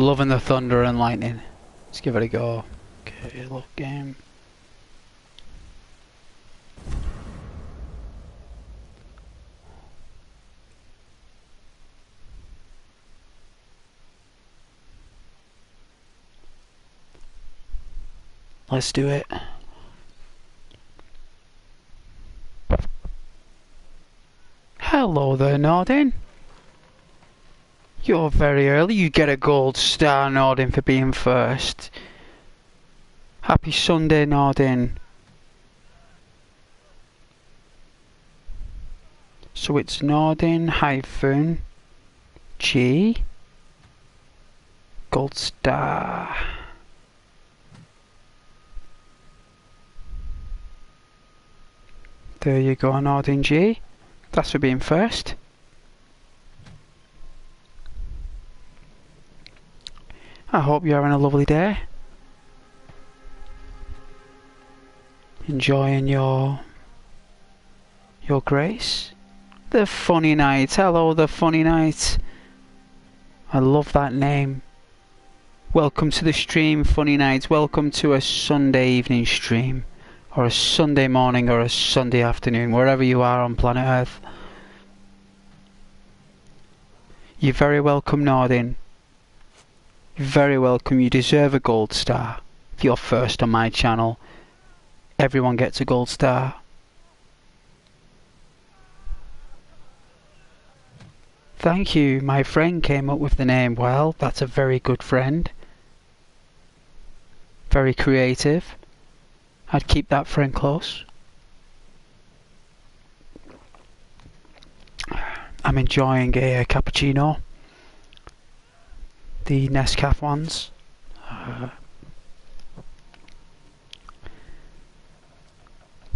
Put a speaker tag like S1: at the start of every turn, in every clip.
S1: loving the thunder and lightning. Let's give it a go. Okay, look game. Let's do it. Hello there, Nordin. You're very early. You get a gold star, Nordin, for being first. Happy Sunday, Nordin. So it's Nordin hyphen G gold star. There you go, Nordin G. That's for being first. I hope you're having a lovely day. Enjoying your grace. The Funny Night. Hello, the Funny Night. I love that name. Welcome to the stream, Funny Night. Welcome to a Sunday evening stream. Or a Sunday morning or a Sunday afternoon, wherever you are on planet Earth. You're very welcome, Nordin. You're very welcome. You deserve a gold star. If you're first on my channel, everyone gets a gold star. Thank you. My friend came up with the name. Well, that's a very good friend. Very creative. I'd keep that friend close. I'm enjoying a cappuccino. The Nescafe ones. But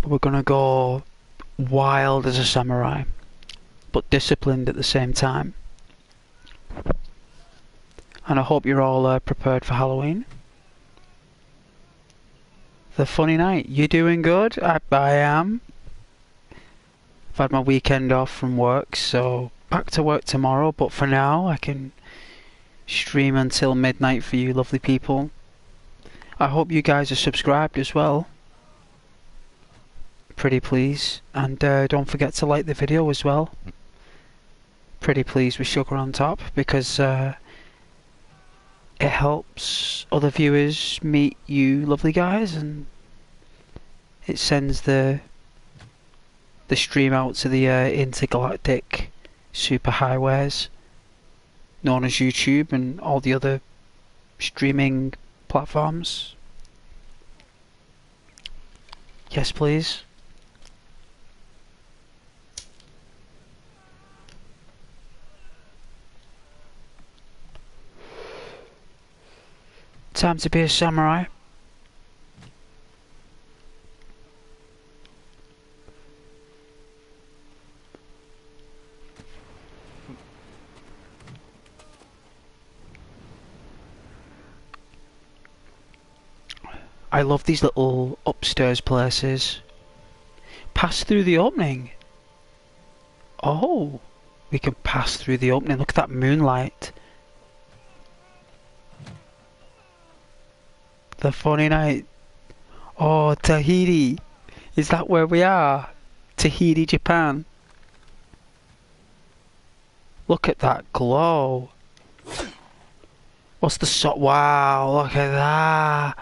S1: we're gonna go wild as a samurai, but disciplined at the same time. And I hope you're all prepared for Halloween. The Funny Night, you doing good? I am. I've had my weekend off from work, so back to work tomorrow, but for now I can stream until midnight for you lovely people. I hope you guys are subscribed as well. Pretty please. And don't forget to like the video as well. Pretty please with sugar on top, because it helps other viewers meet you lovely guys, and it sends the stream out to the intergalactic superhighways known as YouTube and all the other streaming platforms. Yes please. Time to be a samurai. I love these little upstairs places. Pass through the opening. Oh, we can pass through the opening. Look at that moonlight. The Funny Night. Oh, Tahiti. Is that where we are? Tahiti, Japan. Look at that glow. What's the wow, look at that.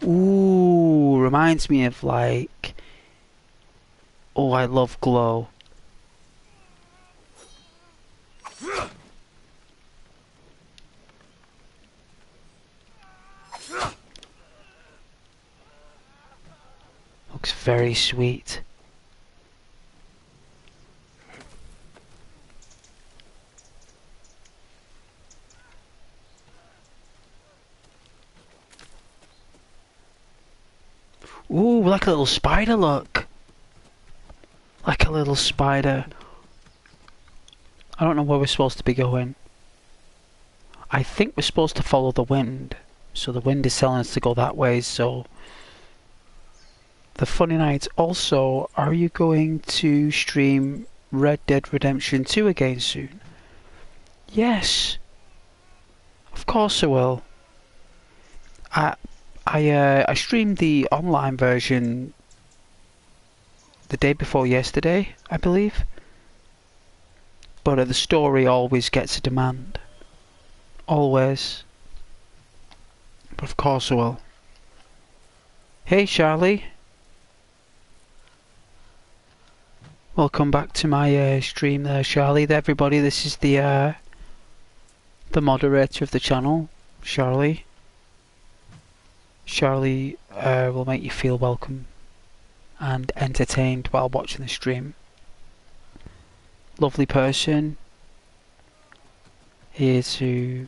S1: Ooh, reminds me of like... Oh, I love glow. Looks very sweet. Ooh, like a little spider, look. Like a little spider. I don't know where we're supposed to be going. I think we're supposed to follow the wind. So the wind is telling us to go that way, so... The Funny Night. Also, are you going to stream Red Dead Redemption 2 again soon? Yes. Of course I will. I streamed the online version the day before yesterday, I believe. But the story always gets a demand. Always. But of course I will. Hey Charlie. Welcome back to my stream there, Charlie. Everybody, this is the moderator of the channel, Charlie. Charlie will make you feel welcome and entertained while watching the stream. Lovely person. Here to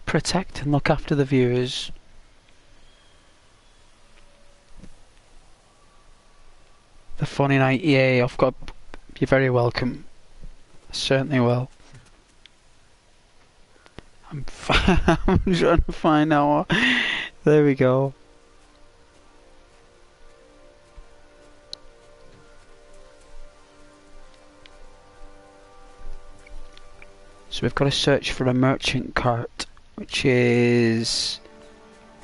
S1: protect and look after the viewers. The funny night, yeah, I've got. You're very welcome. I certainly will. I'm trying to find out. There we go. So we've got to search for a merchant cart, which is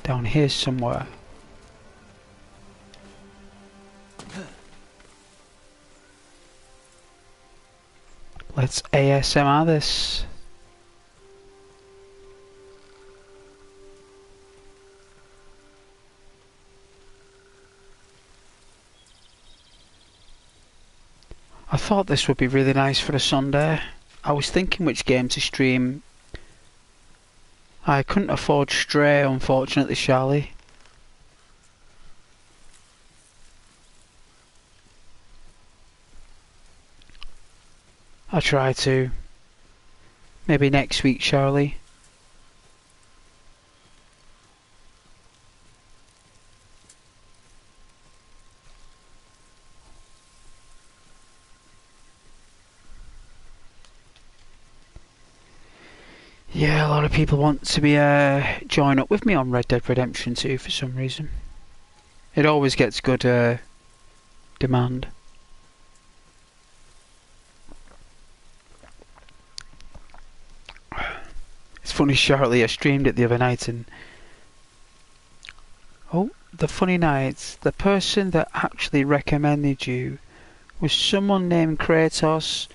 S1: down here somewhere. Let's ASMR this. I thought this would be really nice for a Sunday. I was thinking which game to stream. I couldn't afford Stray, unfortunately, Charlie. I'll try to. Maybe next week, Charlie. Yeah, a lot of people want to be join up with me on Red Dead Redemption 2 for some reason. It always gets good demand. It's funny, Charlie, I streamed it the other night and... Oh, the funny night, the person that actually recommended you was someone named Kratos,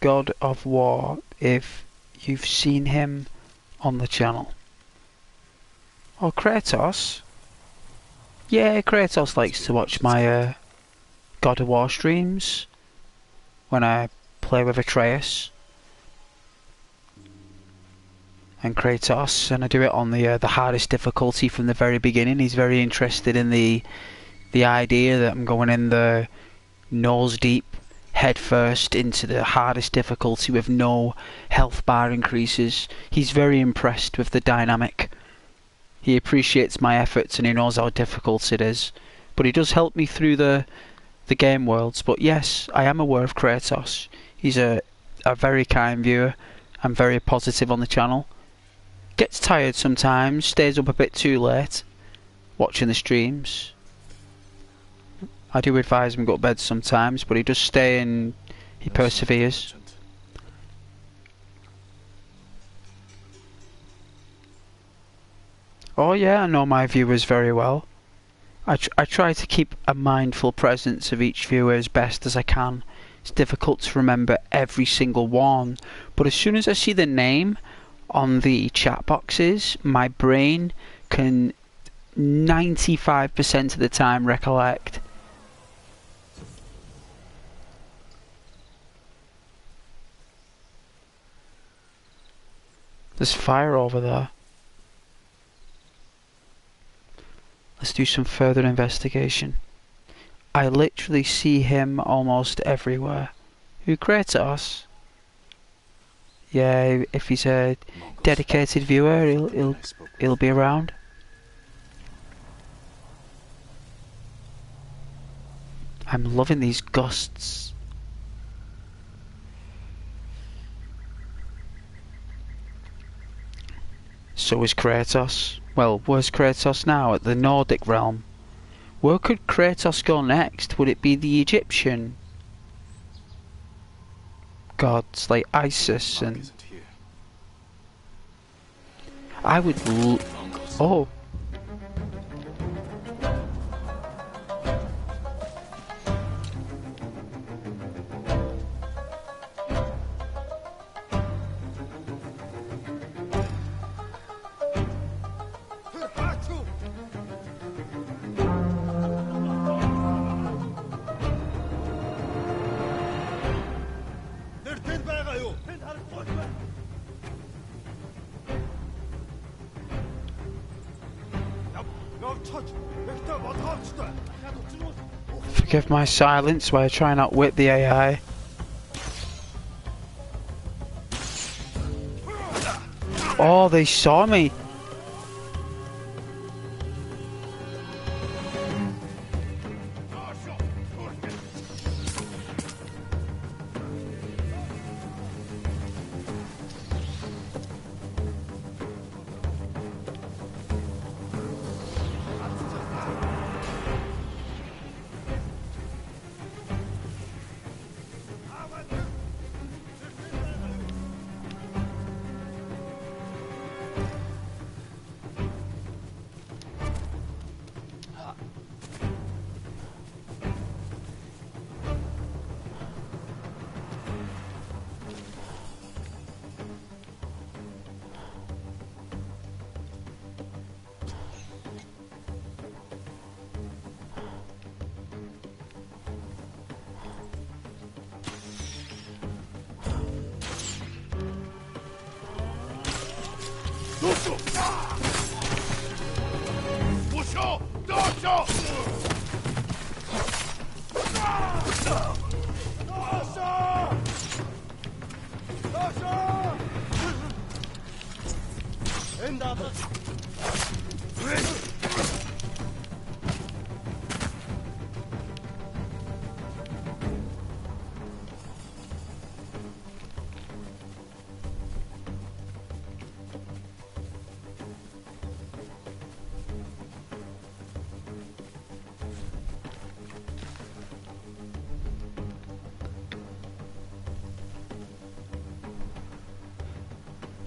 S1: God of War, if you've seen him on the channel. Oh, Kratos? Yeah, Kratos likes to watch my God of War streams when I play with Atreus and Kratos, and I do it on the hardest difficulty from the very beginning. He's very interested in the idea that I'm going in the nose deep, head first into the hardest difficulty with no health bar increases. He's very impressed with the dynamic. He appreciates my efforts and he knows how difficult it is. But he does help me through the game worlds. But yes, I am aware of Kratos. He's a very kind viewer and very positive on the channel. Gets tired sometimes, stays up a bit too late watching the streams. I do advise him to go to bed sometimes, but he does stay and he perseveres. Oh yeah, I know my viewers very well. I try to keep a mindful presence of each viewer as best as I can. It's difficult to remember every single one, but as soon as I see the name on the chat boxes, my brain can 95% of the time recollect. There's fire over there. Let's do some further investigation. I literally see him almost everywhere. Who, Kratos? Yeah, if he's a dedicated viewer, he'll be around. I'm loving these gusts. So is Kratos. Well, where's Kratos now? At the Nordic realm. Where could Kratos go next? Would it be the Egyptian gods like Isis and... I would oh. Forgive my silence while I try and outwit the AI. Oh, they saw me.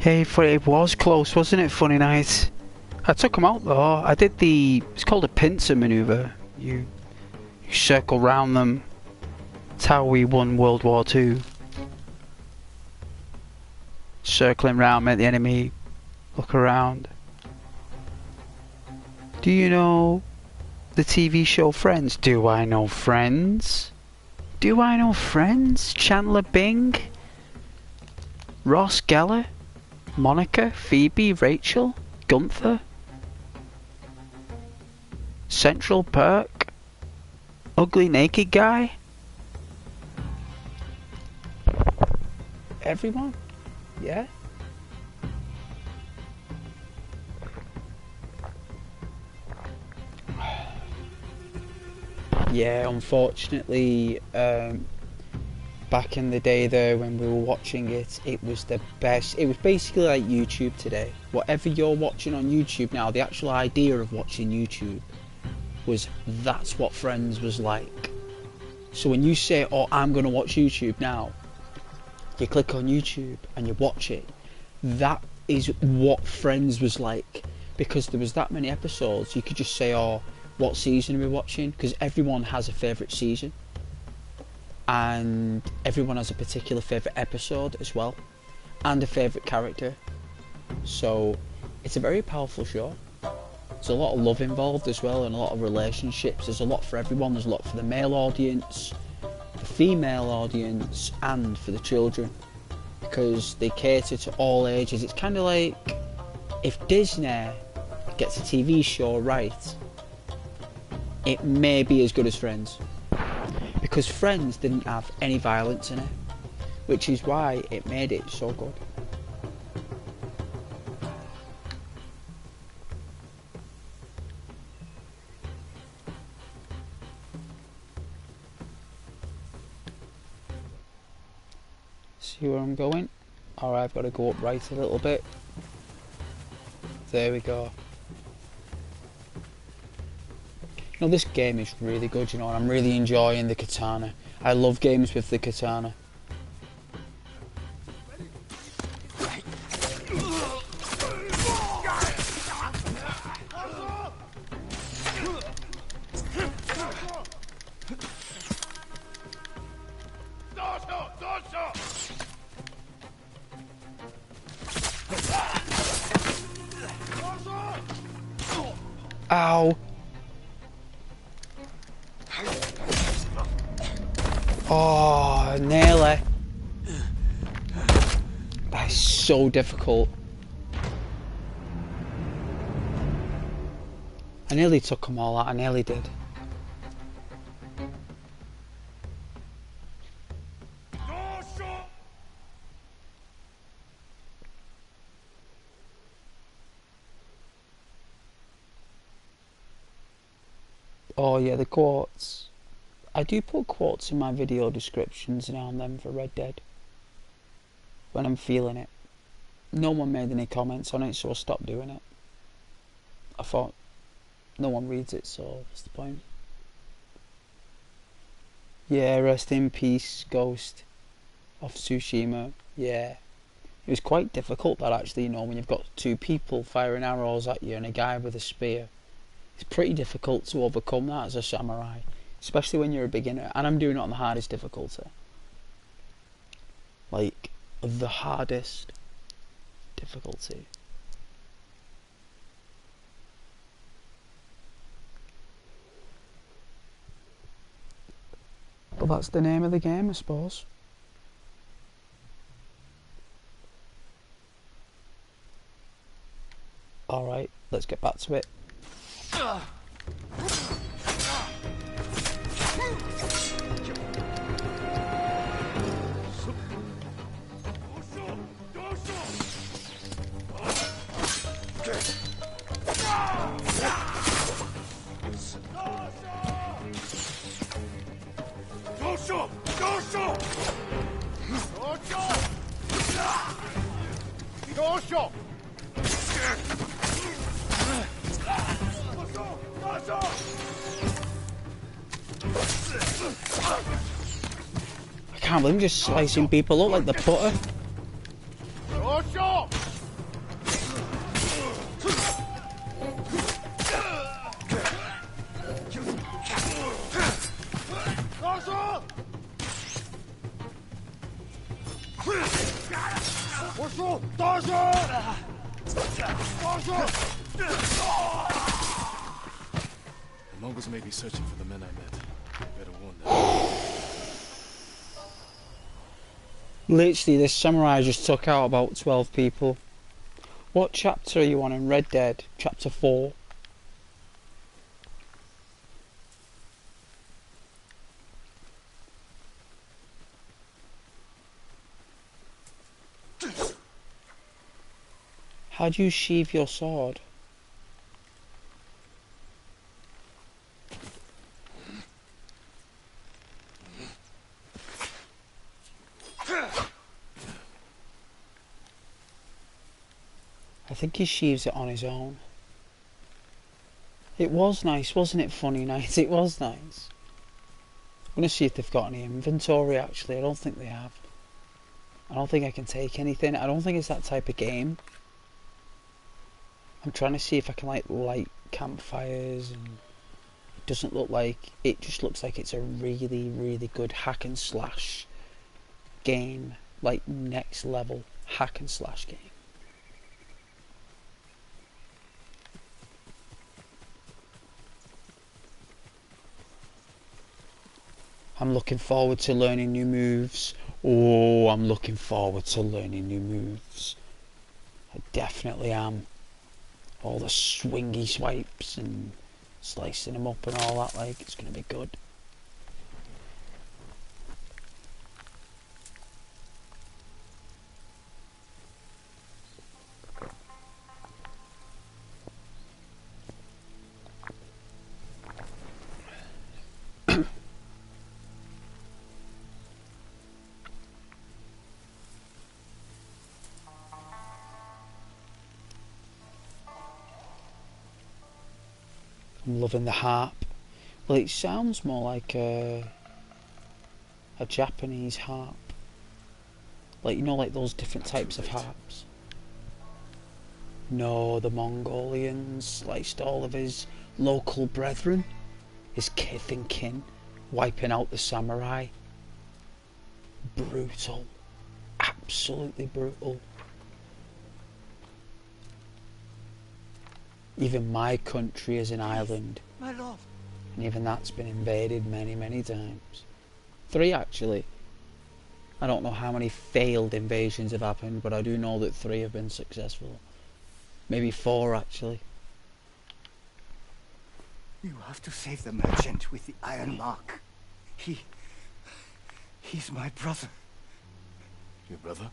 S1: Hey, it was close, wasn't it, Funny Night? I took him out though. I did it's called a pincer maneuver. You circle round them. That's how we won World War II. Circling round, make the enemy look around. Do you know the TV show Friends? Do I know Friends? Do I know Friends? Chandler Bing? Ross Geller? Monica, Phoebe, Rachel, Gunther, Central Perk, Ugly Naked Guy, everyone, yeah. Yeah, unfortunately, back in the day there when we were watching it, it was the best. It was basically like YouTube today. Whatever you're watching on YouTube now, the actual idea of watching YouTube was that's what Friends was like. So when you say, oh, I'm going to watch YouTube now, you click on YouTube and you watch it. That is what Friends was like. Because there was that many episodes, you could just say, oh, what season are we watching? Because everyone has a favourite season. And everyone has a particular favourite episode as well, and a favourite character. So it's a very powerful show. There's a lot of love involved as well, and a lot of relationships. There's a lot for everyone. There's a lot for the male audience, the female audience, and for the children, because they cater to all ages. It's kind of like if Disney gets a TV show right, it may be as good as Friends. Because Friends didn't have any violence in it, which is why it made it so good. See where I'm going? Alright, I've got to go up right a little bit. There we go. You know, this game is really good, you know, and I'm really enjoying the katana. I love games with the katana. Ow. Oh, nearly. That's so difficult. I nearly took them all out, I nearly did. Oh yeah, the quotes. I do put quotes in my video descriptions now and then for Red Dead. When I'm feeling it. No one made any comments on it, so I stopped doing it. I thought, no one reads it, so what's the point? Yeah, rest in peace, Ghost of Tsushima. Yeah. It was quite difficult that actually, you know, when you've got two people firing arrows at you and a guy with a spear. It's pretty difficult to overcome that as a samurai. Especially when you're a beginner. And I'm doing it on the hardest difficulty. Like, the hardest difficulty. But that's the name of the game, I suppose. Alright, let's get back to it. I can't believe I'm just slicing people up like the butter.
S2: The Mongols may be searching for the men I met. I better warn them.
S1: Literally, this samurai just took out about 12 people. What chapter are you on in Red Dead? Chapter 4? How do you sheathe your sword? I think he sheaves it on his own. It was nice, wasn't it? Funny night. It was nice. I'm going to see if they've got any inventory actually. I don't think they have. I don't think I can take anything. I don't think it's that type of game. I'm trying to see if I can like light campfires, and it doesn't look like, it just looks like it's a really, really good hack and slash game. Like next level hack and slash game. I'm looking forward to learning new moves. Oh, I'm looking forward to learning new moves. I definitely am. All the swingy swipes and slicing them up and all that, like, it's going to be good. I'm loving the harp. Well, it sounds more like a Japanese harp. Like, you know, like those different types of harps. No, the Mongolians sliced all of his local brethren, his kith and kin, wiping out the samurai. Brutal. Absolutely brutal. Even my country is an island,
S3: My lord.
S1: and even that's been invaded many, many times. 3 actually. I don't know how many failed invasions have happened, but I do know that 3 have been successful. Maybe 4 actually.
S3: You have to save the merchant with the iron mark. He's my brother.
S2: Your brother?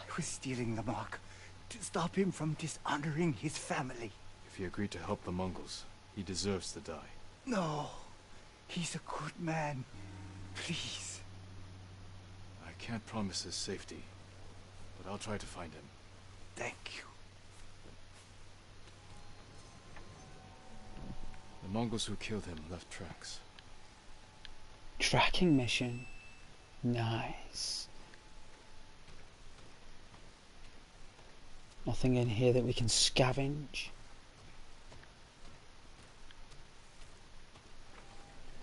S3: I was stealing the mark to stop him from dishonoring his family.
S2: If he agreed to help the Mongols, he deserves to die.
S3: No, he's a good man. Please.
S2: I can't promise his safety, but I'll try to find him.
S3: Thank you.
S2: The Mongols who killed him left tracks.
S1: Tracking mission. Nice. Nothing in here that we can scavenge.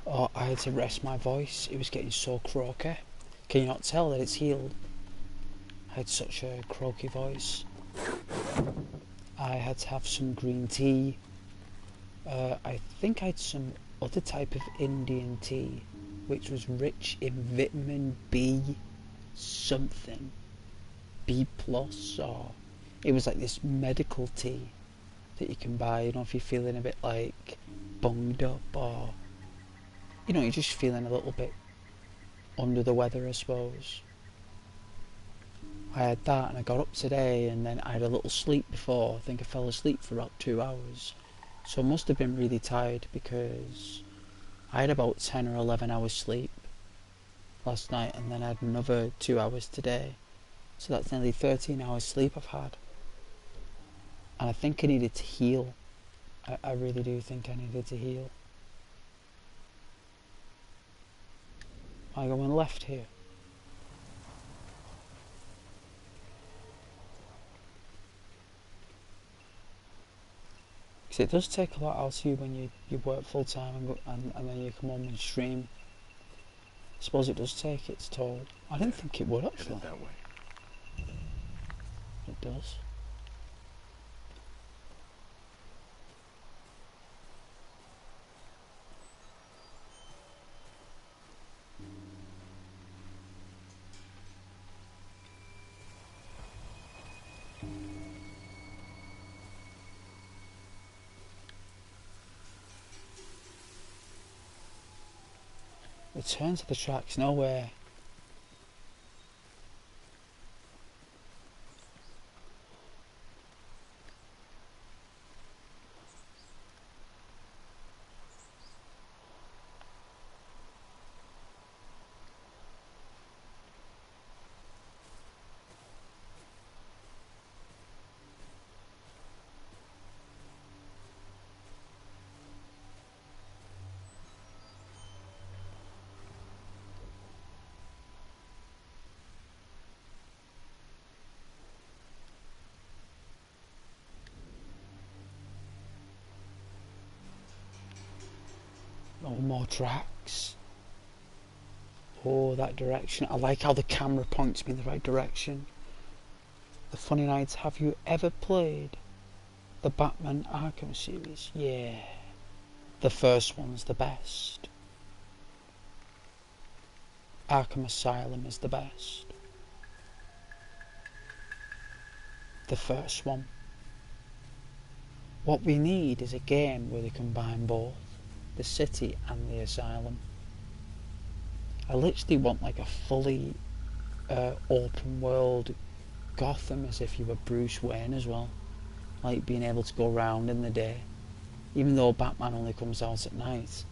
S1: Oh, I had to rest my voice. It was getting so croaky. Can you not tell that it's healed? I had such a croaky voice. I had to have some green tea. I think I had some other type of Indian tea, which was rich in vitamin B something. B plus, or it was like this medical tea that you can buy, you know, if you're feeling a bit like bunged up, or you know, you're just feeling a little bit under the weather, I suppose. I had that and I got up today, and then I had a little sleep before. I think I fell asleep for about 2 hours. So I must have been really tired, because I had about 10 or 11 hours sleep last night, and then I had another 2 hours today. So that's nearly 13 hours sleep I've had. And I think I needed to heal. I really do think I needed to heal. Am I going left here? Because it does take a lot out of you when you work full time and then you come home and stream. I suppose it does take its toll. I didn't think it would actually.
S2: Headed that way.
S1: It does. Return to the tracks, nowhere. No more tracks. Oh, that direction. I like how the camera points me in the right direction. The Funny Nights, have you ever played the Batman Arkham series? Yeah. The first one's the best. Arkham Asylum is the best. The first one. What we need is a game where they combine both the city and the asylum. I literally want like a fully open world Gotham, as if you were Bruce Wayne as well, like being able to go around in the day, even though Batman only comes out at night.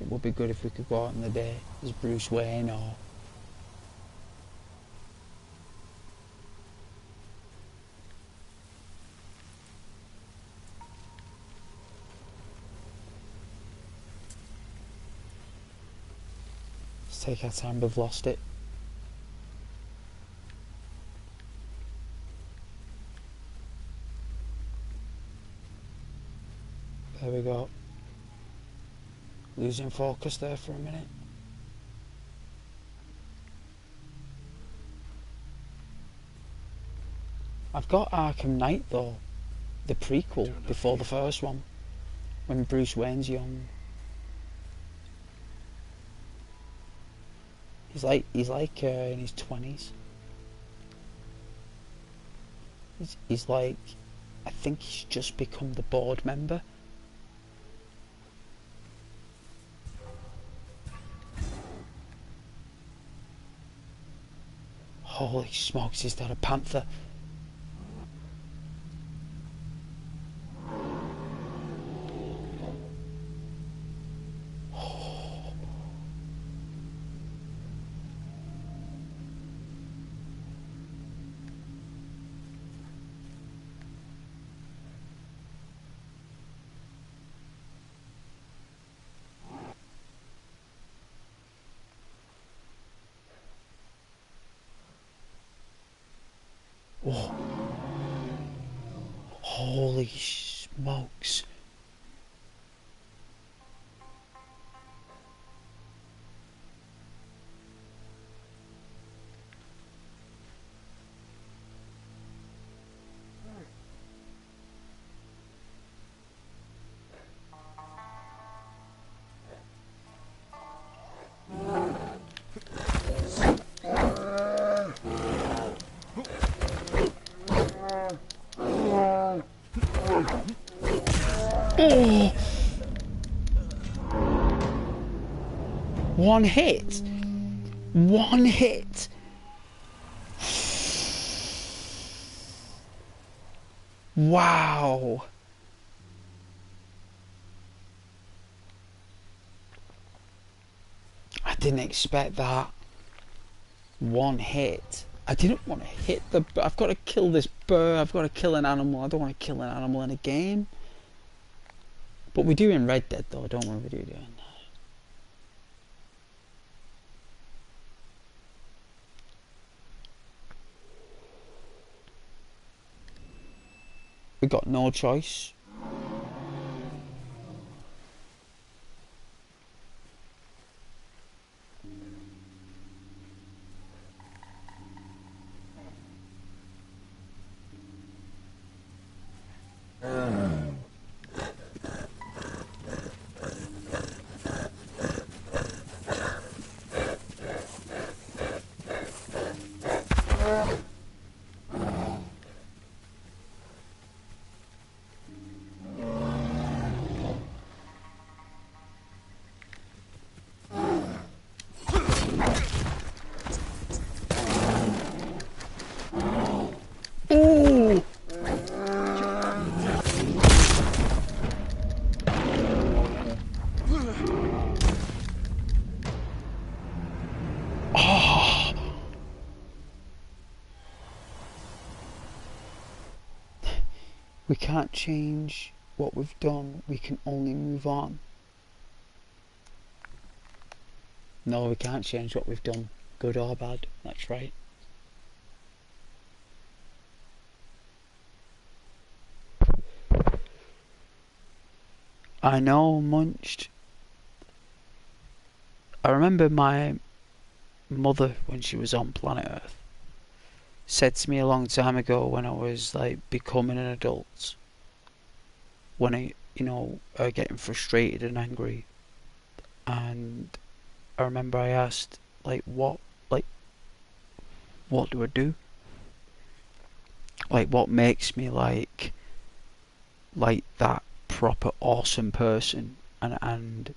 S1: It would be good if we could go out in the day as Bruce Wayne, or let's take our time. We've lost it. There we go. Losing focus there for a minute. I've got Arkham Knight though, the prequel before the first one, when Bruce Wayne's young. He's like in his 20s. He's like, I think he's just become the board member. Holy smokes, is that a panther? Oh. Holy smokes. Oh. One hit. One hit. Wow. I didn't expect that. One hit. I didn't want to hit the... I've got to kill this bird. I've got to kill an animal. I don't want to kill an animal in a game. But we do in Red Dead though, don't we? We do doing that. We got no choice. Ooh. Oh. We can't change what we've done, we can only move on. No, we can't change what we've done, good or bad, that's right. I know, Munched. I remember my mother, when she was on planet Earth, said to me a long time ago when I was like becoming an adult, when I, getting frustrated and angry, and I remember I asked, what do I do? Like, what makes me like that proper awesome person? And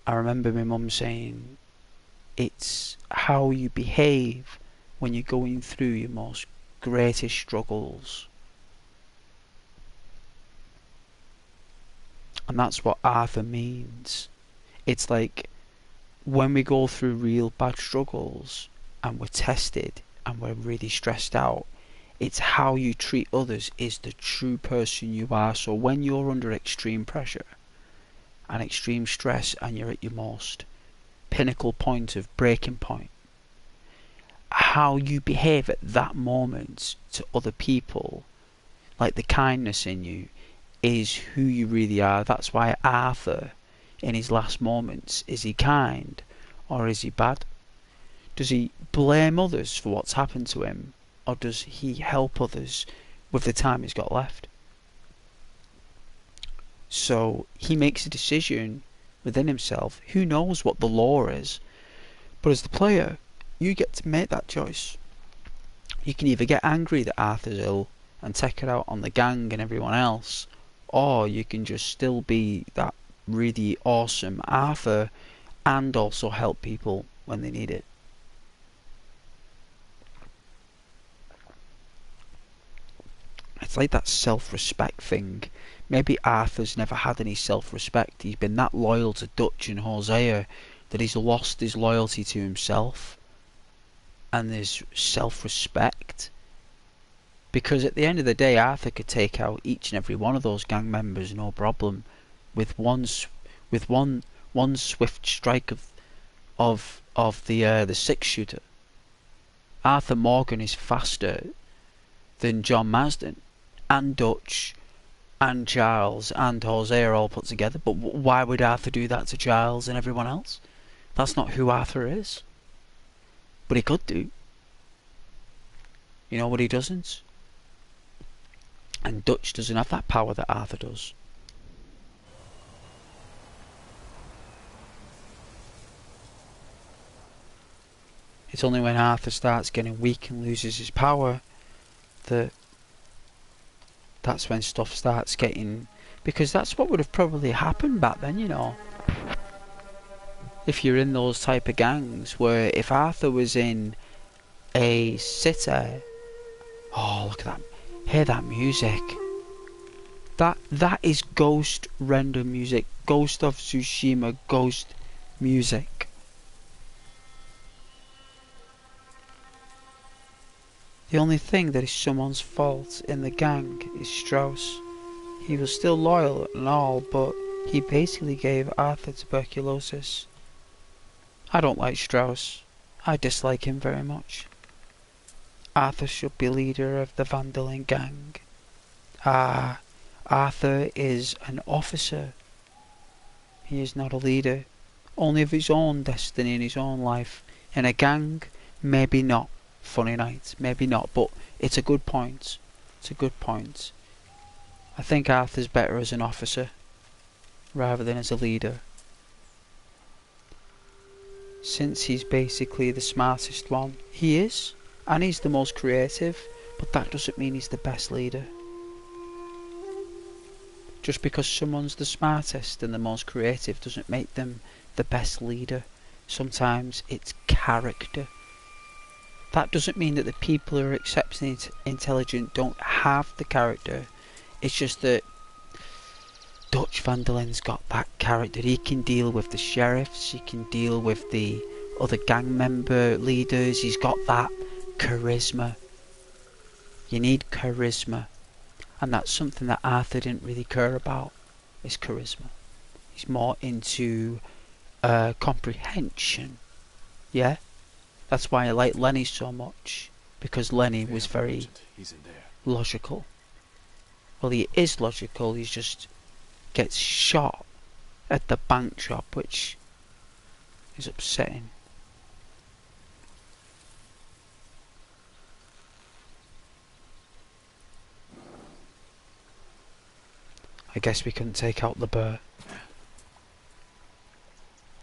S1: I remember my mum saying, it's how you behave when you're going through your most greatest struggles. And that's what Arthur means. It's like when we go through real bad struggles and we're tested and we're really stressed out, it's how you treat others is the true person you are. So when you're under extreme pressure and extreme stress and you're at your most pinnacle point of breaking point, how you behave at that moment to other people, like the kindness in you, is who you really are. That's why Arthur, in his last moments, is he kind or is he bad? Does he blame others for what's happened to him, or does he help others with the time he's got left? So he makes a decision within himself. Who knows what the law is? But as the player, you get to make that choice. You can either get angry that Arthur's ill and take it out on the gang and everyone else, or you can just still be that really awesome Arthur and also help people when they need it. It's like that self-respect thing. Maybe Arthur's never had any self-respect. He's been that loyal to Dutch and Hosea that he's lost his loyalty to himself and his self-respect. Because at the end of the day, Arthur could take out each and every one of those gang members no problem, with one swift strike of the 6-shooter. Arthur Morgan is faster than John Marsden and Dutch and Charles and Hosea all put together. But why would Arthur do that to Charles and everyone else? That's not who Arthur is. But he could do. You know what he doesn't? And Dutch doesn't have that power that Arthur does. It's only when Arthur starts getting weak and loses his power that's when stuff starts getting... Because that's what would have probably happened back then, you know. If you're in those type of gangs, where if Arthur was in a city... Oh, look at that. Hear that music. That is Ghost render music. Ghost of Tsushima Ghost music. The only thing that is someone's fault in the gang is Strauss. He was still loyal and all, but he basically gave Arthur tuberculosis. I don't like Strauss. I dislike him very much. Arthur should be leader of the Vandalin gang. Arthur is an officer. He is not a leader. Only of his own destiny in his own life. In a gang, maybe not. Funny night, maybe not, but it's a good point. It's a good point. I think Arthur's better as an officer rather than as a leader, since he's basically the smartest one. He is, and he's the most creative, but that doesn't mean he's the best leader. Just because someone's the smartest and the most creative doesn't make them the best leader. Sometimes it's character. That doesn't mean that the people who are exceptionally intelligent don't have the character. It's just that Dutch Van der Linde's got that character. He can deal with the sheriffs, he can deal with the other gang member leaders. He's got that charisma. You need charisma. And that's something that Arthur didn't really care about, is charisma. He's more into comprehension. Yeah? That's why I like Lenny so much, because Lenny was very logical. Well, he is logical, he just gets shot at the bank job, which is upsetting. I guess we couldn't take out the bird.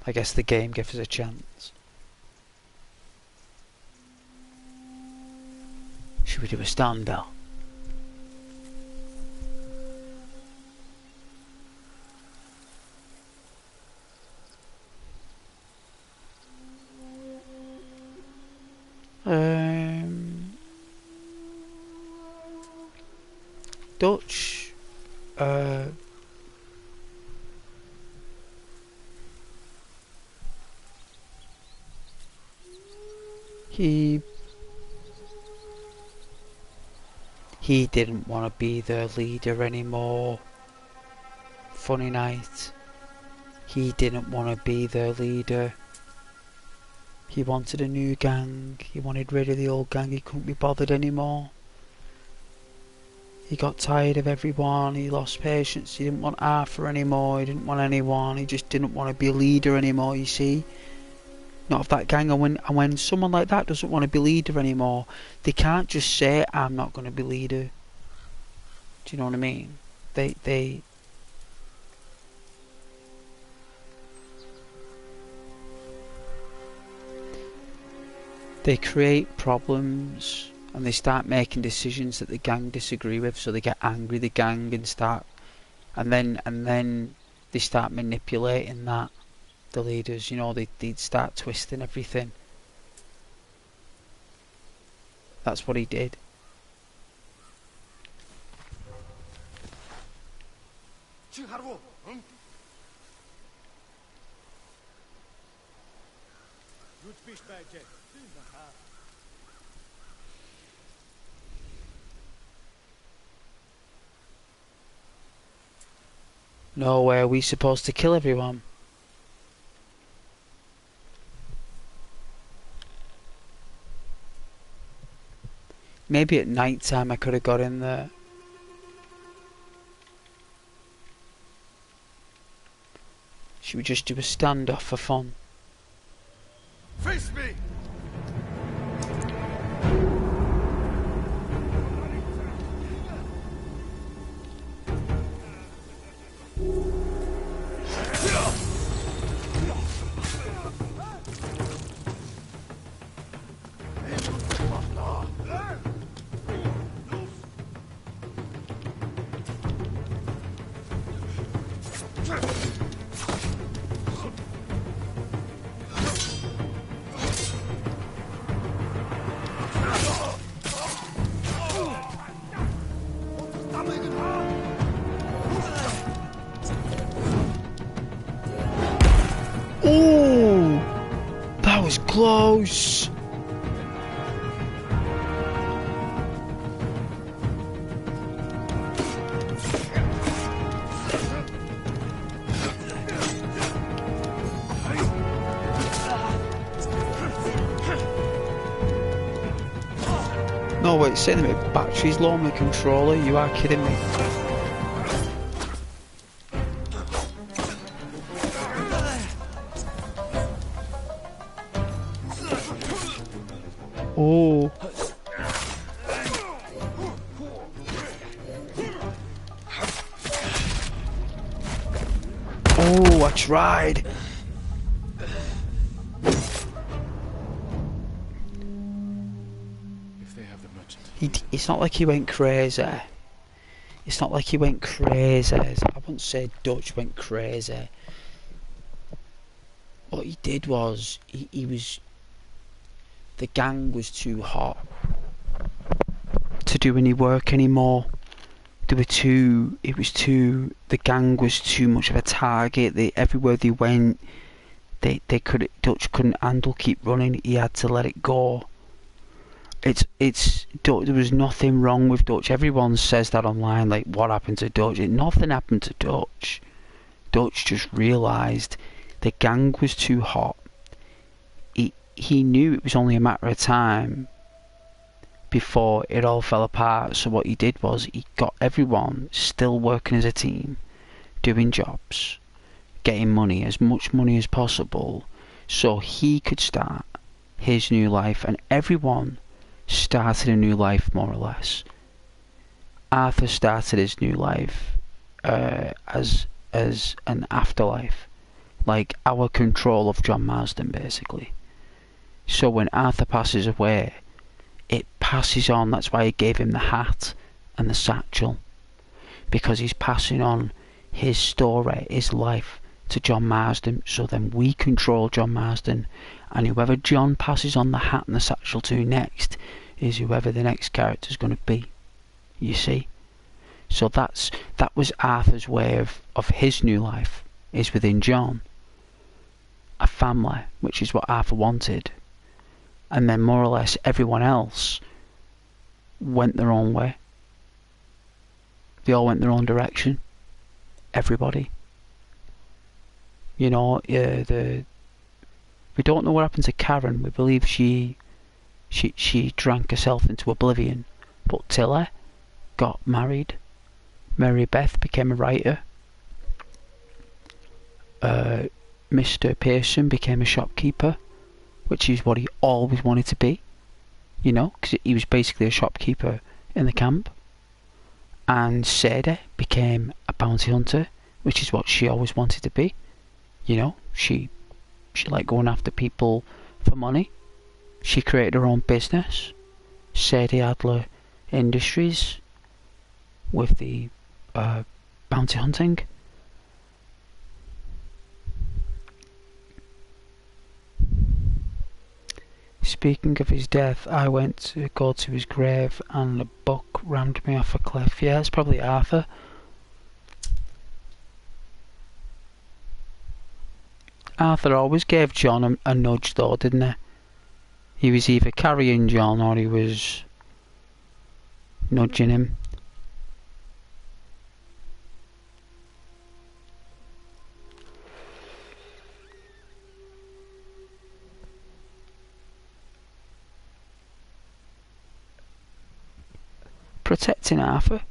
S1: I guess the game gave us a chance. Should we do a stand bell? Dutch. He didn't want to be the leader anymore. Funny night. He didn't want to be the leader. He wanted a new gang. He wanted rid of the old gang. He couldn't be bothered anymore. He got tired of everyone. He lost patience. He didn't want Arthur anymore. He didn't want anyone. He just didn't want to be a leader anymore, you see. not of that gang. And when someone like that doesn't want to be leader anymore, they can't just say, I'm not going to be leader. Do you know what I mean? They create problems, and they start making decisions that the gang disagree with, so they get angry, the gang, and then they start manipulating that, the leaders, they start twisting everything. That's what he did. No way, are we supposed to kill everyone? Maybe at night time I could have got in there. Should we just do a standoff for fun?
S2: Face me!
S1: Ooh, that was close. No, wait, say to me, battery's low on the controller, you are kidding me. Oh. Oh, I tried. It's not like he went crazy. It's not like he went crazy. I wouldn't say Dutch went crazy. What he did was, he was... The gang was too hot to do any work anymore. They were too... It was too... The gang was too much of a target. Everywhere they went, Dutch couldn't handle keep running. He had to let it go. There was nothing wrong with Dutch. Everyone says that online, like, what happened to Dutch? Nothing happened to Dutch. Dutch just realised the gang was too hot. He knew it was only a matter of time before it all fell apart. So what he did was, he got everyone still working as a team, doing jobs, getting money, as much money as possible, so he could start his new life, and everyone started a new life, more or less. Arthur started his new life as an afterlife, like our control of John Marsden, basically. So when Arthur passes away, it passes on. That's why he gave him the hat and the satchel, because he's passing on his story, his life, to John Marsden. So then we control John Marsden, and whoever John passes on the hat and the satchel to next is whoever the next character's going to be. You see? So that was Arthur's way of his new life, is within John. A family, which is what Arthur wanted. And then more or less everyone else went their own way. They all went their own direction. Everybody. We don't know what happened to Karen. We believe she drank herself into oblivion. But Tilly got married. Mary Beth became a writer. Mr. Pearson became a shopkeeper. which is what he always wanted to be, you know, because he was basically a shopkeeper in the camp. And Sadie became a bounty hunter, which is what she always wanted to be. You know, she liked going after people for money. She created her own business, Sadie Adler Industries, with the bounty hunting. Speaking of his death, I went to go to his grave and a buck rammed me off a cliff. Yeah, it's probably Arthur. Arthur always gave John a nudge though, didn't he? He was either carrying John or he was nudging him. Protecting Arthur.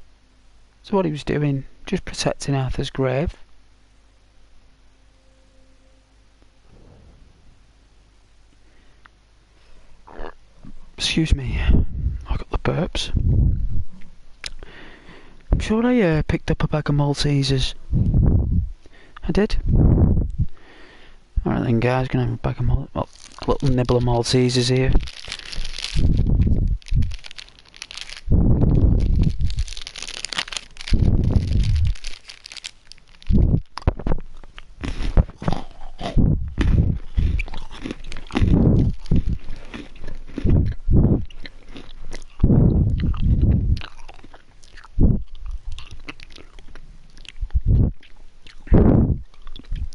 S1: That's what he was doing. Just protecting Arthur's grave. Excuse me. I got the burps. I'm sure I picked up a bag of Maltesers. I did. Alright then guys, gonna have a bag of little nibble of Maltesers here.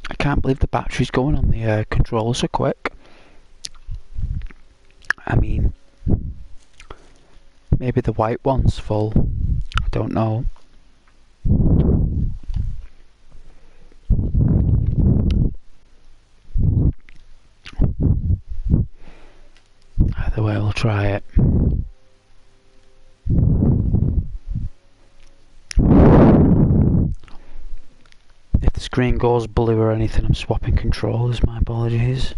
S1: I can't believe the battery's going on the controller so quick. I mean, maybe the white one's full. I don't know. Either way, we'll try it. If the screen goes blue or anything, I'm swapping controllers, my apologies.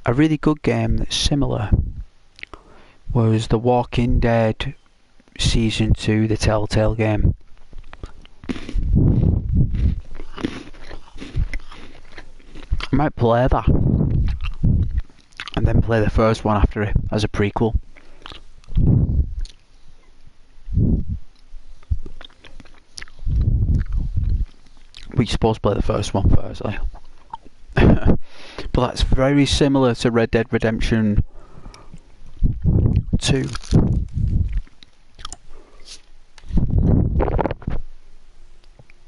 S1: A really good game that's similar was The Walking Dead Season 2, the Telltale game. I might play that and then play the first one after it as a prequel. We're supposed to play the first one first, like. But that's very similar to Red Dead Redemption 2.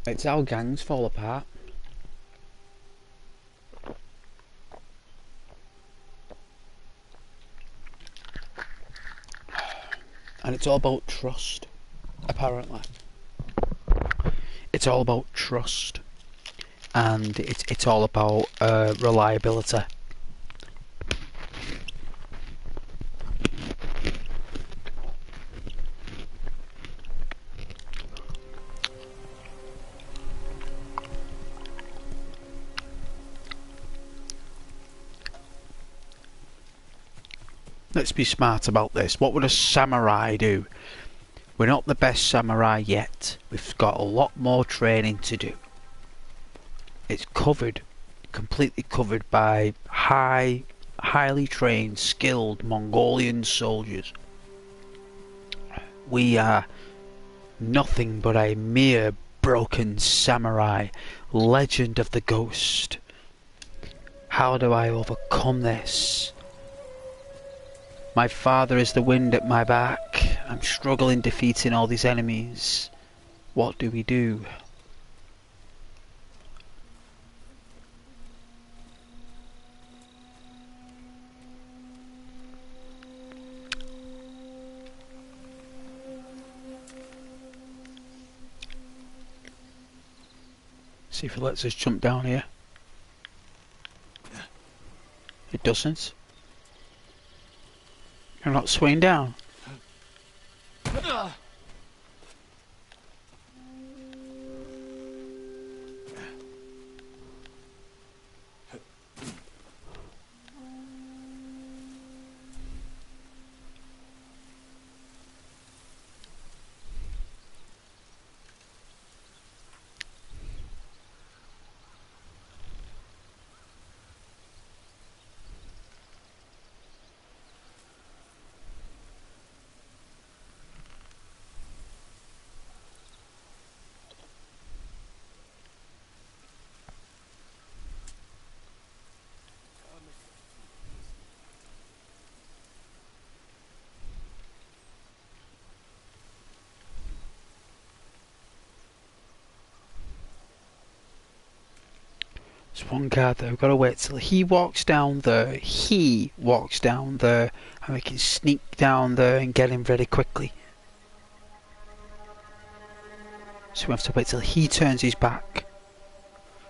S1: It's how gangs fall apart. And it's all about trust, apparently. It's all about trust. And it's all about reliability. Let's be smart about this. What would a samurai do? We're not the best samurai yet. We've got a lot more training to do. It's covered, completely covered by highly trained, skilled Mongolian soldiers. We are nothing but a mere broken samurai, legend of the ghost. How do I overcome this? My father is the wind at my back. I'm struggling defeating all these enemies. What do we do? See if it lets us jump down here. It doesn't. You're not swaying down. There's one guard there, we've got to wait till he walks down there, and we can sneak down there and get him very quickly. So we have to wait till he turns his back.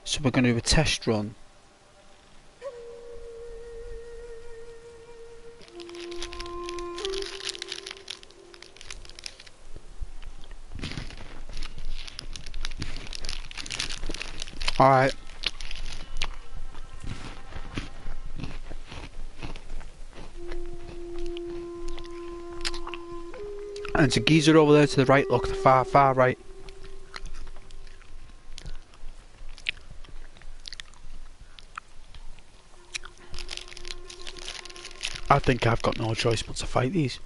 S1: So we're going to do a test run. Alright. And there's a geezer over there to the right, look, the far right. I think I've got no choice but to fight these.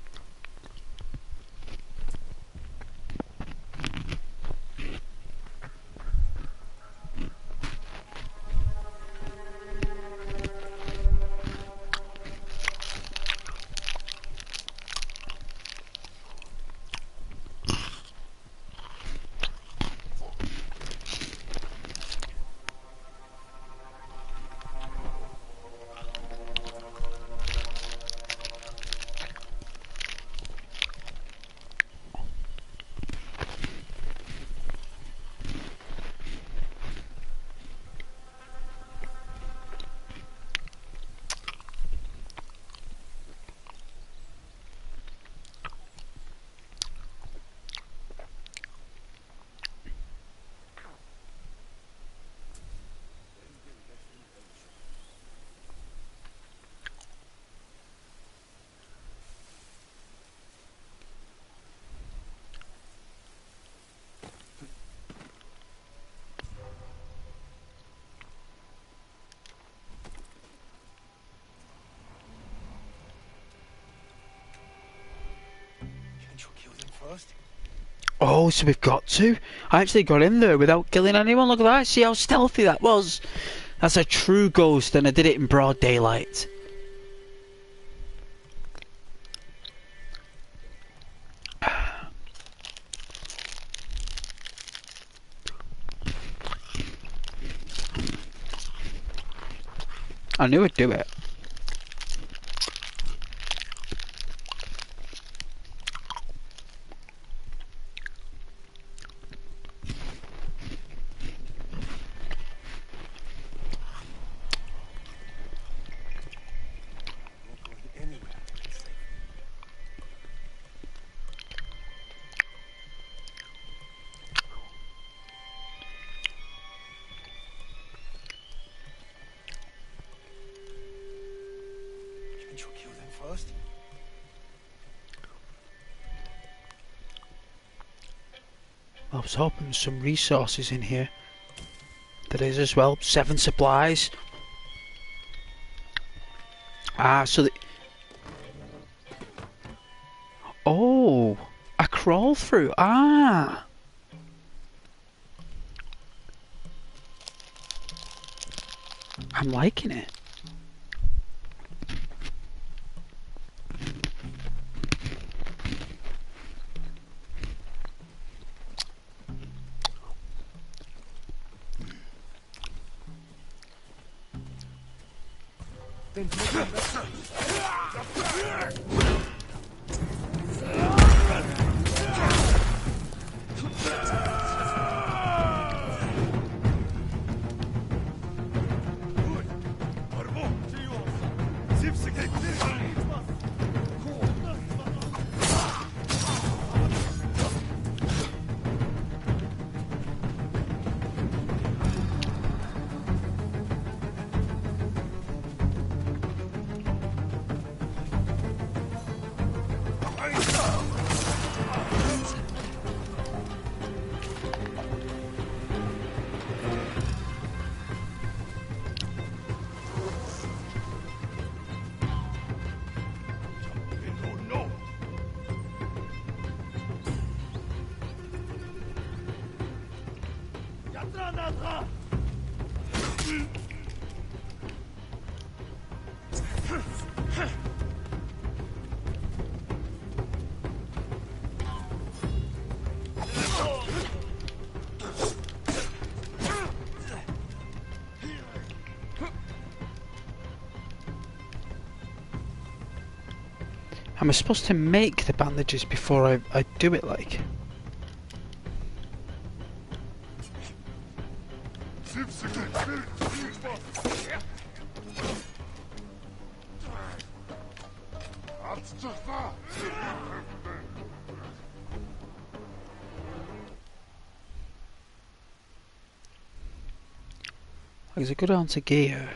S1: Oh, so we've got to? I actually got in there without killing anyone. Look at that. See how stealthy that was? That's a true ghost, and I did it in broad daylight. I knew I'd do it. I was hoping there's some resources in here. There is as well. 7 supplies. Ah, so the... Oh, a crawl through. Ah. I'm liking it. Am I supposed to make the bandages before I do it, like? There's a good answer gear.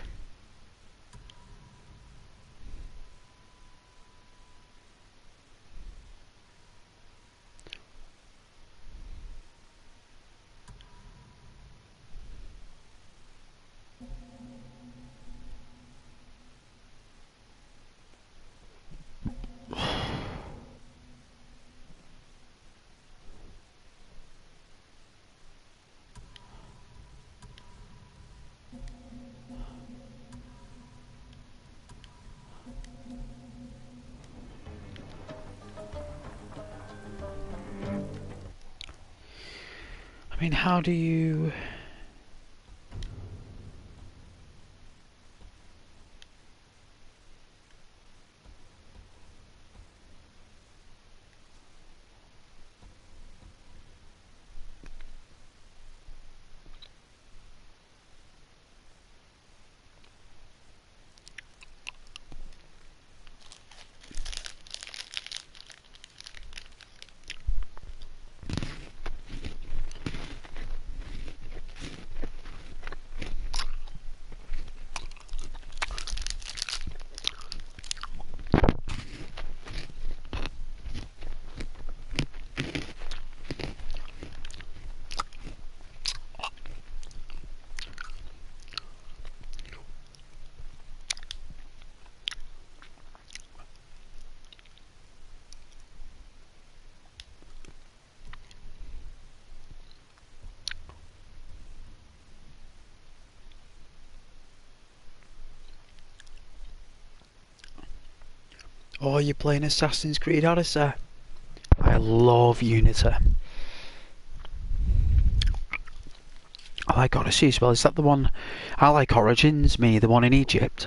S1: I mean, how do you... Oh, you're playing Assassin's Creed Odyssey? I love Unity. I like Odyssey as well. Is that the one? I like Origins, the one in Egypt.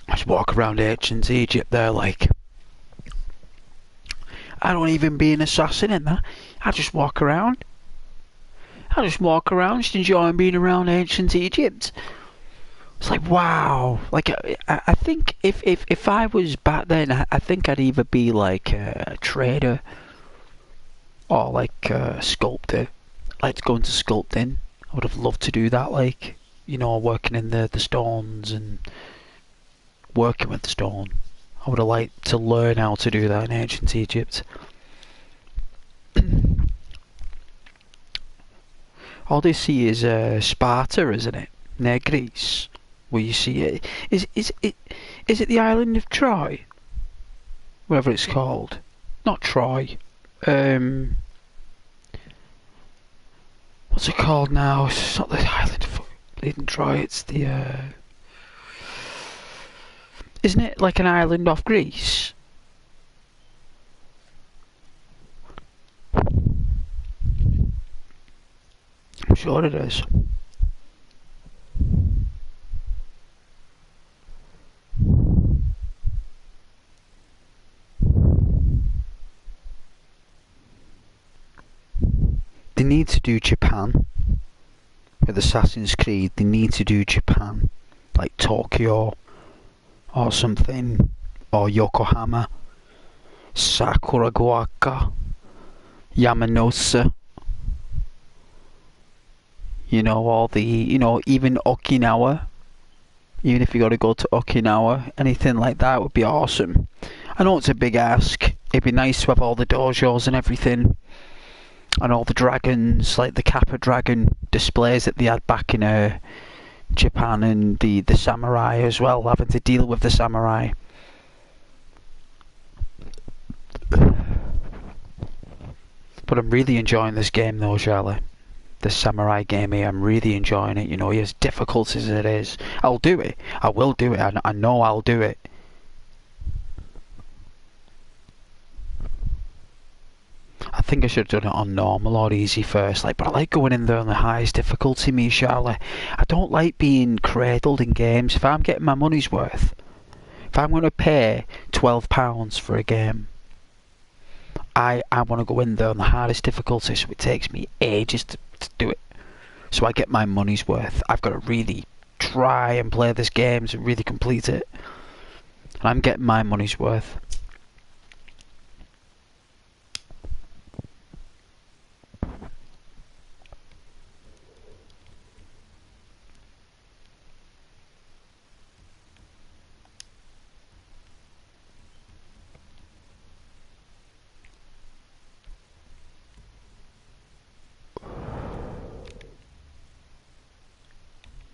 S1: I just walk around ancient Egypt there, like... I don't even be an assassin in that. I just walk around. Just enjoying being around ancient Egypt. It's like, wow. Like, I think if I was back then, I think I'd either be like a trader or like a sculptor. I'd like to go into sculpting. I would have loved to do that, like, you know, working in the stones and working with the stone. I would have liked to learn how to do that in ancient Egypt. Odyssey is Sparta, isn't it? Near Greece, where you see it. Is it the island of Troy? Whatever it's called. Not Troy. What's it called now? It's not the island of bleeding Troy. It's the. Isn't it like an island off Greece? I'm sure it is. They need to do Japan. With Assassin's Creed, they need to do Japan. Like Tokyo, or something. Or Yokohama. Sakuragaoka. Yamanosa. You know, all the, you know, even Okinawa. Even if you got to go to Okinawa, anything like that would be awesome. I know it's a big ask. It'd be nice to have all the dojos and everything. And all the dragons, like the Kappa dragon displays that they had back in Japan, and the samurai as well, having to deal with the samurai. But I'm really enjoying this game though, Charlie. The samurai game here, I'm really enjoying it. You know, as difficult as it is. I'll do it. I will do it. I know I'll do it. I think I should have done it on normal or easy first, but I like going in there on the highest difficulty, me, Charlie. I don't like being cradled in games. If I'm getting my money's worth, if I'm going to pay £12 for a game, I want to go in there on the hardest difficulty, so it takes me ages to do it. So I get my money's worth. I've got to really try and play this game to really complete it. And I'm getting my money's worth.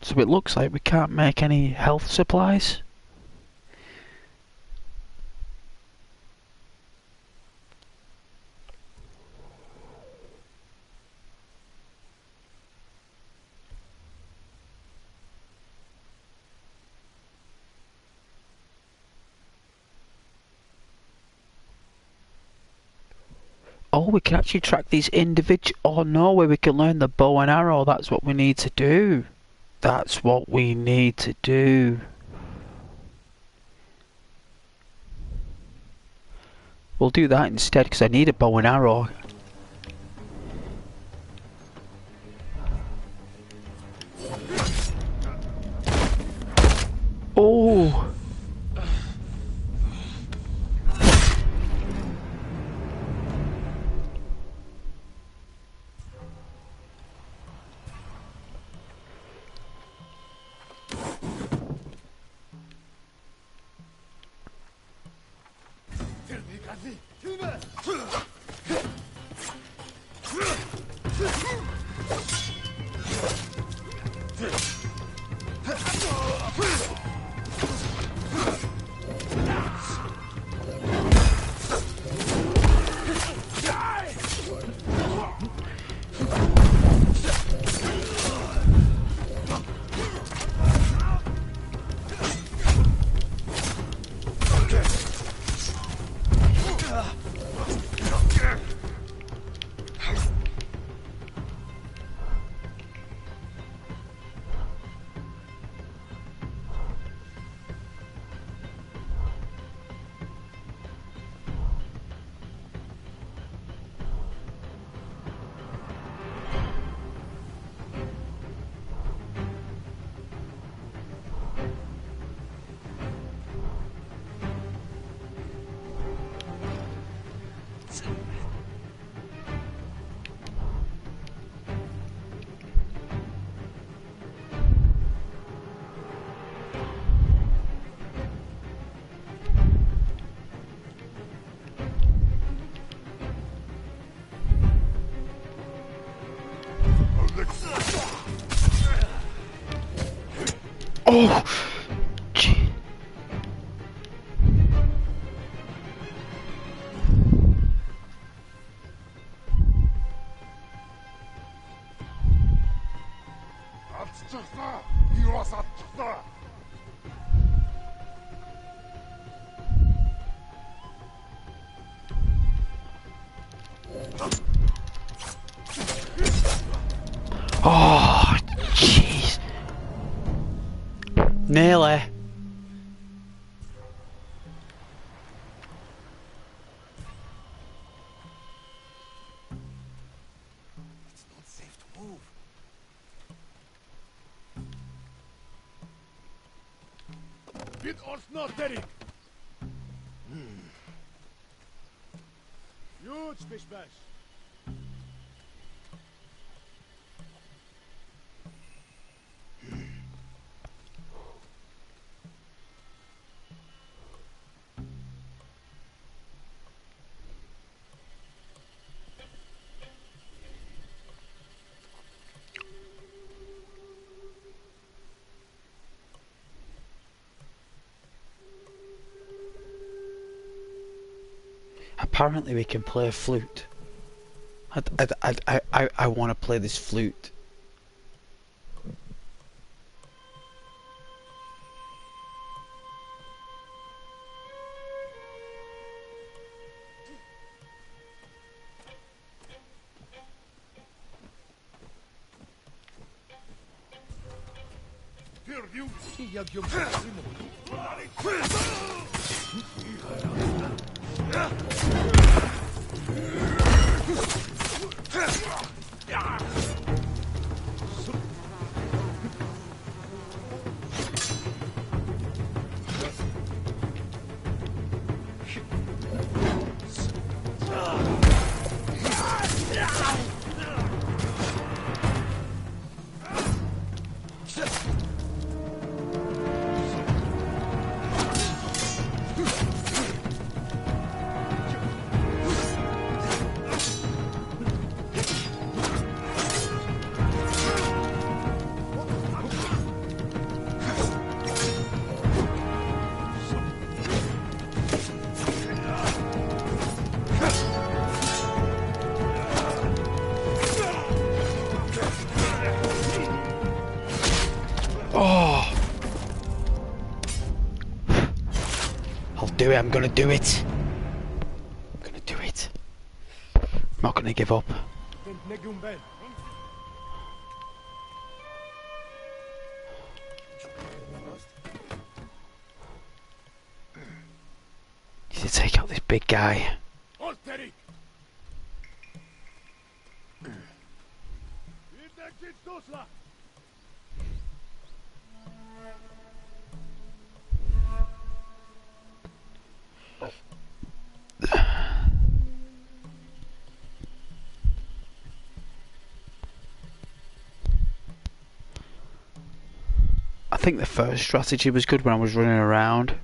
S1: So it looks like we can't make any health supplies. Oh, we can actually track these individual... Oh no, where we can learn the bow and arrow. That's what we need to do. That's what we need to do. We'll do that instead, because I need a bow and arrow. Oh! Oh! Gee. Oh, jeez. Nearly.
S3: It's not safe to move.
S2: Bit or not, Derek. Huge fish bash.
S1: Apparently we can play flute. I want to play this flute. Oh, I'll do it. I'm gonna do it. I'm gonna do it. I'm not gonna give up. Need to take out this big guy. I think the first strategy was good when I was running around.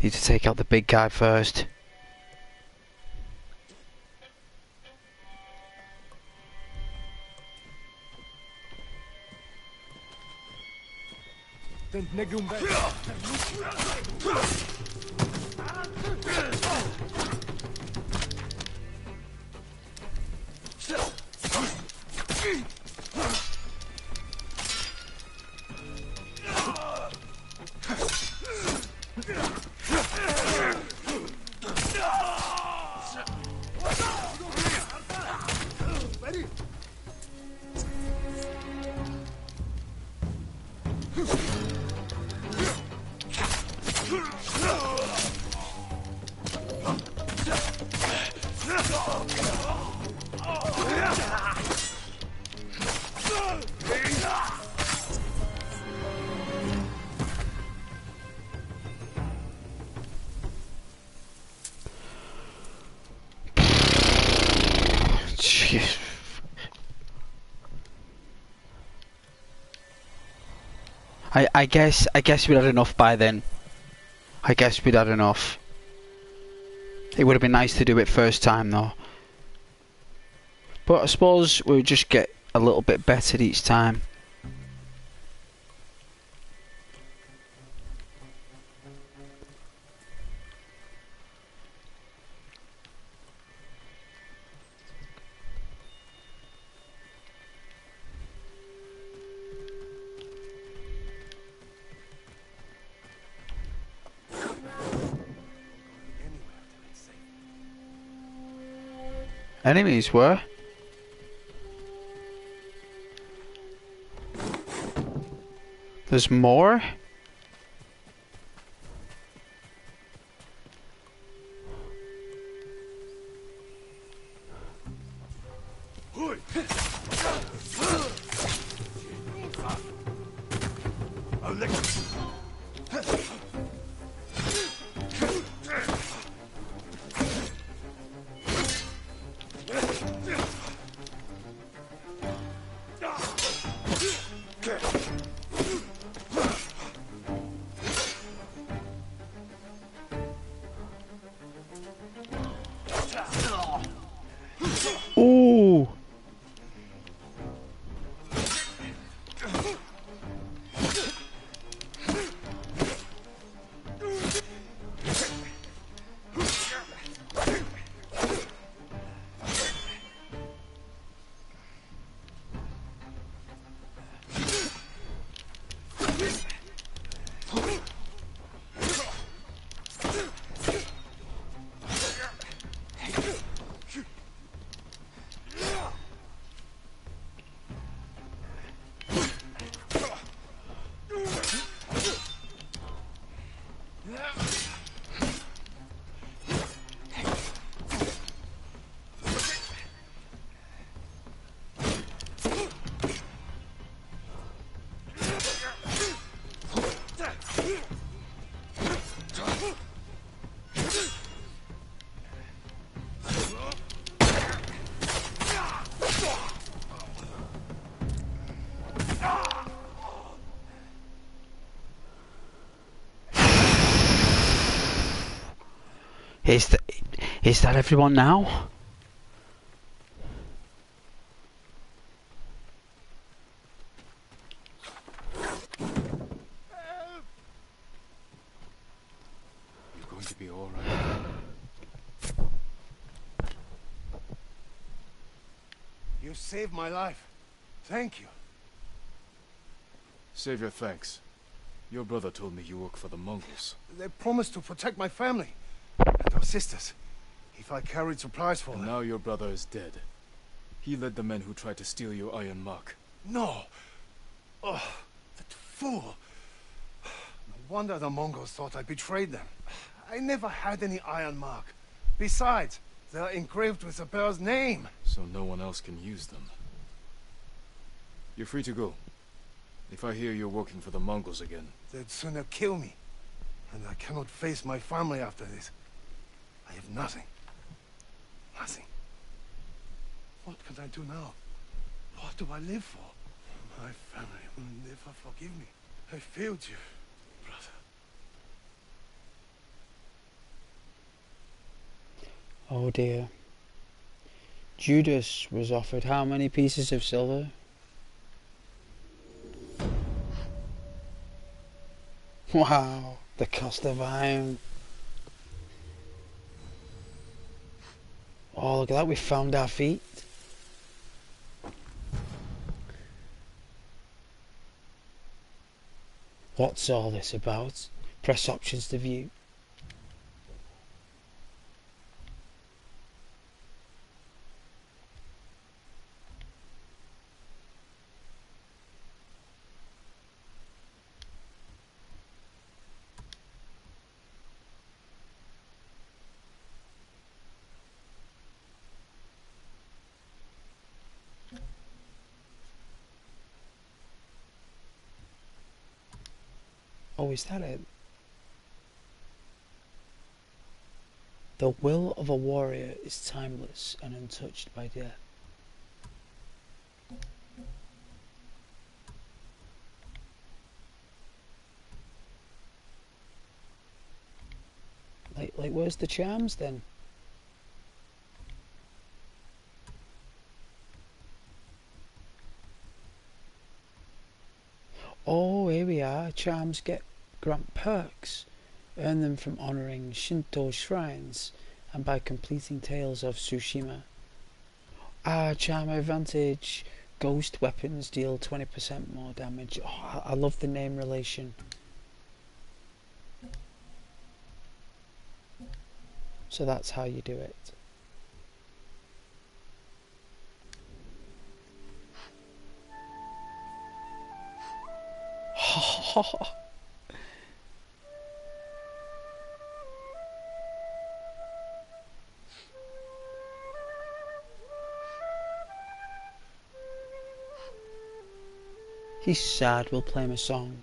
S1: Need to take out the big guy first. Jeez. I guess we'd had enough by then. I guess we'd had enough. It would have been nice to do it first time though. But I suppose we'll just get a little bit better each time. Enemies were? There's more? Is that everyone now?
S2: You're going to be all right.
S3: You saved my life. Thank you.
S2: Save your thanks. Your brother told me you work for the Mongols.
S3: They promised to protect my family and our sisters if I carried supplies for
S2: And
S3: them.
S2: now your brother is dead. He led the men who tried to steal your iron mark.
S3: No. Oh, that fool. No wonder the Mongols thought I betrayed them. I never had any iron mark. Besides, they're engraved with the bear's name.
S2: So no one else can use them. You're free to go. If I hear you're working for the Mongols again.
S3: They'd sooner kill me. And I cannot face my family after this. I have nothing. Nothing. What can I do now? What do I live for? My family will never forgive me. I failed you, brother.
S1: Oh dear. Judas was offered how many pieces of silver? Wow, the cost of iron. Oh, look at that, we found our feet. What's all this about? Press options to view. Oh, is that it? The will of a warrior is timeless and untouched by death. Like, where's the charms then? Oh, here we are. Charms grant perks. Earn them from honouring Shinto shrines and by completing Tales of Tsushima. Charm advantage. Ghost weapons deal 20% more damage. Oh, I love the name relation. So that's how you do it. He's sad, we'll play him a song.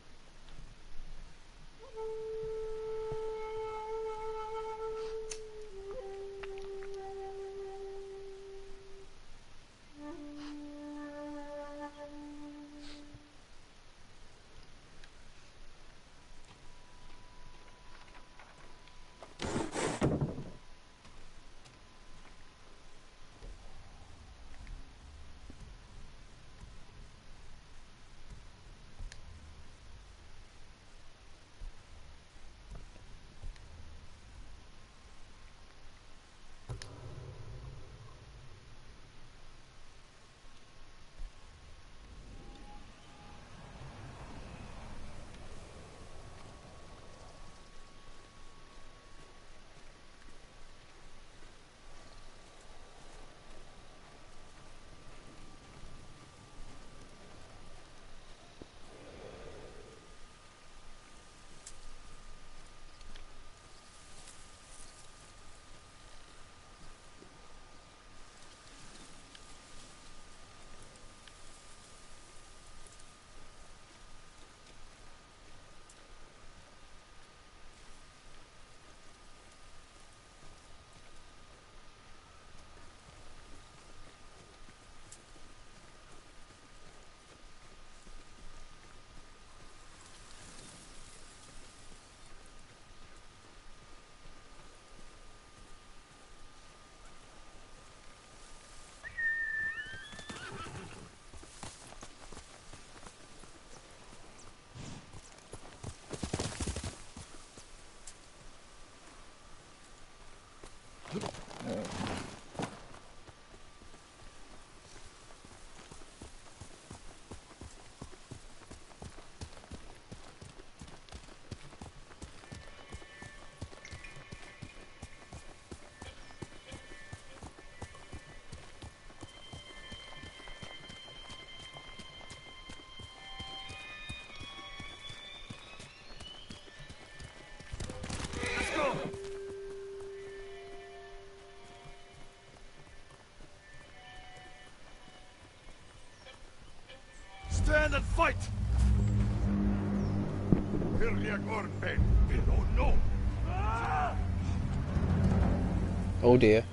S1: Oh dear.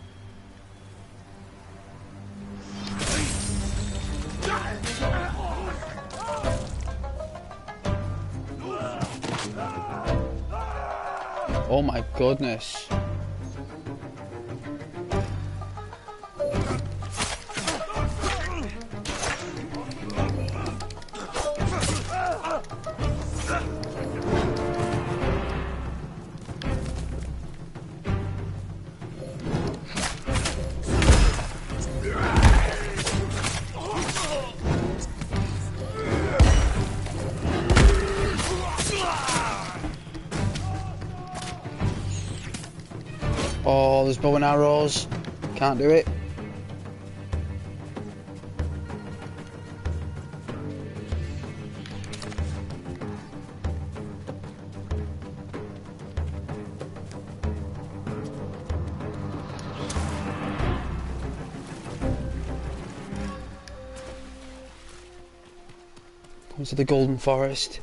S1: Oh my goodness. Oh, there's bow and arrows. Can't do it. Come to the Golden Forest,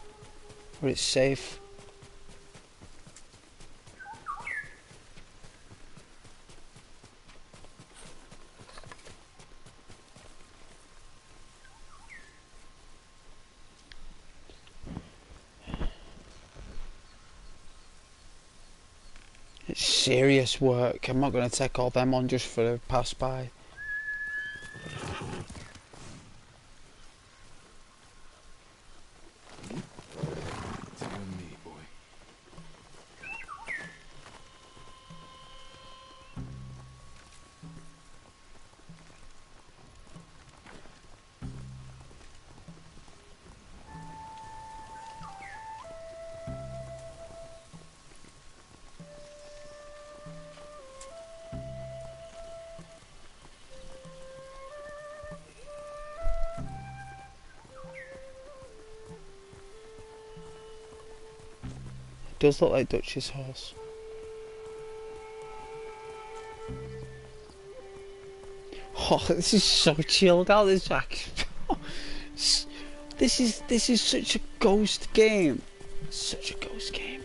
S1: where it's safe. It's serious work. I'm not going to take all them on just for a pass by.
S2: It's you and me, boy.
S1: It does look like Dutch's horse. Oh, this is so chilled out. This this is such a ghost game. Such a ghost game.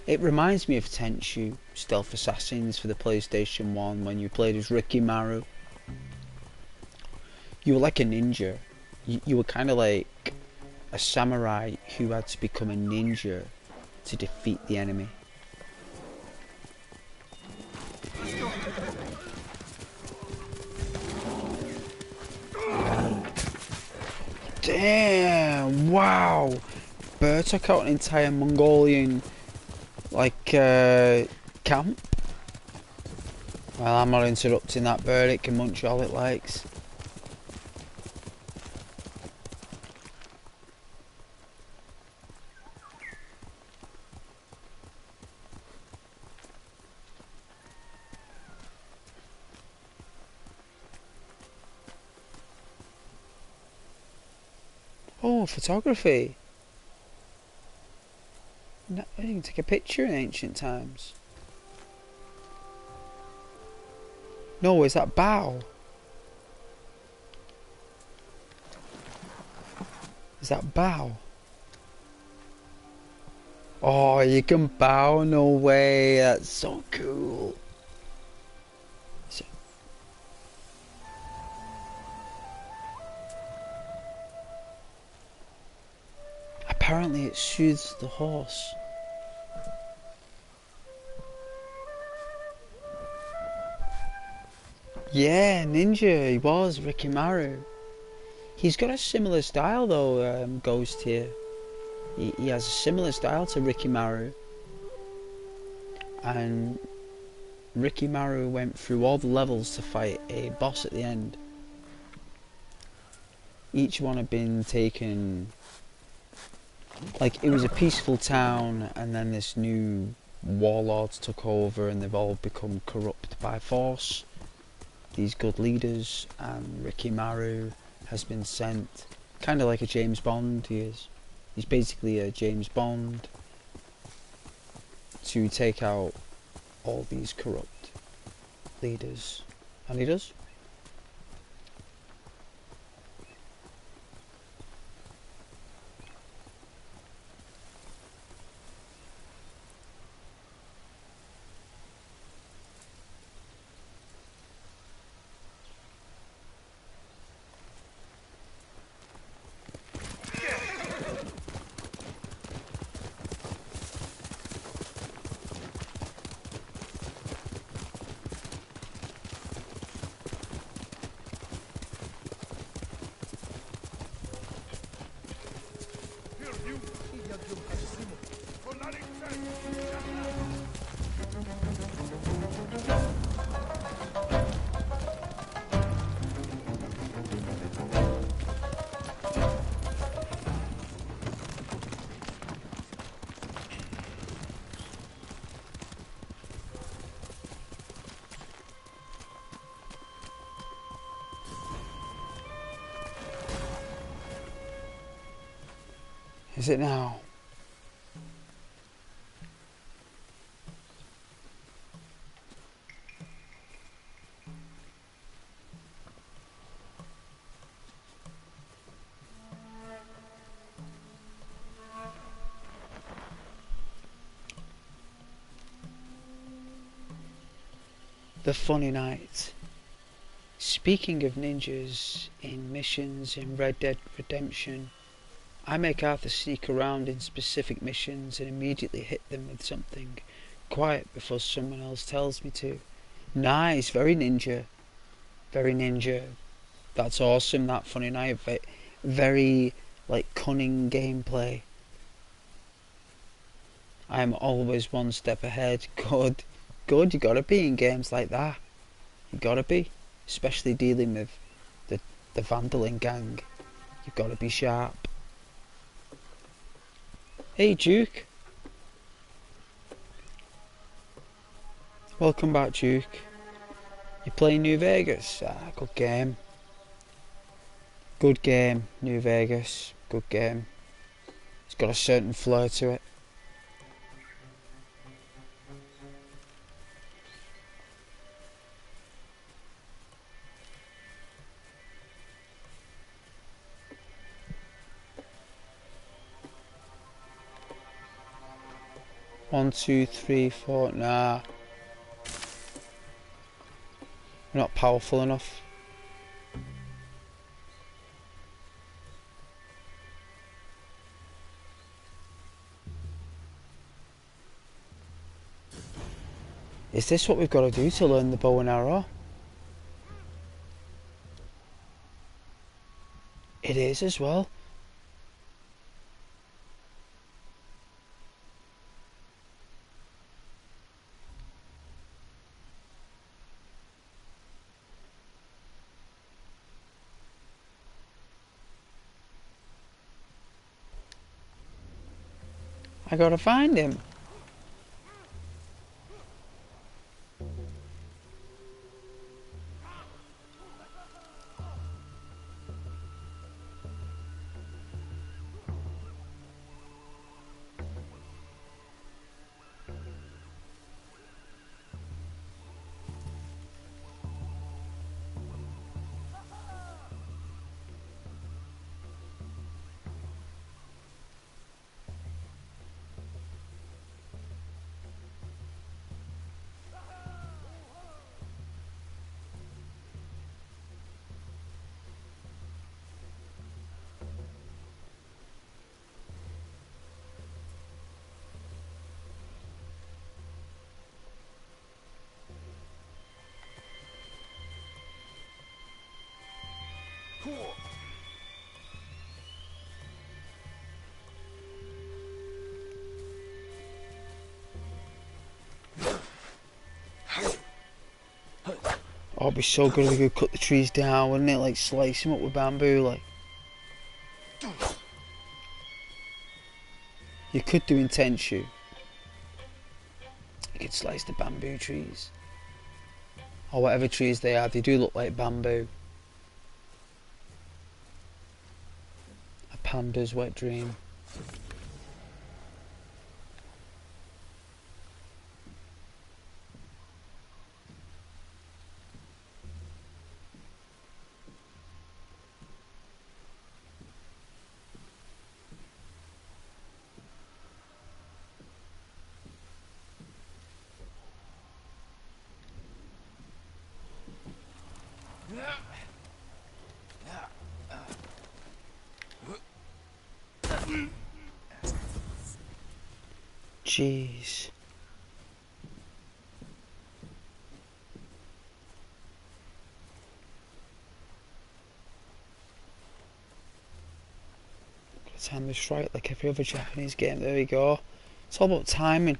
S1: It reminds me of Tenchu Stealth Assassins for the PlayStation 1 when you played as Rikimaru. You were like a ninja. You were kind of like a samurai who had to become a ninja to defeat the enemy. Damn! Wow! Burr took out an entire Mongolian camp. Well, I'm not interrupting that bird. It can munch all it likes. Oh, photography. No, you can take a picture in ancient times. No, is that bow? Is that bow? Oh, you can bow? No way. That's so cool. So, apparently it soothes the horse. Yeah, ninja, he was, Rikimaru. He's got a similar style though, Ghost here. He has a similar style to Rikimaru. And Rikimaru went through all the levels to fight a boss at the end. Each one had been taken... Like, it was a peaceful town, and then this new warlords took over, and they've all become corrupt by force. These good leaders, and Rikimaru has been sent, kind of like a James Bond he is. He's basically a James Bond to take out all these corrupt leaders. And he does. Is it now? The funny night. Speaking of ninjas in missions in Red Dead Redemption, I make Arthur sneak around in specific missions and immediately hit them with something quiet before someone else tells me to. Nice, very ninja. Very ninja. That's awesome, that funny night. Very, like, cunning gameplay. I'm always one step ahead. Good. Good, you gotta be in games like that. You gotta be. Especially dealing with the Vandaling gang. You've gotta be sharp. Hey Duke. Welcome back, Duke. You playing New Vegas? Ah, good game. Good game, New Vegas. Good game. It's got a certain flair to it. One, two, three, four. Nah. We're not powerful enough. Is this what we've got to do to learn the bow and arrow? It is as well. I gotta find him. Oh, it'd be so good if we could cut the trees down, wouldn't it? Like slice them up with bamboo, like. You could do in Tenshu. You could slice the bamboo trees. Or whatever trees they are, they do look like bamboo. A panda's wet dream. Jeez. Gotta time this right like every other Japanese game. There we go. It's all about timing.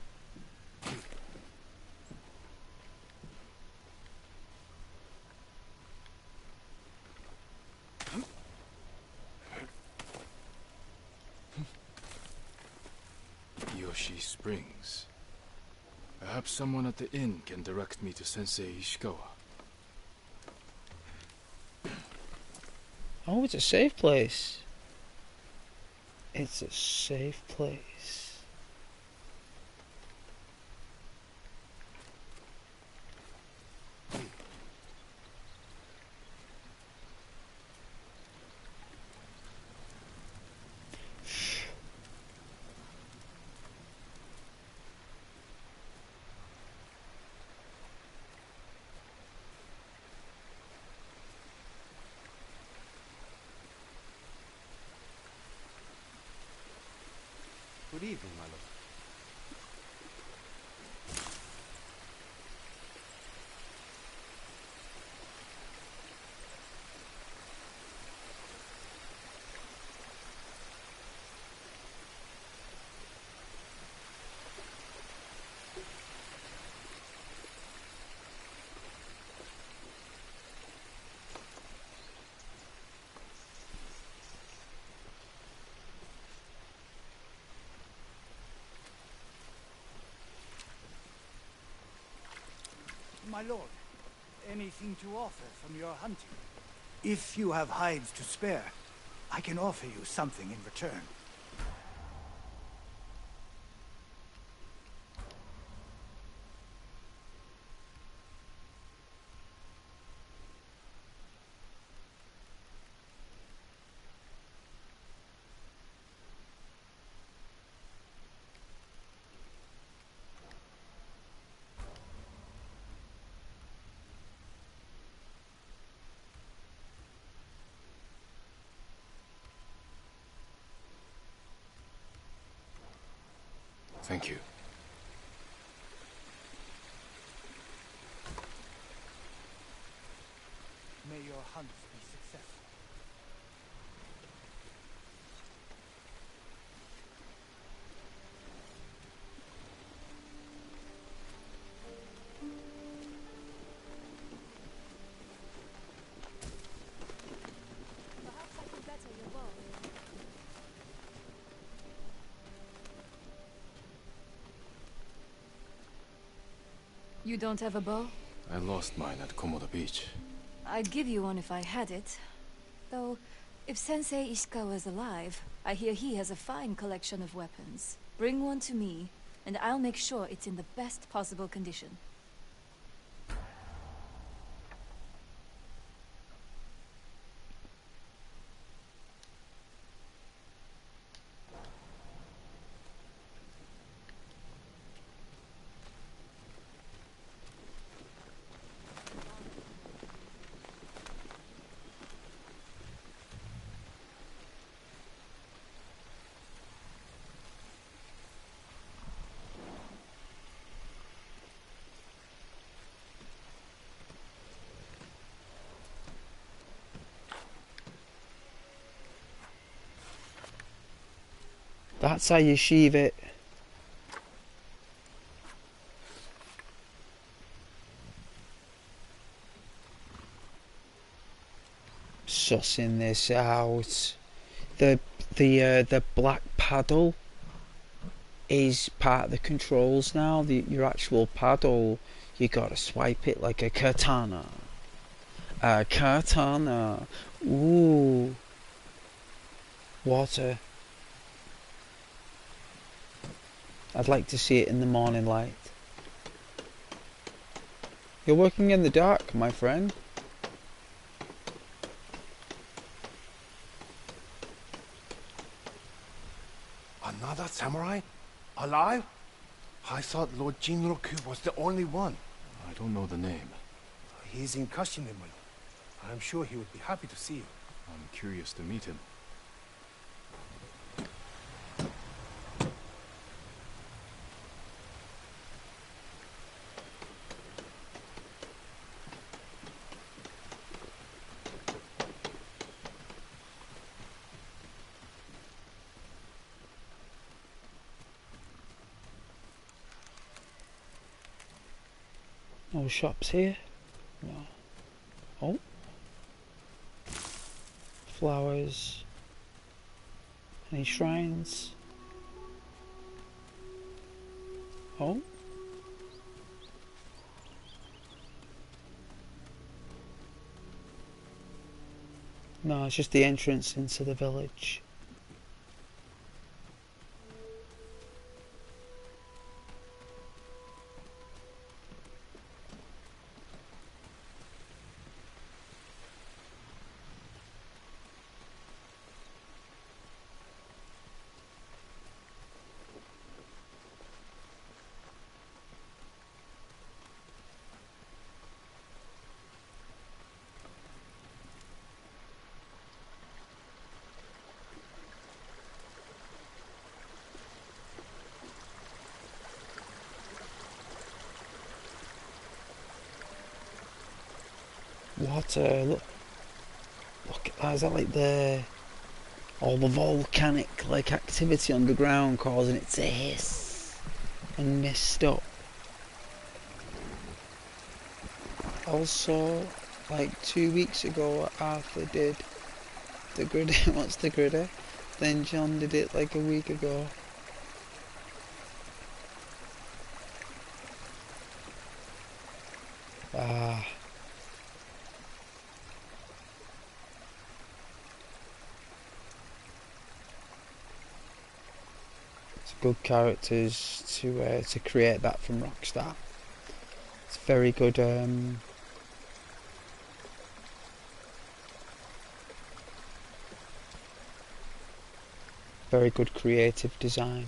S2: Yoshi Springs. Perhaps someone at the inn can direct me to Sensei Ishikawa.
S1: Oh, it's a safe place. It's a safe place.
S3: Good evening, my lord.
S4: My lord, anything to offer from your hunting? If you have hides to spare, I can offer you something in return.
S2: Thank you.
S4: May your hunts be successful.
S5: Perhaps I could better your bow. You don't have a bow?
S2: I lost mine at Komoda Beach.
S5: I'd give you one if I had it. Though, if Sensei Ishikawa's alive, I hear he has a fine collection of weapons. Bring one to me, and I'll make sure it's in the best possible condition.
S1: That's how you sheave it. Sussing this out. The black paddle is part of the controls now. Your actual paddle, you gotta swipe it like a katana. A katana. Ooh. Water. I'd like to see it in the morning light. You're working in the dark, my friend.
S3: Another samurai? Alive? I thought Lord Jinroku was the only one.
S2: I don't know the name.
S3: He's in Kashime, my lord. I'm sure he would be happy to see you.
S2: I'm curious to meet him.
S1: No shops here. No. Oh. Flowers. Any shrines? Oh. No, it's just the entrance into the village. Water, look at that, is that like all the volcanic like activity underground causing it to hiss and mist up? Also, like 2 weeks ago Arthur did the gridder, what's the gridder? Then John did it like a week ago. Ah. Good characters to create that from Rockstar. It's very good. Very good creative design.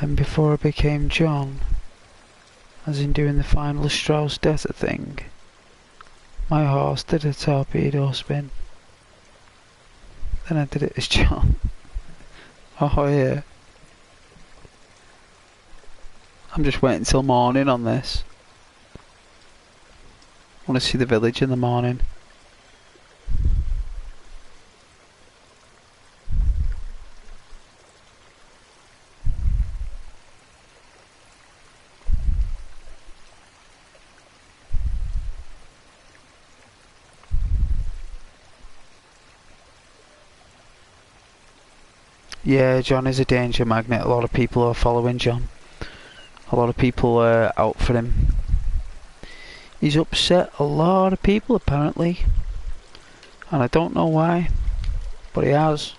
S1: And before I became John, as in doing the final Strauss Desert thing, my horse did a torpedo spin. Then I did it as John. Oh yeah. I'm just waiting till morning on this. I want to see the village in the morning. Yeah, John is a danger magnet. A lot of people are following John. A lot of people are out for him. He's upset a lot of people apparently. And I don't know why, but he has.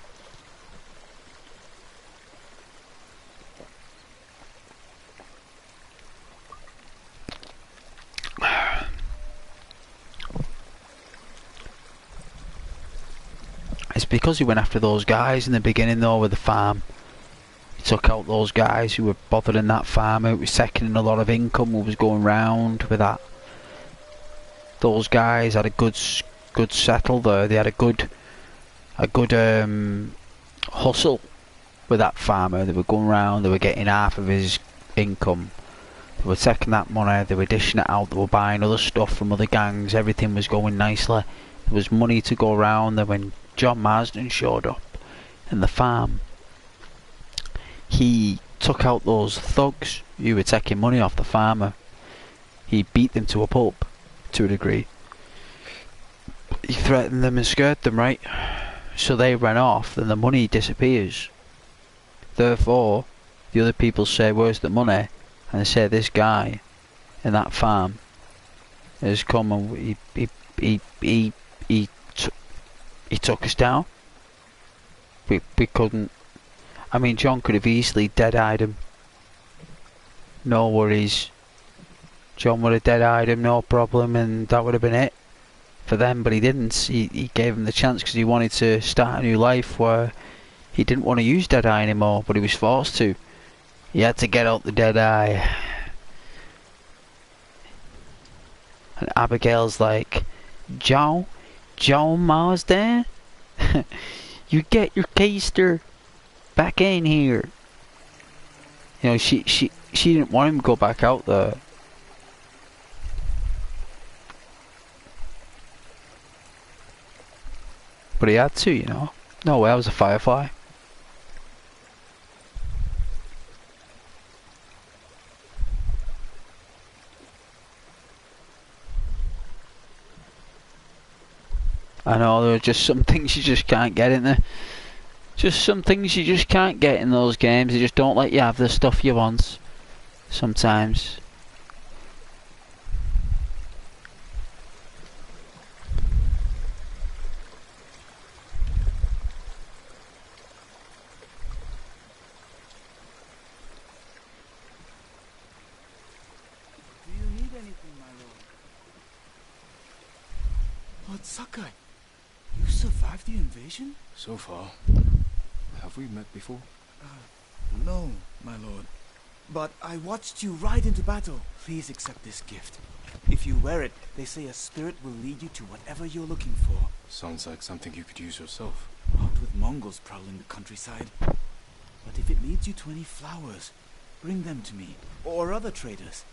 S1: It's because he went after those guys in the beginning though with the farm. He took out those guys who were bothering that farmer, who was taking in a lot of income, who was going round with that. Those guys had a good settle there. They had a good hustle with that farmer. They were going round, they were getting half of his income. They were taking that money, they were dishing it out, they were buying other stuff from other gangs, everything was going nicely. There was money to go round. Then when John Marsden showed up in the farm, he took out those thugs who were taking money off the farmer. He beat them to a pulp, to a degree. He threatened them and scared them, right? So they ran off, then the money disappears. Therefore, the other people say, where's the money? And they say, this guy in that farm has come and he took us down. We couldn't. I mean, John could have easily dead-eyed him. No worries. John would have dead-eyed him, no problem, and that would have been it for them, but he didn't. He gave him the chance because he wanted to start a new life where he didn't want to use Deadeye anymore, but he was forced to. He had to get out the dead eye. And Abigail's like, John Marsden? You get your keister back in here. You know, she didn't want him to go back out there. But he had to, you know. No way, I was a firefly. I know, there are just some things you just can't get in there. Just some things you just can't get in those games. They just don't let you have the stuff you want. Sometimes.
S4: Do you need anything, my lord?
S2: Lord Sakai.
S4: You survived the invasion?
S2: So far. Have we met before?
S4: No, my lord. But I watched you ride into battle. Please accept this gift. If you wear it, they say a spirit will lead you to whatever you're looking for.
S2: Sounds like something you could use yourself.
S4: Not with Mongols prowling the countryside. But if it leads you to any flowers, bring them to me. Or other traders.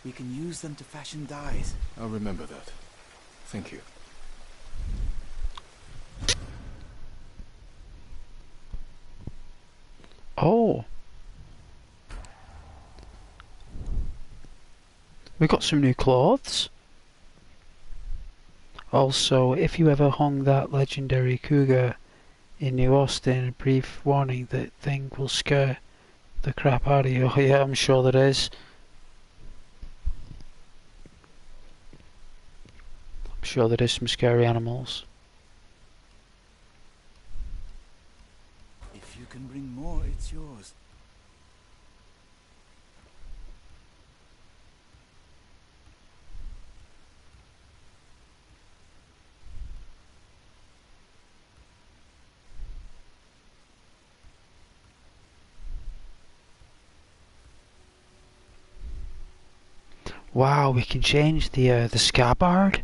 S4: We can use them to fashion dyes.
S2: I'll remember that. Thank you.
S1: Oh. We got some new clothes. Also, if you ever hung that legendary cougar in New Austin, a brief warning that thing will scare the crap out of you. Oh, yeah, I'm sure that is. I'm sure there is some scary animals.
S4: If you can bring more, it's yours.
S1: Wow, we can change the scabbard.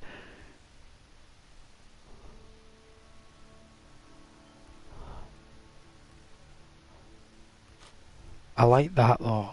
S1: I like that though.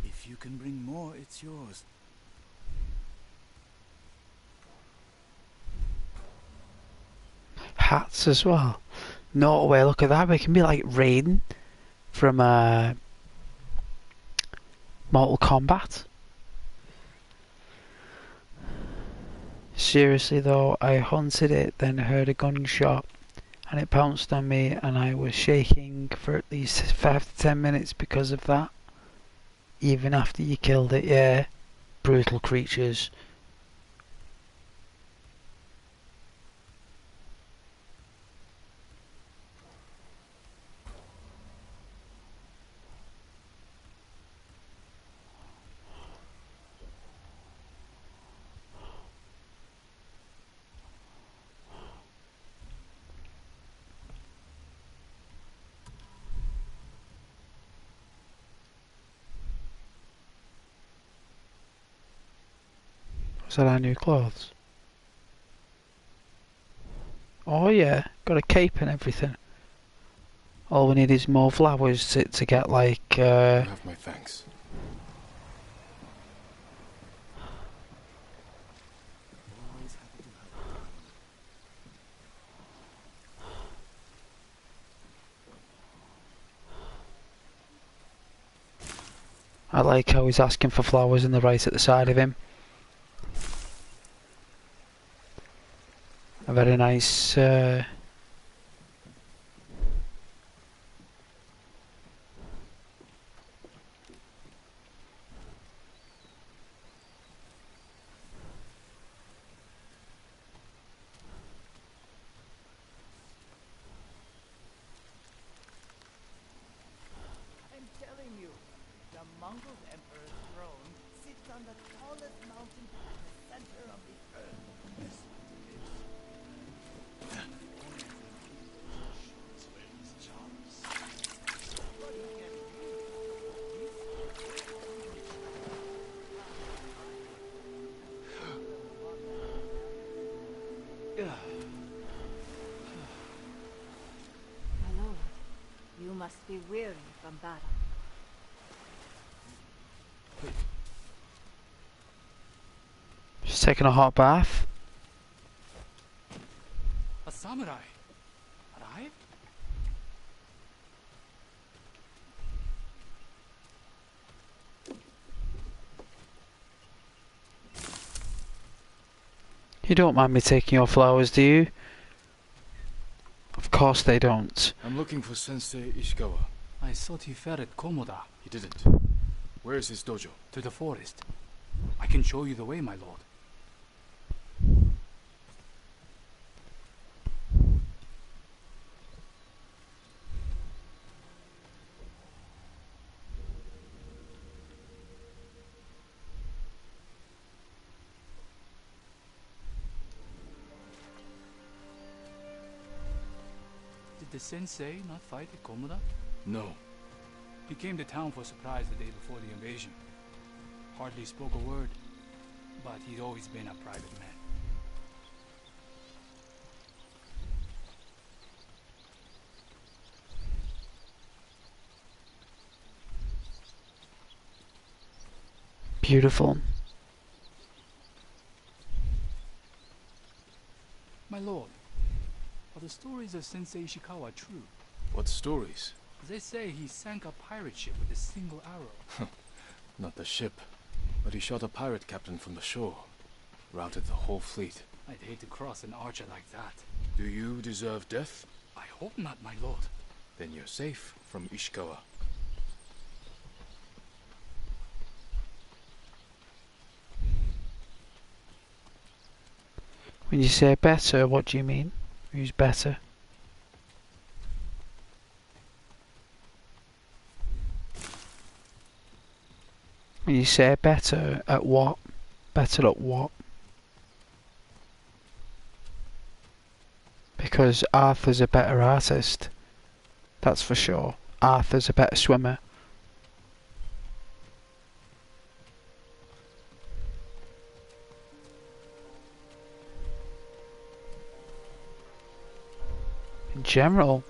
S4: If you can bring more, it's yours.
S1: Hats as well. No way, look at that. We can be like Raiden from Mortal Kombat. Seriously though, I hunted it, then heard a gunshot, and it pounced on me, and I was shaking for at least 5 to 10 minutes because of that. Even after you killed it, yeah. Brutal creatures. Was that our new clothes? Oh yeah, got a cape and everything. All we need is more flowers to get like
S2: You have my thanks.
S4: Always happy to help.
S1: I like how he's asking for flowers and they're right at the side of him. A very nice
S4: the Mongol emperor's throne sits on the tallest mountain in the center of the earth. This is but he can
S5: My lord, you must be weary from battle.
S1: She's taking a hot bath.
S6: A samurai arrived?
S1: You don't mind me taking your flowers, do you? Of course they don't.
S2: I'm looking for Sensei Ishikawa.
S6: I thought he fell at Komoda.
S2: He didn't. Where is his dojo?
S6: To the forest. I can show you the way, my lord. Did the sensei not fight at Komoda?
S2: No.
S6: He came to town for surprise the day before the invasion. Hardly spoke a word, but he'd always been a private man.
S1: Beautiful.
S6: My lord, are the stories of Sensei Ishikawa true?
S2: What stories?
S6: They say he sank a pirate ship with a single arrow.
S2: Not the ship, but he shot a pirate captain from the shore. Routed the whole fleet.
S6: I'd hate to cross an archer like that.
S2: Do you deserve death?
S6: I hope not, my lord.
S2: Then you're safe from Ishikawa.
S1: When you say better, what do you mean? Who's better? When you say better, at what? Better at what? Because Arthur's a better artist. That's for sure. Arthur's a better swimmer. In general,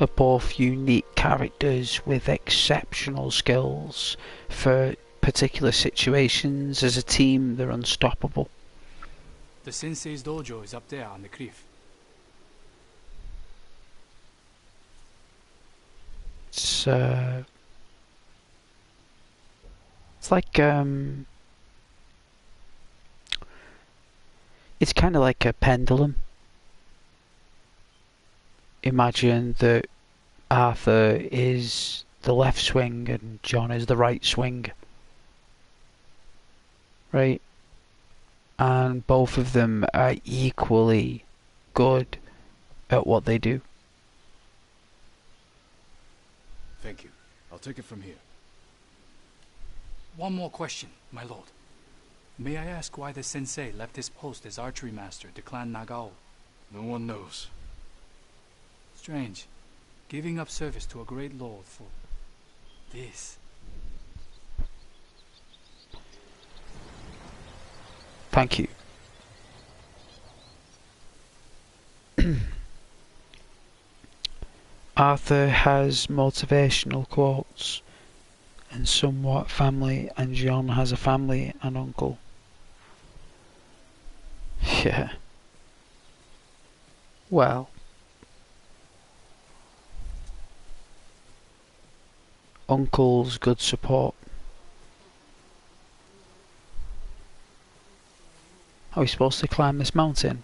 S1: are both unique characters with exceptional skills for particular situations. As a team, they're unstoppable.
S6: The sensei's dojo is up there on the cliff.
S1: It's like it's kind of like a pendulum. Imagine that Arthur is the left swing and John is the right swing. Right? And both of them are equally good at what they do.
S2: Thank you. I'll take it from here.
S6: One more question, my lord. May I ask why the sensei left his post as archery master to Clan Nagao?
S2: No one knows.
S6: Strange. Giving up service to a great lord for this.
S1: Thank you. Arthur has motivational quotes and somewhat family, and John has a family and uncle. Yeah. Well. Uncle's good support. Are we supposed to climb this mountain?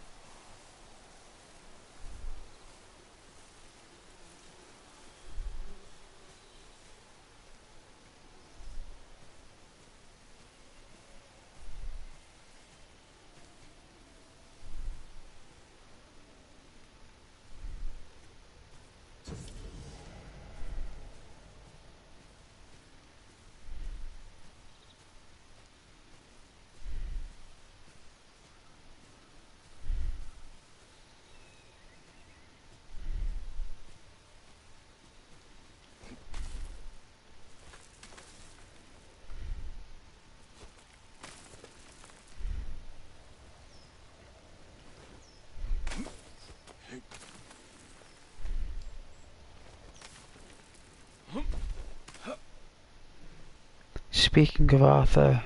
S1: speaking of Arthur,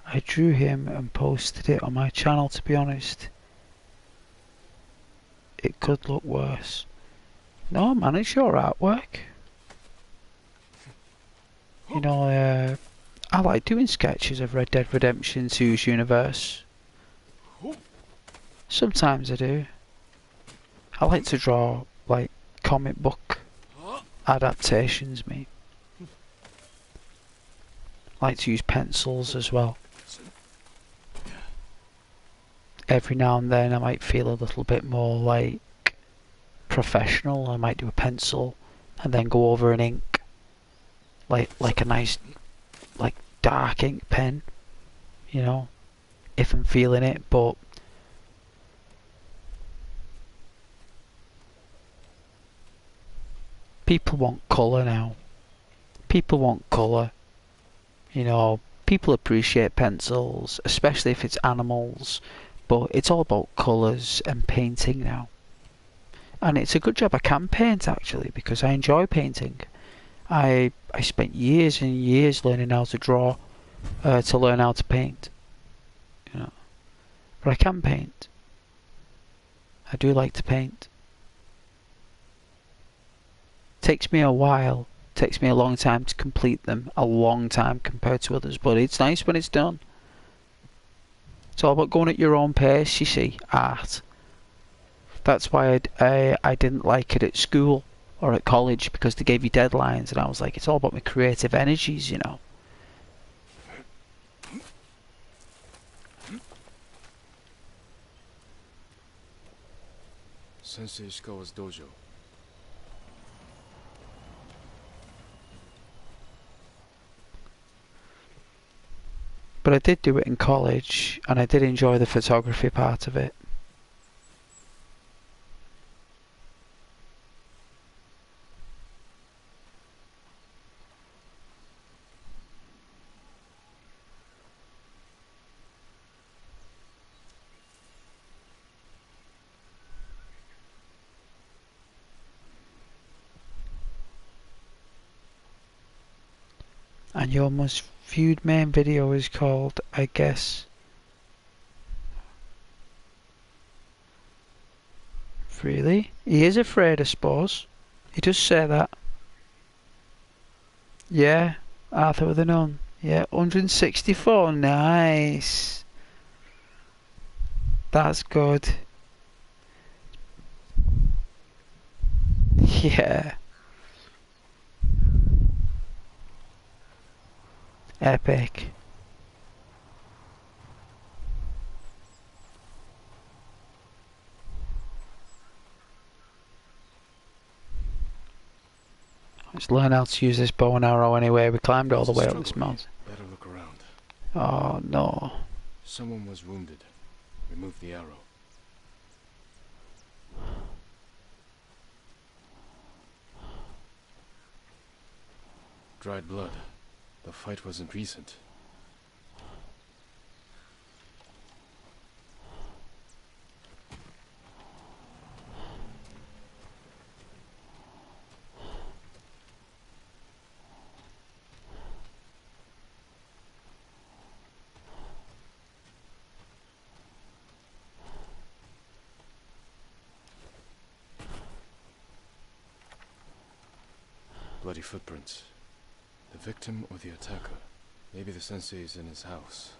S1: I drew him and posted it on my channel, to be honest. It could look worse. No man, it's your artwork. You know, I like doing sketches of Red Dead Redemption 2's universe. Sometimes I do. I like to draw, like, comic book adaptations, mate. I like to use pencils as well. Every now and then I might feel a little bit more, like, professional. I might do a pencil and then go over an ink. Like a nice, like, dark ink pen, you know, if I'm feeling it, but people want colour now. People want colour. You know, people appreciate pencils, especially if it's animals, but it's all about colours and painting now. And it's a good job I can paint, actually, because I enjoy painting. I spent years and years learning how to draw, to learn how to paint. You know, but I can paint. I do like to paint. Takes me a while. Takes me a long time to complete them. A long time compared to others, but it's nice when it's done. It's all about going at your own pace, you see, art. That's why I didn't like it at school or at college, because they gave you deadlines, and I was like, it's all about my creative energies, you know.
S2: Sensei Ishikawa's dojo.
S1: But I did do it in college, and I did enjoy the photography part of it. And your most viewed main video is called, I guess, really? He is afraid, I suppose. He does say that. Yeah, Arthur with a nun. Yeah, 164, nice. That's good. Yeah. Epic. Let's learn how to use this bow and arrow anyway. We climbed all the way up this mountain.
S2: Better look around.
S1: Oh no.
S2: Someone was wounded. Remove the arrow. Dried blood. The fight wasn't recent. Bloody footprints. The victim or the attacker? Maybe the sensei is in his house.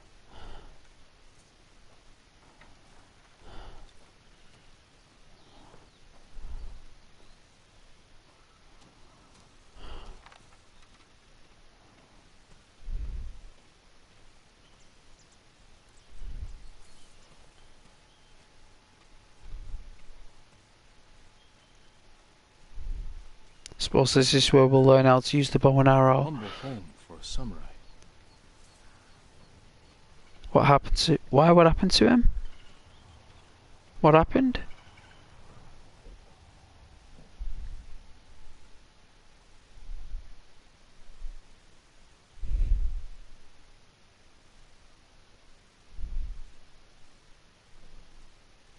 S1: Suppose this is where we'll learn how to use the bow and arrow.
S2: Humble home for a samurai.
S1: What happened to... Why? What happened to him? What happened?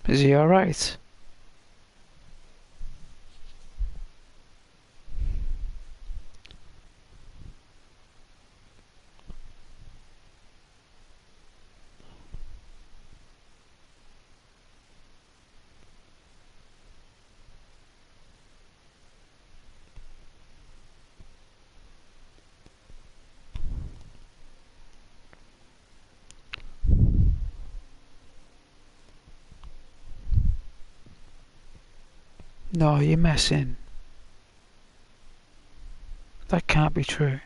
S1: Is he alright? No, you're messing. That can't be true.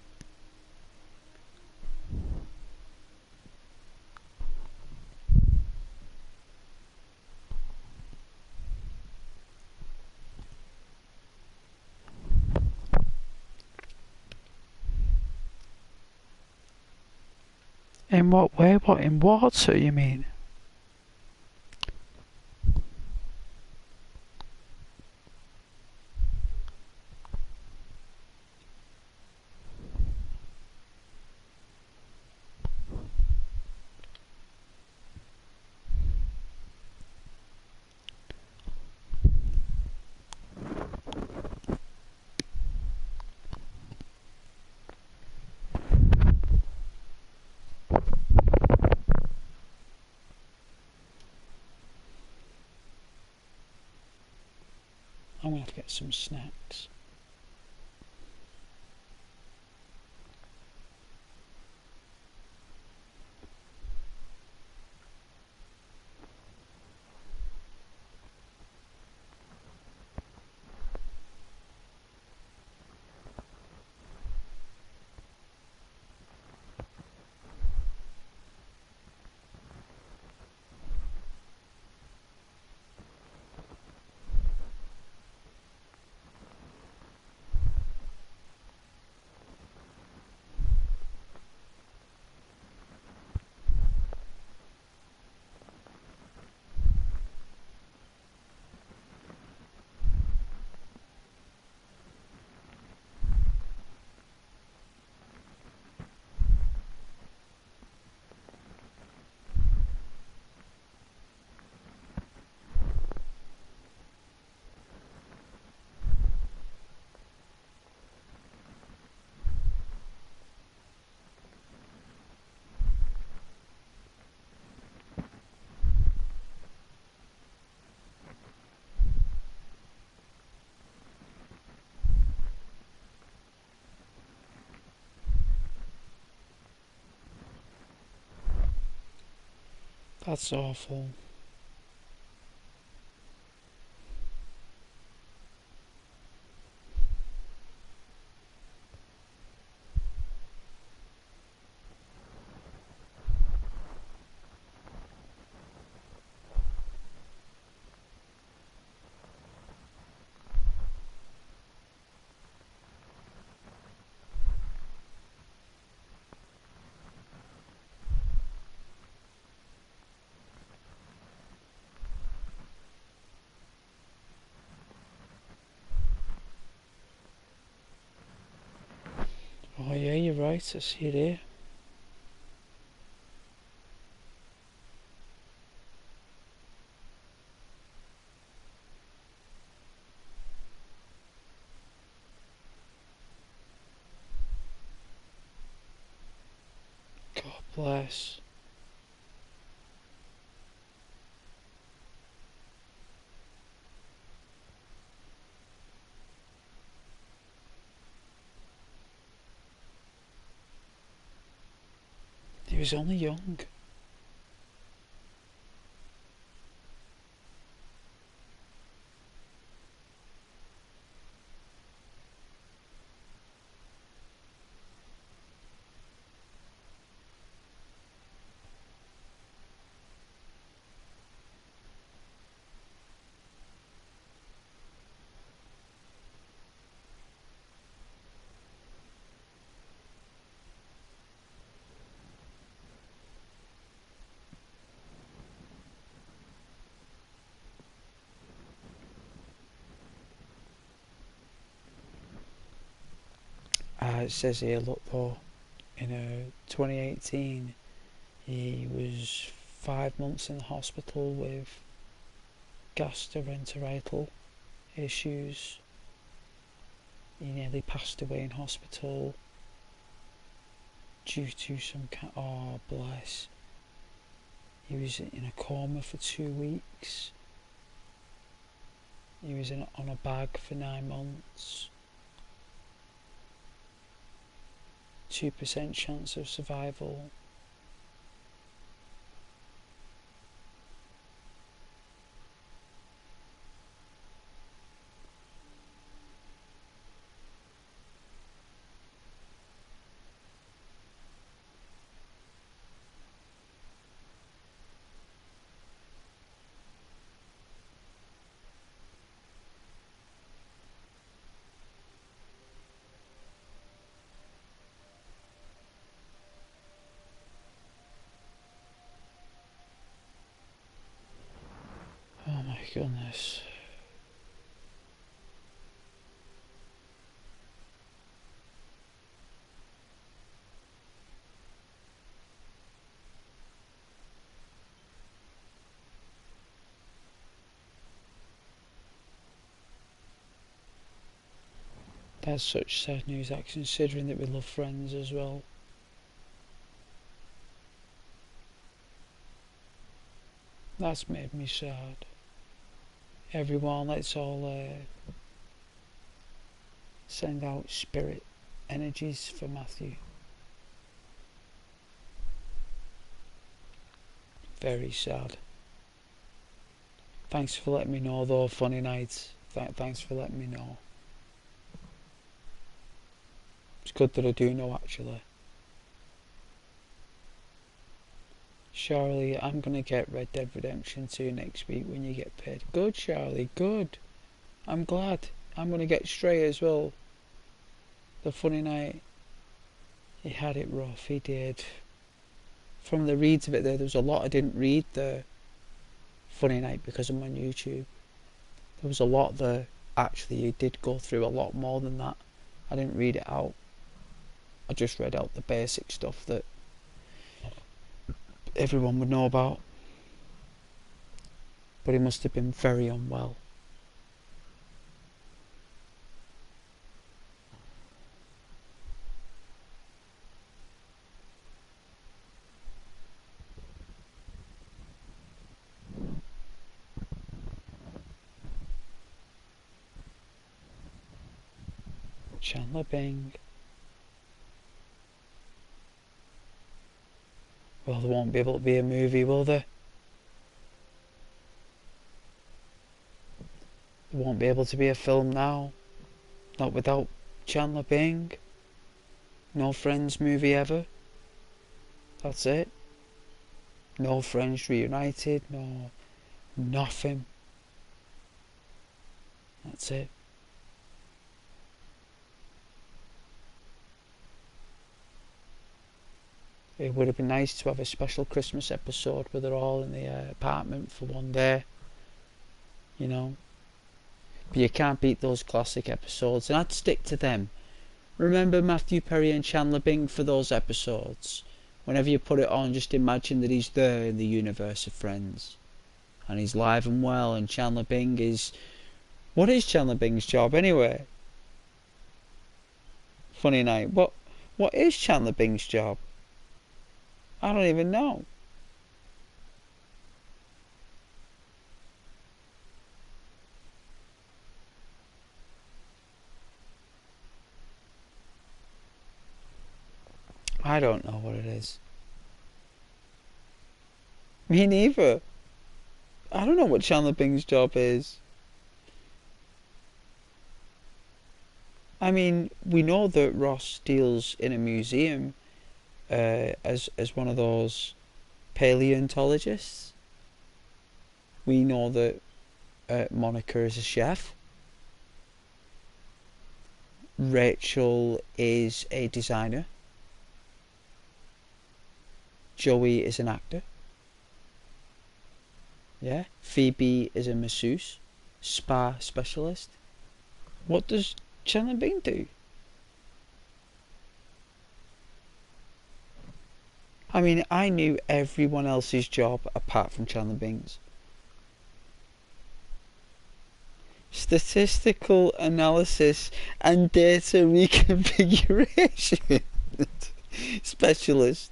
S1: In what way? What, in water, you mean? I'm gonna have to get some snacks. That's awful. Oh yeah, you're right, I see it here. God bless. He was only young. It says here, look though, in 2018 he was 5 months in the hospital with gastroenteritis issues. He nearly passed away in hospital due to some oh bless. He was in a coma for 2 weeks. He was on a bag for 9 months. 2% chance of survival. Goodness. That's such sad news, considering that we love Friends as well. That's made me sad. Everyone, let's all send out spirit energies for Matthew. Very sad. Thanks for letting me know though, Funny Nights. Thanks for letting me know. It's good that I do know, actually. Charlie, I'm gonna get Red Dead Redemption 2 next week when you get paid. Good, Charlie, good. I'm glad. I'm gonna get Stray as well. The Funny Night. He had it rough, he did. From the reads of it there was a lot I didn't read the Funny Night because I'm on YouTube. There was a lot there. Actually, you did go through a lot more than that. I didn't read it out. I just read out the basic stuff that everyone would know about. But he must have been very unwell. Chandler Bing. Well, there won't be able to be a movie, will there? There won't be able to be a film now. Not without Chandler Bing. No Friends movie ever. That's it. No Friends reunited. No nothing. That's it. It would have been nice to have a special Christmas episode where they're all in the apartment for one day. You know. But you can't beat those classic episodes, and I'd stick to them. Remember Matthew Perry and Chandler Bing for those episodes. Whenever you put it on, just imagine that he's there in the universe of Friends. And he's live and well, and Chandler Bing is... What is Chandler Bing's job anyway? Funny Night. What is Chandler Bing's job? I don't even know. I don't know what it is. Me neither. I don't know what Chandler Bing's job is. I mean, we know that Ross deals in a museum as one of those paleontologists. We know that Monica is a chef. Rachel is a designer. Joey is an actor. Yeah. Phoebe is a masseuse, spa specialist. What does Chandler Bing do? I mean, I knew everyone else's job apart from Chandler Bing's. Statistical analysis and data reconfiguration specialist.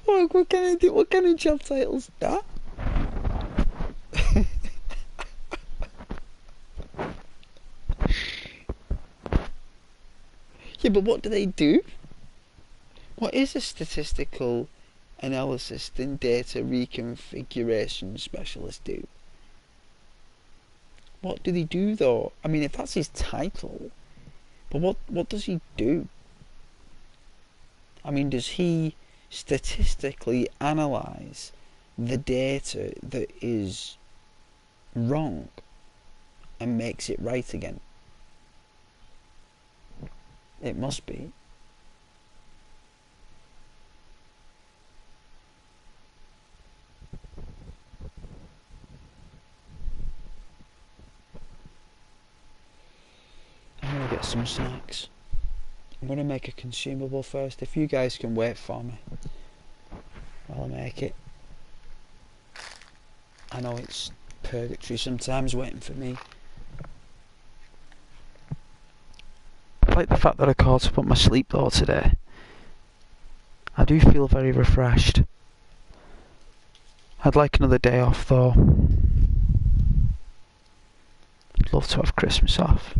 S1: What can I do? What kind of job title is that? Yeah, but what do they do? What is a statistical analysis and data reconfiguration specialist do? What do they do though? I mean, if that's his title, but what does he do? I mean, does he statistically analyse the data that is wrong and makes it right again? It must be. some snacks. I'm going to make a consumable first. If you guys can wait for me while I make it. I know it's purgatory sometimes waiting for me. I like the fact that I caught up on my sleep though today. I do feel very refreshed. I'd like another day off though. I'd love to have Christmas off.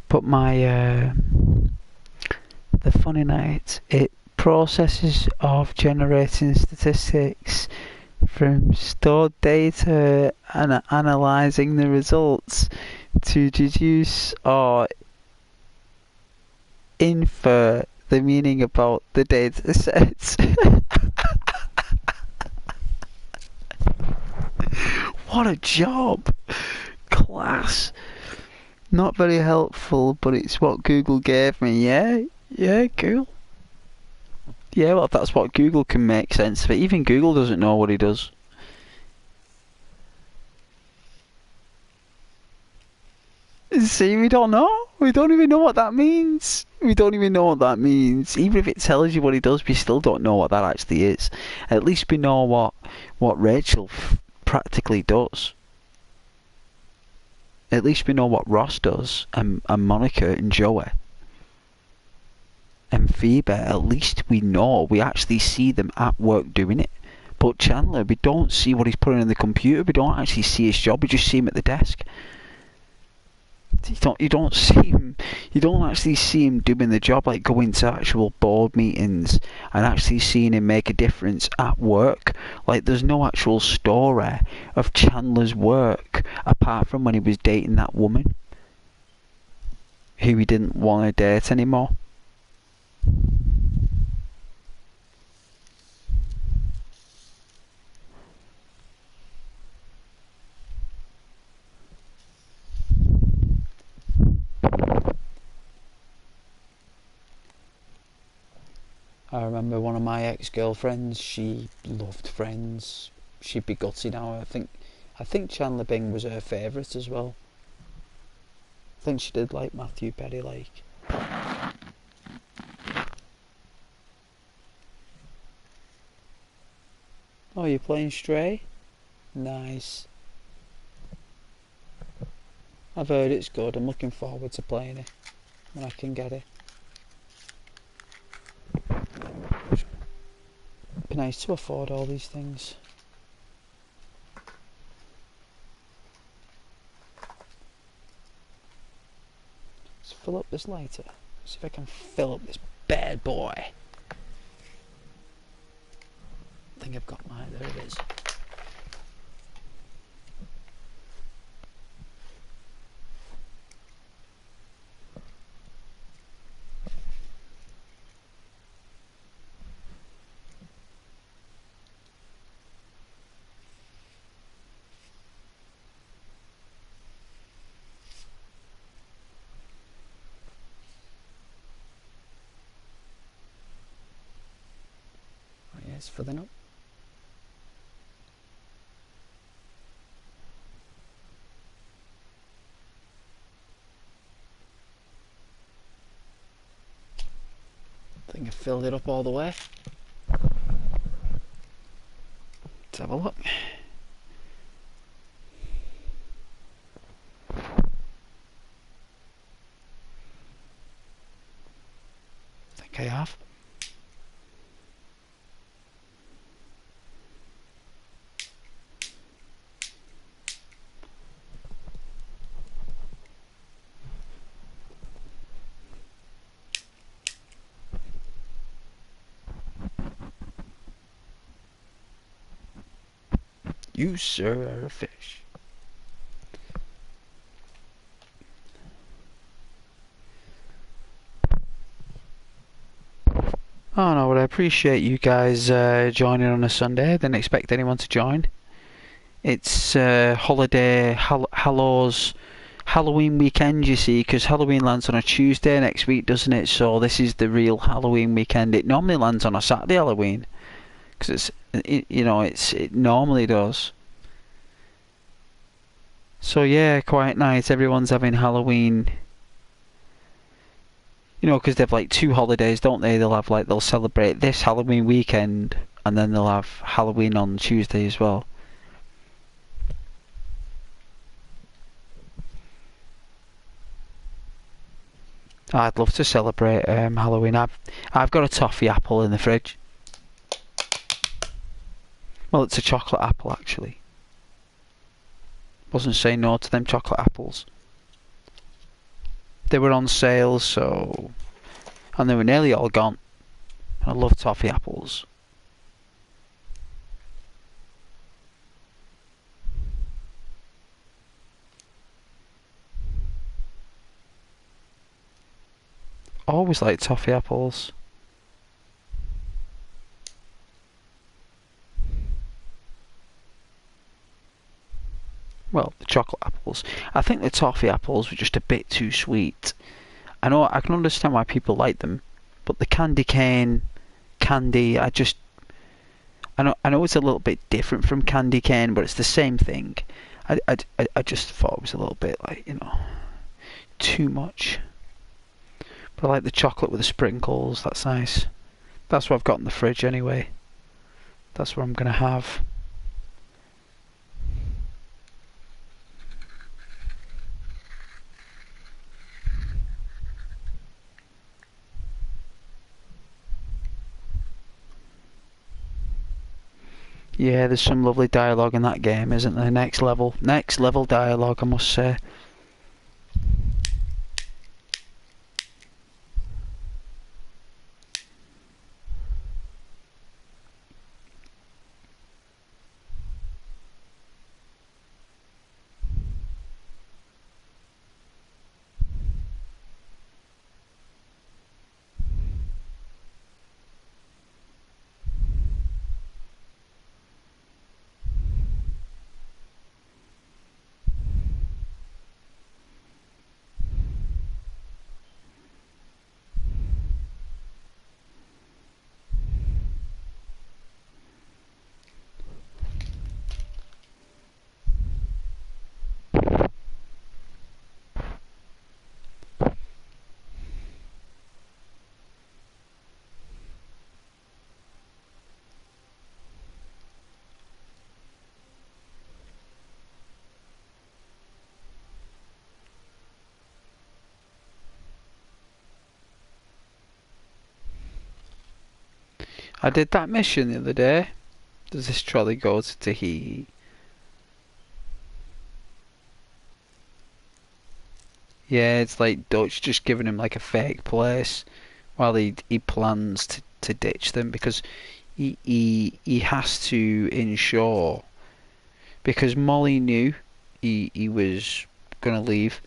S1: But my the funny night, it processes of generating statistics from stored data and analysing the results to deduce or infer the meaning about the data sets. What a job! Class! Not very helpful, but it's what Google gave me, yeah? Yeah, cool. Yeah, well, that's what Google can make sense of it. Even Google doesn't know what he does. See, we don't know. We don't even know what that means. We don't even know what that means. Even if it tells you what he does, we still don't know what that actually is. At least we know what Rachel practically does. At least we know what Ross does, and Monica and Joey. And Phoebe, at least we know. We actually see them at work doing it. But Chandler, we don't see what he's putting in the computer. We don't actually see his job. We just see him at the desk. You don't see him. You don't actually see him doing the job, like going to actual board meetings and actually seeing him make a difference at work. Like there's no actual story of Chandler's work apart from when he was dating that woman who he didn't want to date anymore. I remember one of my ex-girlfriends, she loved Friends. She'd be gutted now. I think Chandler Bing was her favourite as well. I think she did like Matthew Perry, like. Oh, you're playing Stray? Nice. I've heard it's good. I'm looking forward to playing it when I can get it. It'd be nice to afford all these things. Let's fill up this lighter. See if I can fill up this bad boy. I think I've got mine. There it is. It's filling up. I think I filled it up all the way. Let's have a look. I think I have. You, sir, are a fish. Oh no, whatever. appreciate you guys joining on a Sunday. I didn't expect anyone to join. It's holiday, Halloween weekend, you see, because Halloween lands on a Tuesday next week, doesn't it? So this is the real Halloween weekend. It normally lands on a Saturday Halloween, because it normally does. So yeah, quite nice. Everyone's having Halloween. Because they've like 2 holidays, don't they? They'll celebrate this Halloween weekend, and then they'll have Halloween on Tuesday as well. I'd love to celebrate Halloween. I've got a toffee apple in the fridge. Well, it's a chocolate apple actually. Wasn't saying no to them chocolate apples. They were on sale, and they were nearly all gone. I love toffee apples. Always like toffee apples. Well, the chocolate apples. I think the toffee apples were just a bit too sweet. I can understand why people like them, but the candy cane candy, I know it's a little bit different from candy cane, but it's the same thing. I just thought it was a little bit too much. But I like the chocolate with the sprinkles. That's nice. That's what I've got in the fridge anyway. That's what I'm gonna have. Yeah, there's some lovely dialogue in that game, isn't there? Next level dialogue, I must say. I did that mission the other day. Does this trolley go to Tahiti? Yeah, it's like Dutch just giving him like a fake place while he plans to ditch them, because he has to ensure, because Molly knew he was gonna leave.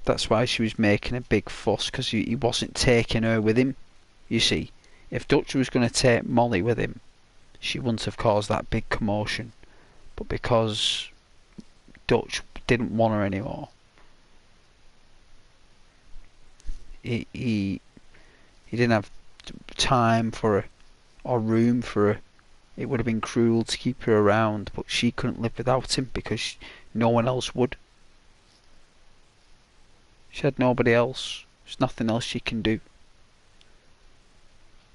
S1: That's why she was making a big fuss, because he wasn't taking her with him. You see, if Dutch was going to take Molly with him, she wouldn't have caused that big commotion. But because Dutch didn't want her anymore, he didn't have time for her or room for her. It would have been cruel to keep her around, but she couldn't live without him because no one else would. She had nobody else. There's nothing else she can do.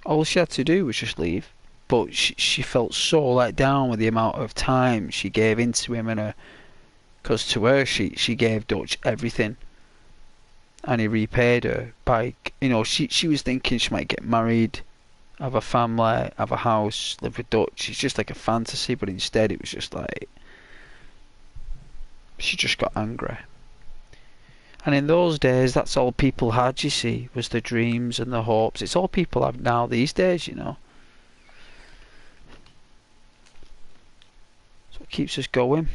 S1: All she had to do was just leave. But she felt so let down with the amount of time she gave into him, and because to her she gave Dutch everything, and he repaid her by, she was thinking she might get married, have a family, have a house, live with Dutch. It's just like a fantasy, but instead it was just like she just got angry. And in those days, that's all people had, you see, was the dreams and the hopes. It's all people have now these days, So it keeps us going.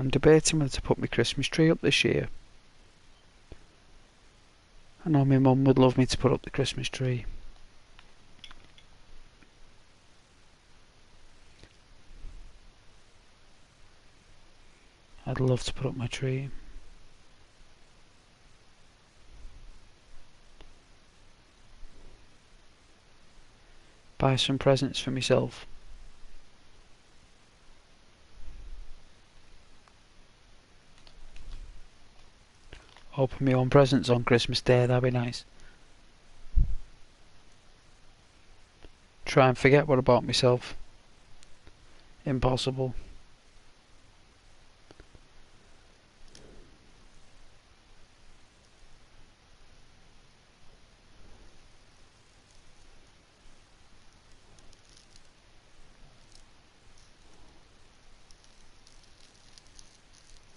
S1: I'm debating whether to put my Christmas tree up this year. I know my mum would love me to put up the Christmas tree. I'd love to put up my tree. Buy some presents for myself. Open my own presents on Christmas Day, that'd be nice. Try and forget what I bought myself. Impossible.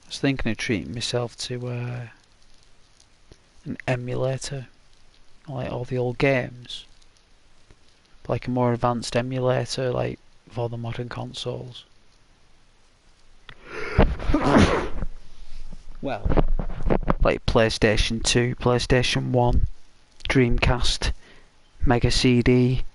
S1: I was thinking of treating myself to an emulator, like all the old games, like a more advanced emulator, like for the modern consoles. Well, like PlayStation 2, PlayStation 1, Dreamcast, Mega CD.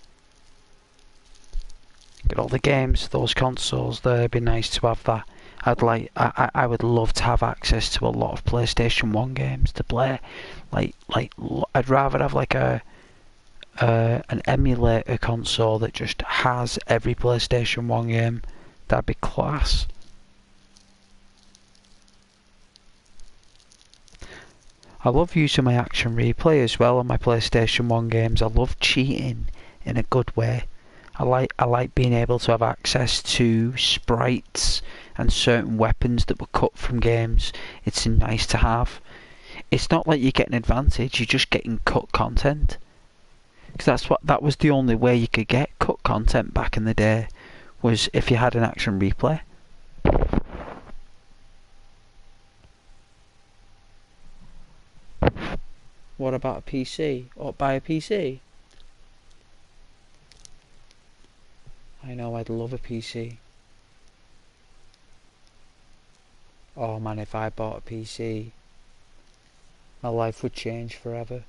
S1: Get all the games, those consoles there. It'd be nice to have that. I would love to have access to a lot of PlayStation 1 games to play. I'd rather have like an emulator console that just has every PlayStation 1 game. That'd be class. I love using my action replay as well on my PlayStation 1 games. I love cheating in a good way. I like being able to have access to sprites and certain weapons that were cut from games. It's nice to have. It's not like you get an advantage, you're just getting cut content. Because that was the only way you could get cut content back in the day, was if you had an action replay. What about a PC? Or buy a PC? I know, I'd love a PC. Oh man, if I bought a PC, my life would change forever.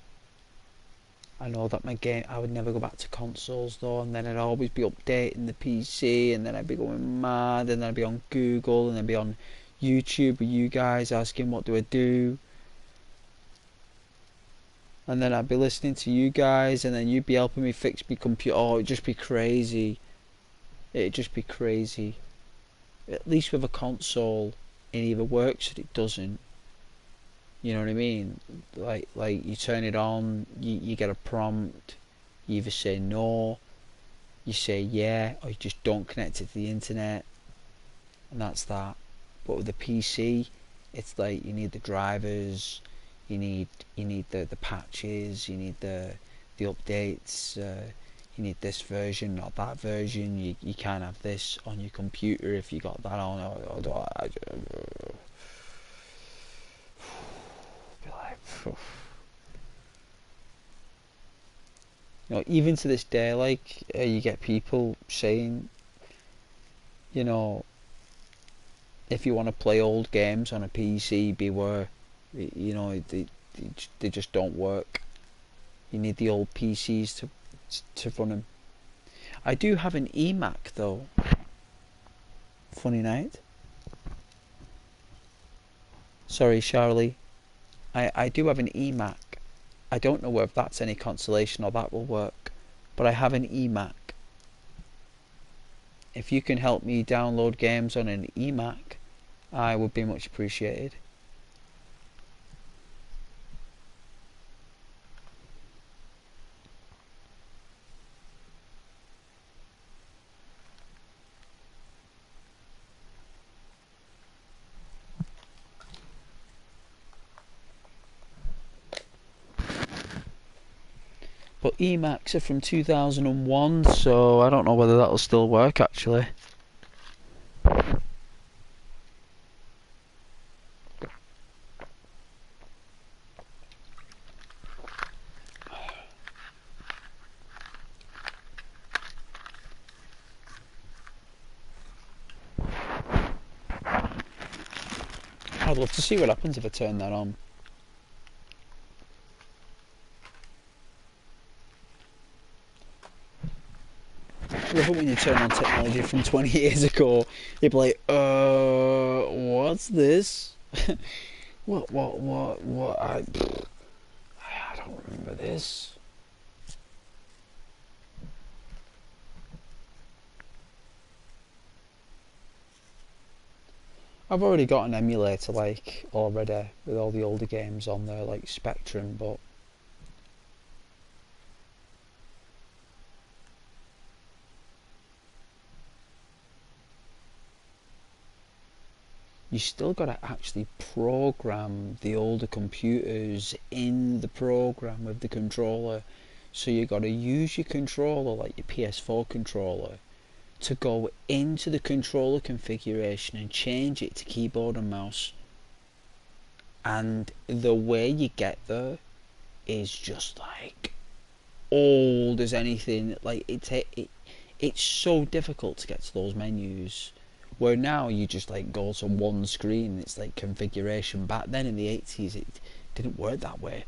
S1: I know that I would never go back to consoles though, and then I'd always be updating the PC, and then I'd be going mad, and then I'd be on Google, and then I'd be on YouTube with you guys asking what do I do, and then I'd be listening to you guys, and then you'd be helping me fix my computer. Oh, it'd just be crazy. It'd just be crazy. At least with a console, it either works or it doesn't. You know what I mean? Like you turn it on, you get a prompt, you either say no, you say yeah, or you just don't connect it to the internet, and that's that. But with the PC, it's like you need the drivers, you need the patches, you need the updates, you need this version, not that version. You can't have this on your computer if you got that on. You know, even to this day, like you get people saying, you know, if you want to play old games on a PC, beware. You know, they just don't work. You need the old PCs to run them. I do have an eMac though. Funny night. Sorry, Charlie. I do have an eMac. I don't know whether that's any consolation or that will work, but I have an eMac. If you can help me download games on an eMac, I would be much appreciated. But eMacs are from 2001, so I don't know whether that'll still work actually. I'd love to see what happens if I turn that on. I love it when you turn on technology from 20 years ago. You'd be like, what's this? What? I don't remember this. I've already got an emulator, like, already, with all the older games on there, like Spectrum, but you still got to actually program the older computers in the program with the controller. So you got to use your controller, like your Ps4 controller, to go into the controller configuration and change it to keyboard and mouse. And the way you get there is just like old as anything. Like it's so difficult to get to those menus. Where now you just like go to one screen, it's like configuration. Back then in the 80s it didn't work that way.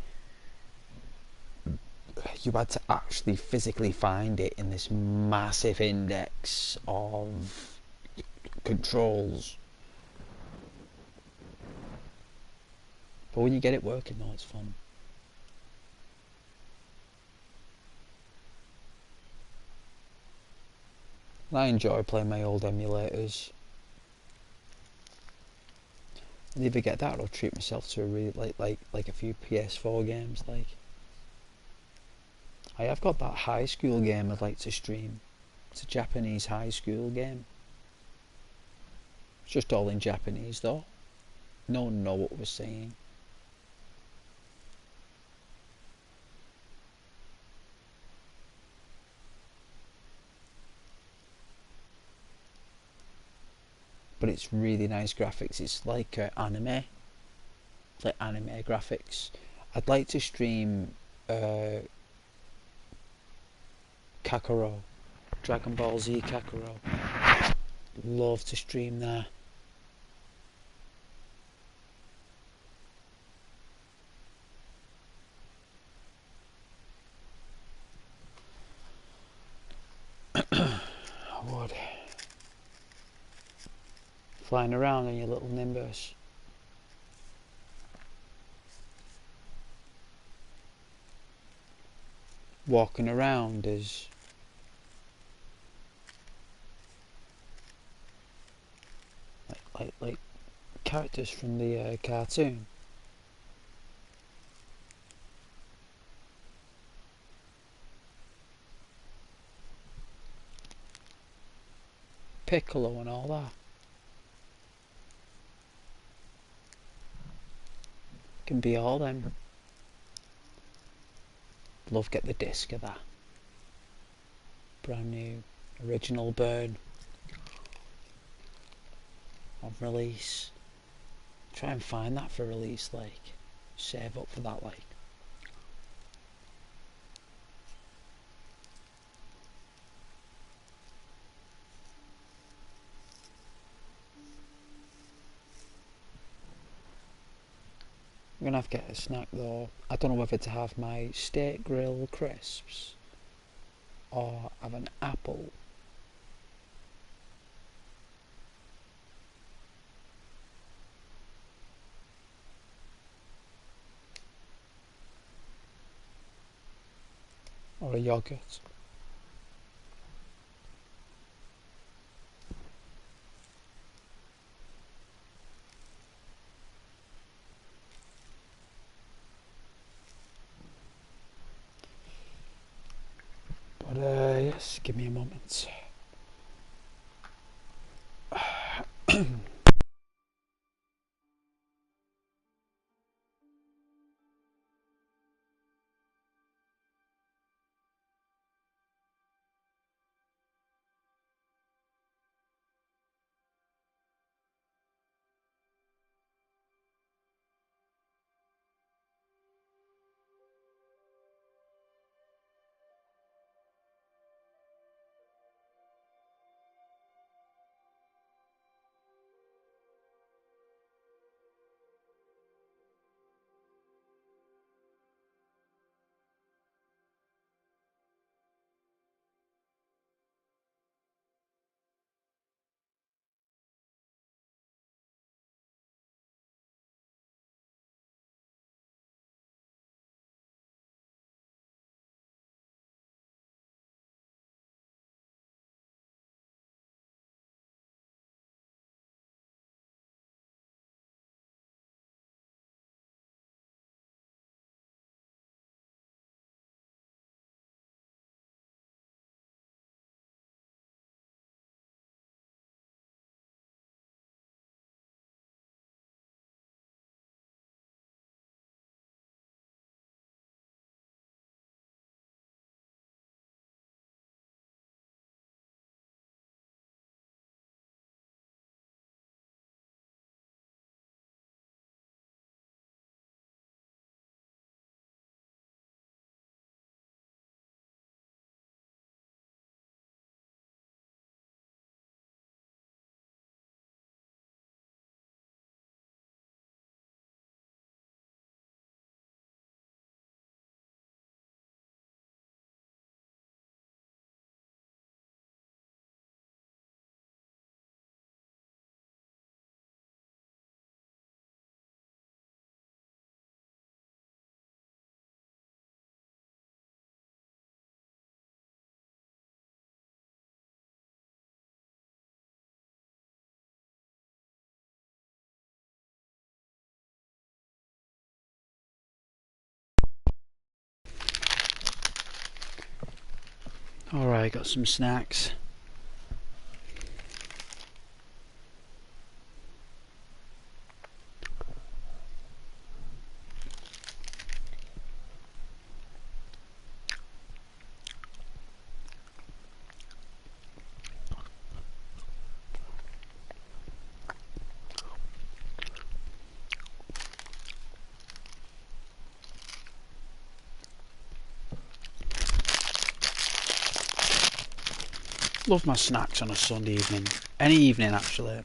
S1: You had to actually physically find it in this massive index of controls. But when you get it working though, it's fun. And I enjoy playing my old emulators. I either get that or treat myself to a really like a few PS4 games. Like I have got that high school game I'd like to stream. It's a Japanese high school game. It's just all in Japanese though. No one know what we're saying. But it's really nice graphics. It's like anime. It's like anime graphics. I'd like to stream Kakarot. Dragon Ball Z Kakarot. Love to stream that. I would. Flying around in your little Nimbus. Walking around as like characters from the cartoon. Piccolo and all that. Can be all them. Love get the disc of that. Brand new original burn on release. Try and find that for release, like save up for that, like. I'm gonna have to get a snack though. I don't know whether to have my steak grill crisps or have an apple. Or a yogurt. But yes, give me a moment. Alright, got some snacks. Love my snacks on a Sunday evening. Any evening, actually.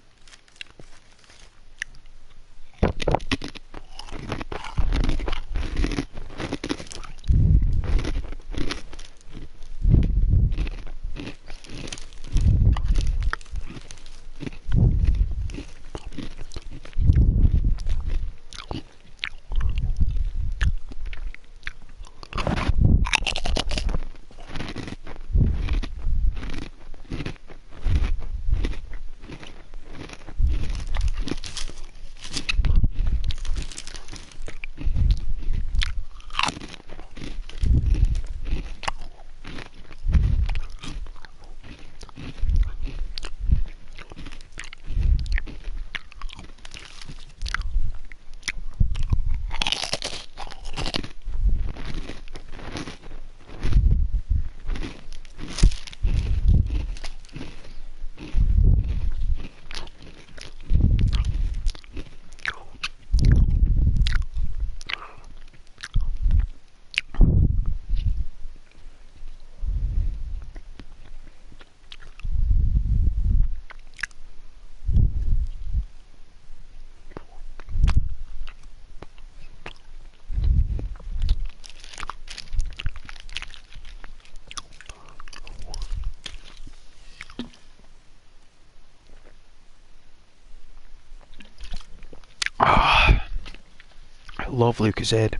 S1: Love Lucozade.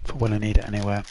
S1: For when I need it anywhere.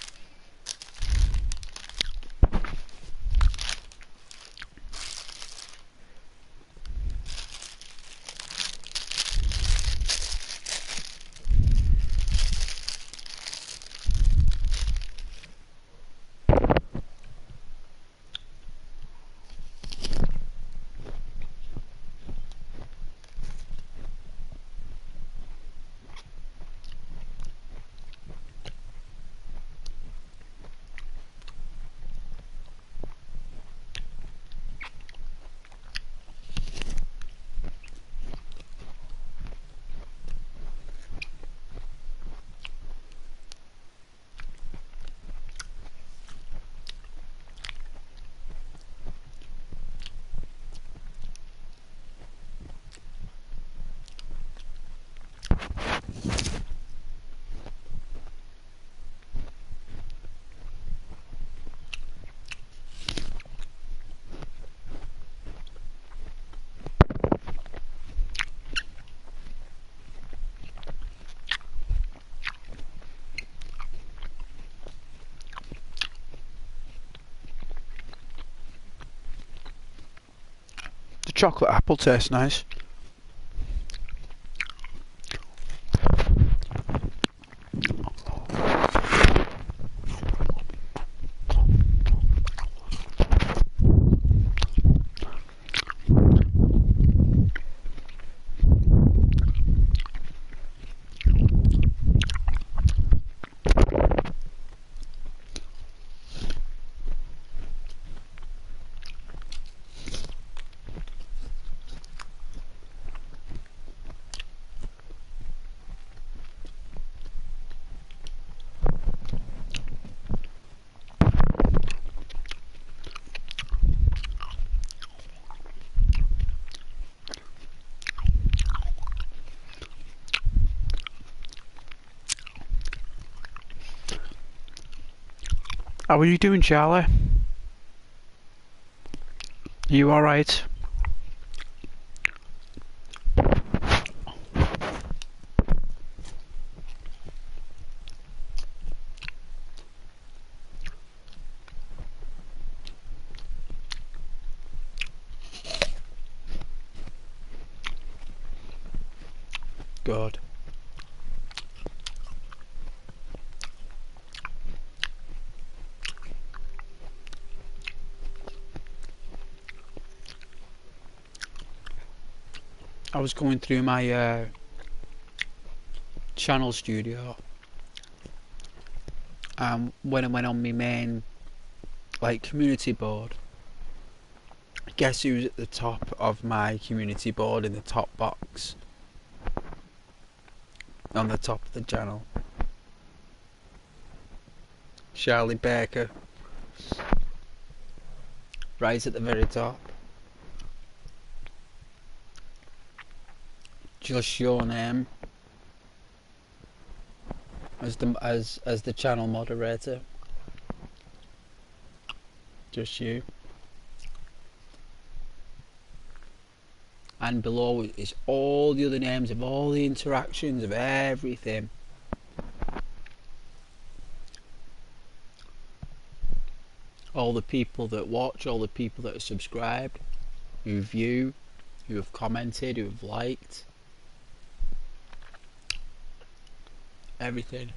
S1: The chocolate apple tastes nice. How are you doing, Charlie? Are you alright? Good. I was going through my channel studio, and when I went on my main community board, guess who's at the top of my community board in the top box on the top of the channel? Charlie Baker, right at the very top. Just your name as the channel moderator. Just you. And below is all the other names of all the interactions of everything. All the people that watch, all the people that are subscribed, who view, who have commented, who have liked. Everything.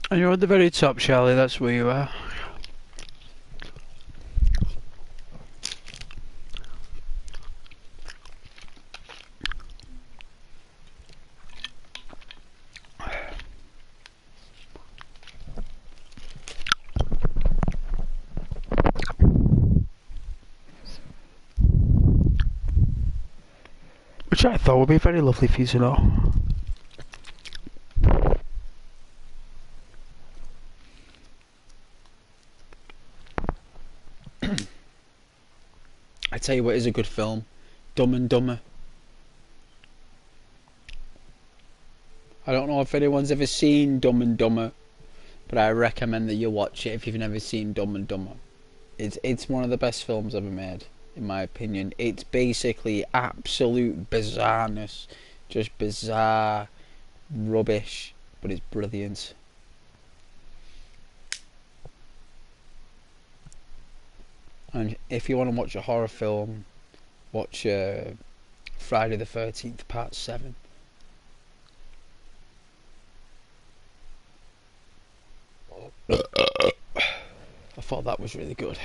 S1: And you're at the very top, Charlie, that's where you are. Which I thought would be very lovely for you to know. I tell you what is a good film, Dumb and Dumber. I don't know if anyone's ever seen Dumb and Dumber, but I recommend that you watch it if you've never seen Dumb and Dumber. It's one of the best films ever made, in my opinion. It's basically absolute bizarreness, just bizarre rubbish, but it's brilliant. And if you want to watch a horror film, watch Friday the 13th Part 7. I thought that was really good.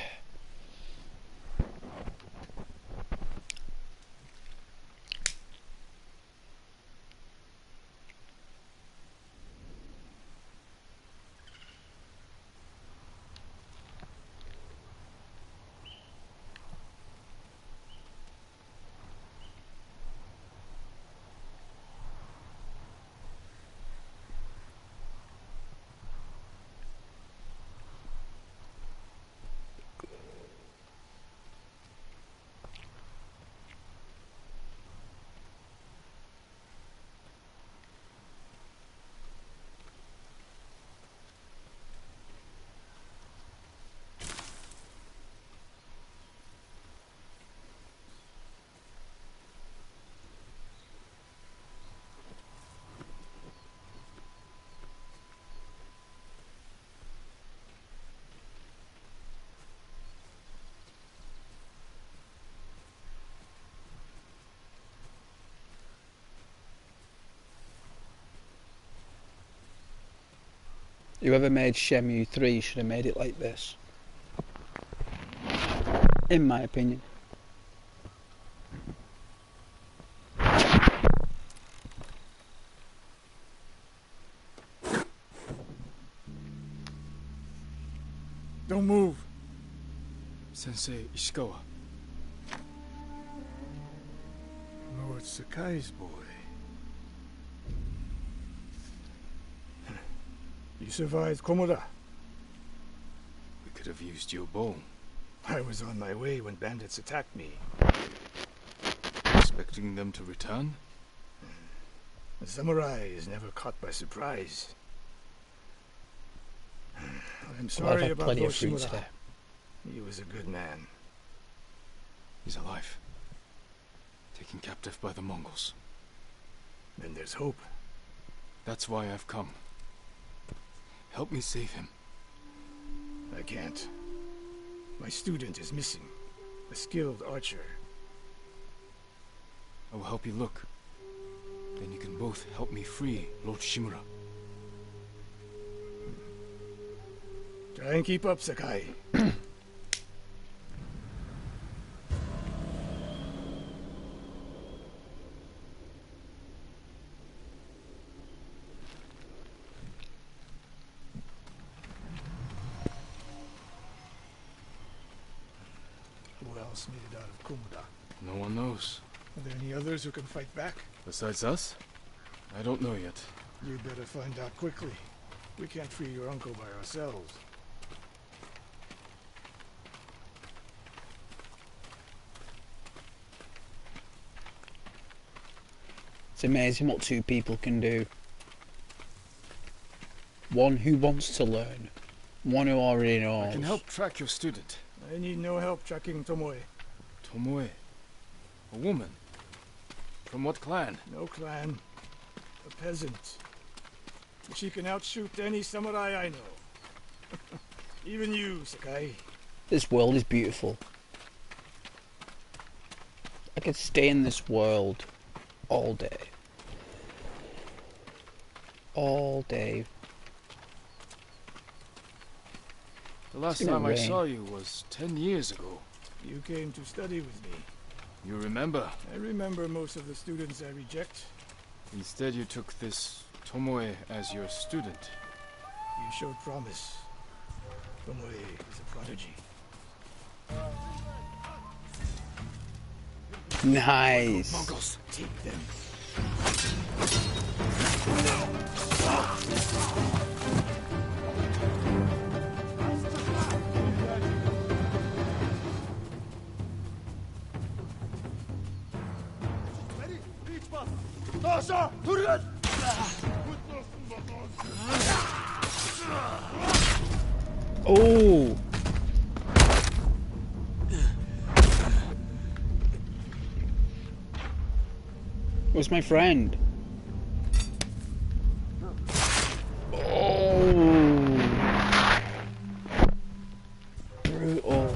S1: Whoever made Shenmue 3 should have made it like this. In my opinion.
S4: Don't move.
S2: Sensei Ishikawa.
S3: Lord Sakai's boy. You survived Komoda.
S2: We could have used your bow.
S3: I was on my way when bandits attacked me.
S2: Expecting them to return?
S3: A samurai is never caught by surprise. I'm
S1: Well, I've
S3: sorry
S1: had
S3: about
S1: plenty
S3: Lord
S1: of fruit
S3: Shimura.
S1: today.
S3: He was a good man.
S2: He's alive. Taken captive by the Mongols.
S3: Then there's hope.
S2: That's why I've come. Help me save him.
S3: I can't. My student is missing. A skilled archer.
S2: I will help you look. Then you can both help me free Lord Shimura.
S3: Try and keep up, Sakai. Who else made it out of Komoda?
S2: No one knows.
S3: Are there any others who can fight back?
S2: Besides us? I don't know yet.
S3: You'd better find out quickly. We can't free your uncle by ourselves.
S1: It's amazing what two people can do. One who wants to learn. One who already knows.
S2: I can help track your student.
S3: I need no help tracking Tomoe.
S2: Tomoe. A woman. From what clan?
S3: No clan. A peasant. She can outshoot any samurai I know. Even you, Sakai.
S1: This world is beautiful. I could stay in this world all day. All day.
S2: The last
S1: gonna
S2: time I
S1: rain.
S2: saw you was 10 years ago.
S3: You came to study with me.
S2: You remember?
S3: I remember most of the students I reject.
S2: Instead you took this Tomoe as your student.
S3: You showed promise. Tomoe is a prodigy.
S1: Nice.
S2: Mongols!
S3: Take them.
S1: Oh! Where's my friend? Oh! Brutal.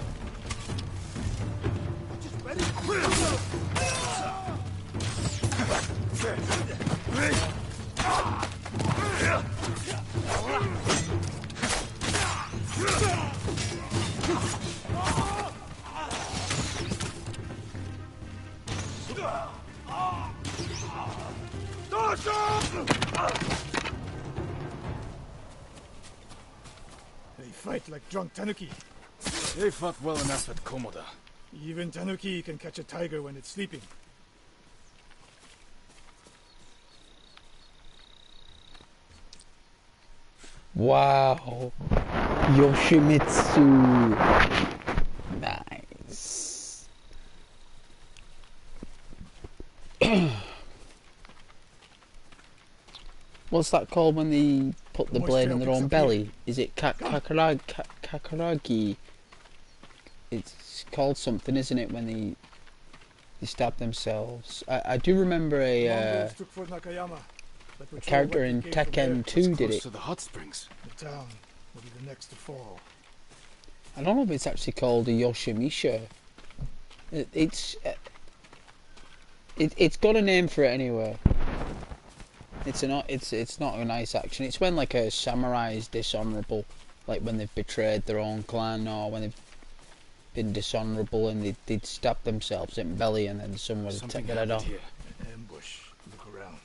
S3: They fight like drunk tanuki.
S2: They fought well enough at Komoda.
S3: Even tanuki can catch a tiger when it's sleeping.
S1: Wow. Yoshimitsu. Nice. What's that called when they put the
S3: Moist
S1: blade
S3: tail
S1: in their
S3: picks
S1: own
S3: up
S1: belly? Is it kakaragi? It's called something, isn't it, when they stab themselves? I do remember a
S3: Mongols took Fort Nakayama, but patrol
S1: character
S3: what
S1: in
S3: came from there.
S1: Tekken 2 did
S2: Close
S1: it.
S2: to the hot springs.
S3: The town will be the next to fall.
S1: I don't know if it's actually called a Yoshimisha. It's got a name for it anyway. It's not a nice action. It's when like a samurai is dishonourable, like when they've betrayed their own clan, or when they've been dishonourable and they'd stab themselves in belly, and then someone would take their head off.
S2: Here.
S3: An ambush. Look around.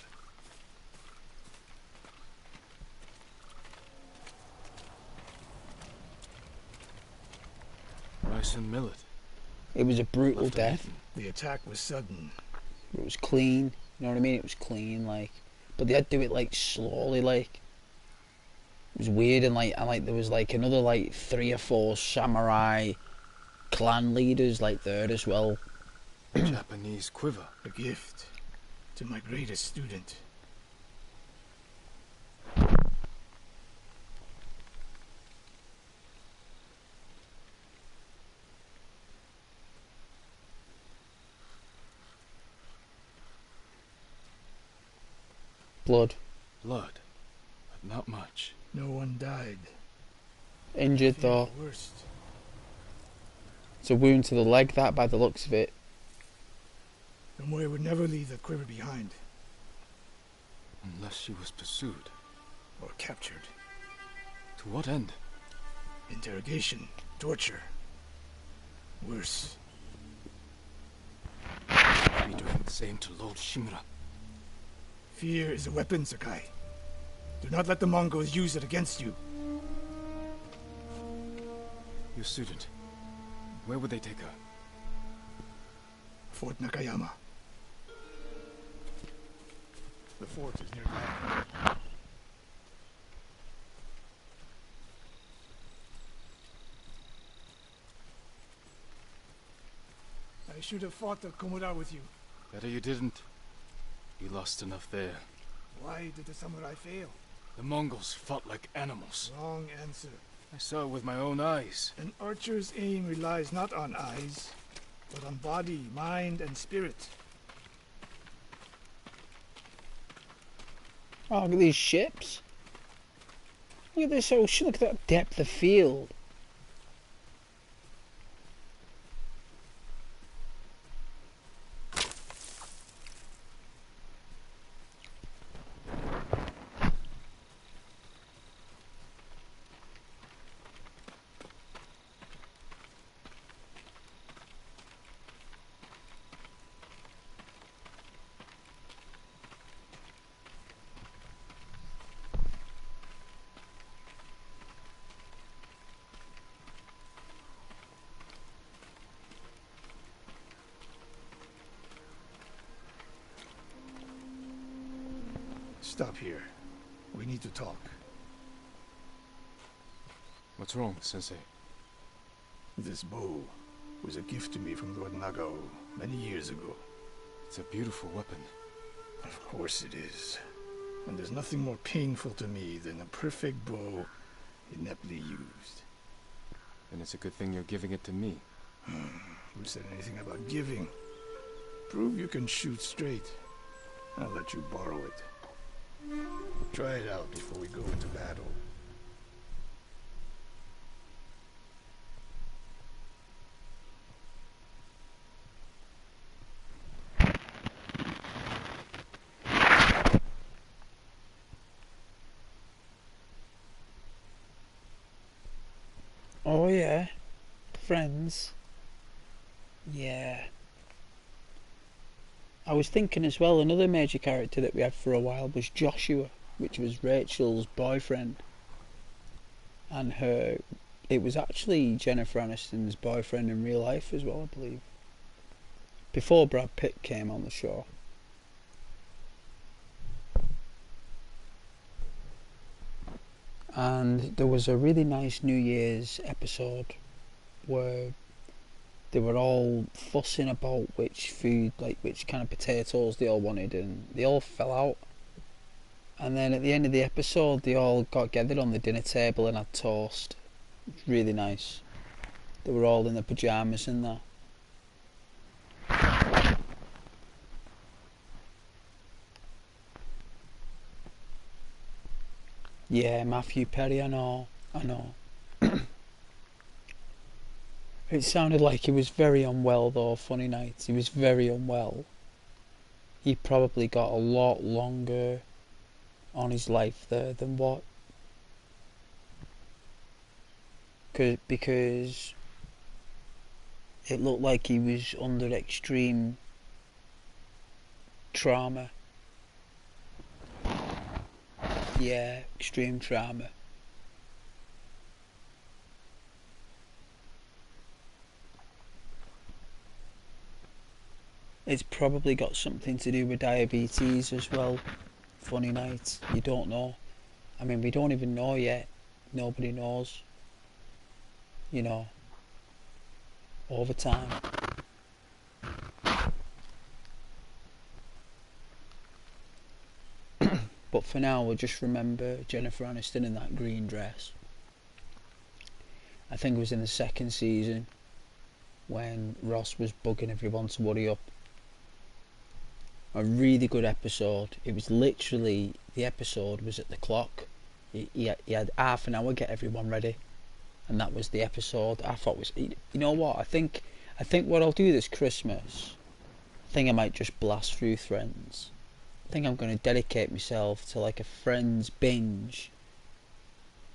S2: Rice and millet.
S1: It was a brutal
S2: Left
S1: death.
S2: uneaten.
S3: The attack was sudden.
S1: It was clean. You know what I mean? It was clean, like, but they had to do it like slowly, like. It was weird, and like there was like another like 3 or 4 samurai clan leaders like there as well.
S2: Japanese quiver.
S3: A gift to my greatest student.
S1: Blood.
S2: Blood. But not much.
S3: No one died.
S1: Injured
S3: Fear
S1: though.
S3: the worst.
S1: It's a wound to the leg, that, by the looks of it.
S3: Tomoe would never leave that quiver behind.
S2: Unless she was pursued.
S3: Or captured.
S2: To what end?
S3: Interrogation. Torture. Worse.
S2: Be doing the same to Lord Shimura.
S3: Fear is a weapon, Sakai. Do not let the Mongols use it against you.
S2: Your student. Where would they take her?
S3: Fort Nakayama. The fort is nearby. I should have fought the Komura with you.
S2: Better you didn't. You lost enough there.
S3: Why did the samurai fail?
S2: The Mongols fought like animals.
S3: Wrong answer.
S2: I saw it with my own eyes.
S3: An archer's aim relies not on eyes, but on body, mind, and spirit.
S1: Oh, look at these ships. Look at this ocean. Look at that depth of field.
S3: Stop here. We need to talk.
S2: What's wrong, Sensei?
S3: This bow was a gift to me from Lord Nagao many years ago.
S2: It's a beautiful weapon.
S3: Of course it is. And there's nothing more painful to me than a perfect bow ineptly used.
S2: And it's a good thing you're giving it to me.
S3: Who said anything about giving? Prove you can shoot straight. I'll let you borrow it. Try it out before we go into battle.
S1: Oh yeah. Friends. Yeah. I was thinking as well, another major character that we had for a while was Joshua, which was Rachel's boyfriend. And it was actually Jennifer Aniston's boyfriend in real life as well, I believe. Before Brad Pitt came on the show. And there was a really nice New Year's episode where they were all fussing about which food, like which kind of potatoes they all wanted, and they all fell out. And then at the end of the episode, they all got gathered on the dinner table and had toast. It was really nice. They were all in their pyjamas and that. Yeah, Matthew Perry, I know. It sounded like he was very unwell though, funny nights. He was very unwell. He probably got a lot longer on his life there than what? Because it looked like he was under extreme trauma. Yeah, extreme trauma. It's probably got something to do with diabetes as well. Funny night, you don't know. I mean, we don't even know yet. Nobody knows. You know, over time. But for now, we'll just remember Jennifer Aniston in that green dress. I think it was in the second season when Ross was bugging everyone to hurry up. A really good episode. It was literally, the episode was at the clock. He had half an hour, get everyone ready, and that was the episode. I thought was, you know what? I think what I'll do this Christmas, I think I might just blast through Friends. I think I'm going to dedicate myself to like a Friends binge,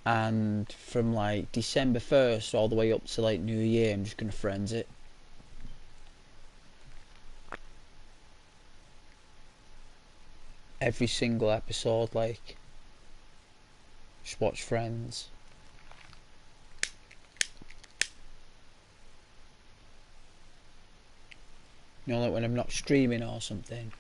S1: and from like December 1st all the way up to like New Year, I'm just going to Friends it. Every single episode, like, just watch Friends. You know, like when I'm not streaming or something.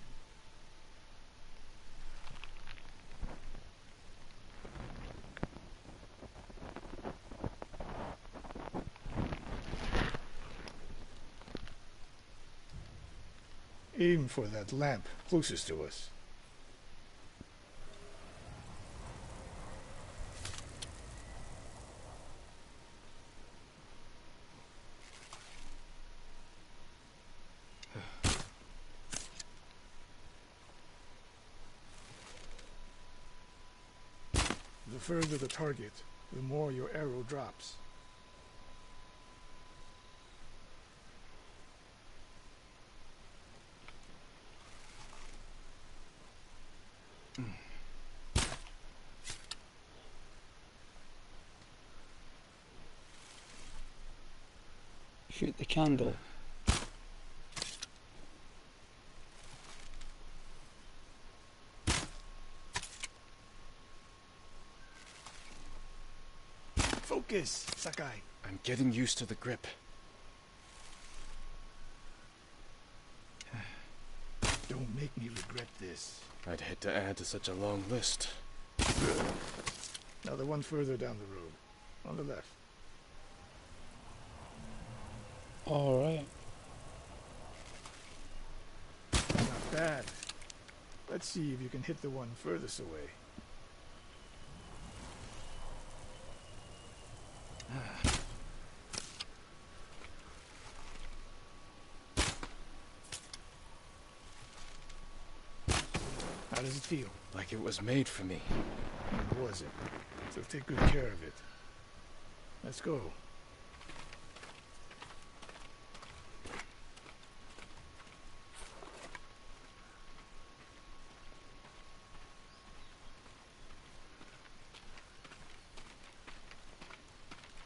S3: Aim for that lamp closest to us. The further the target, the more your arrow drops.
S1: Shoot the candle.
S3: Focus, Sakai.
S2: I'm getting used to the grip.
S3: Don't make me regret this.
S2: I'd hate to add to such a long list.
S3: Now the one further down the road. On the left.
S1: Alright.
S3: Not bad. Let's see if you can hit the one furthest away. How does it feel?
S2: Like it was made for me.
S3: It wasn't. So take good care of it. Let's go.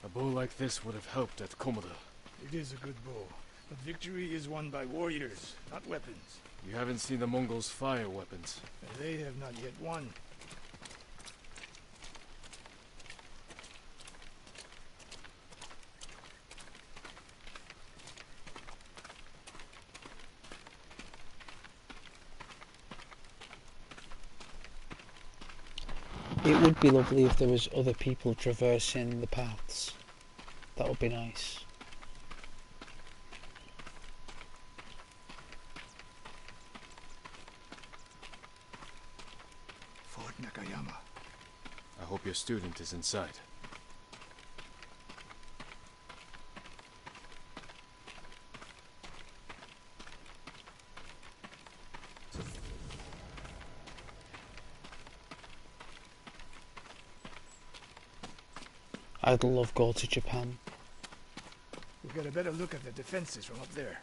S2: A bow like this would have helped at Komoda.
S3: It is a good bow, but victory is won by warriors, not weapons.
S2: You haven't seen the Mongols fire weapons.
S3: And they have not yet won.
S1: It would be lovely if there was other people traversing the paths. That would be nice.
S3: Fort Nakayama.
S2: I hope your student is inside.
S1: I'd love go to Japan.
S3: We'll get a better look at the defenses from up there.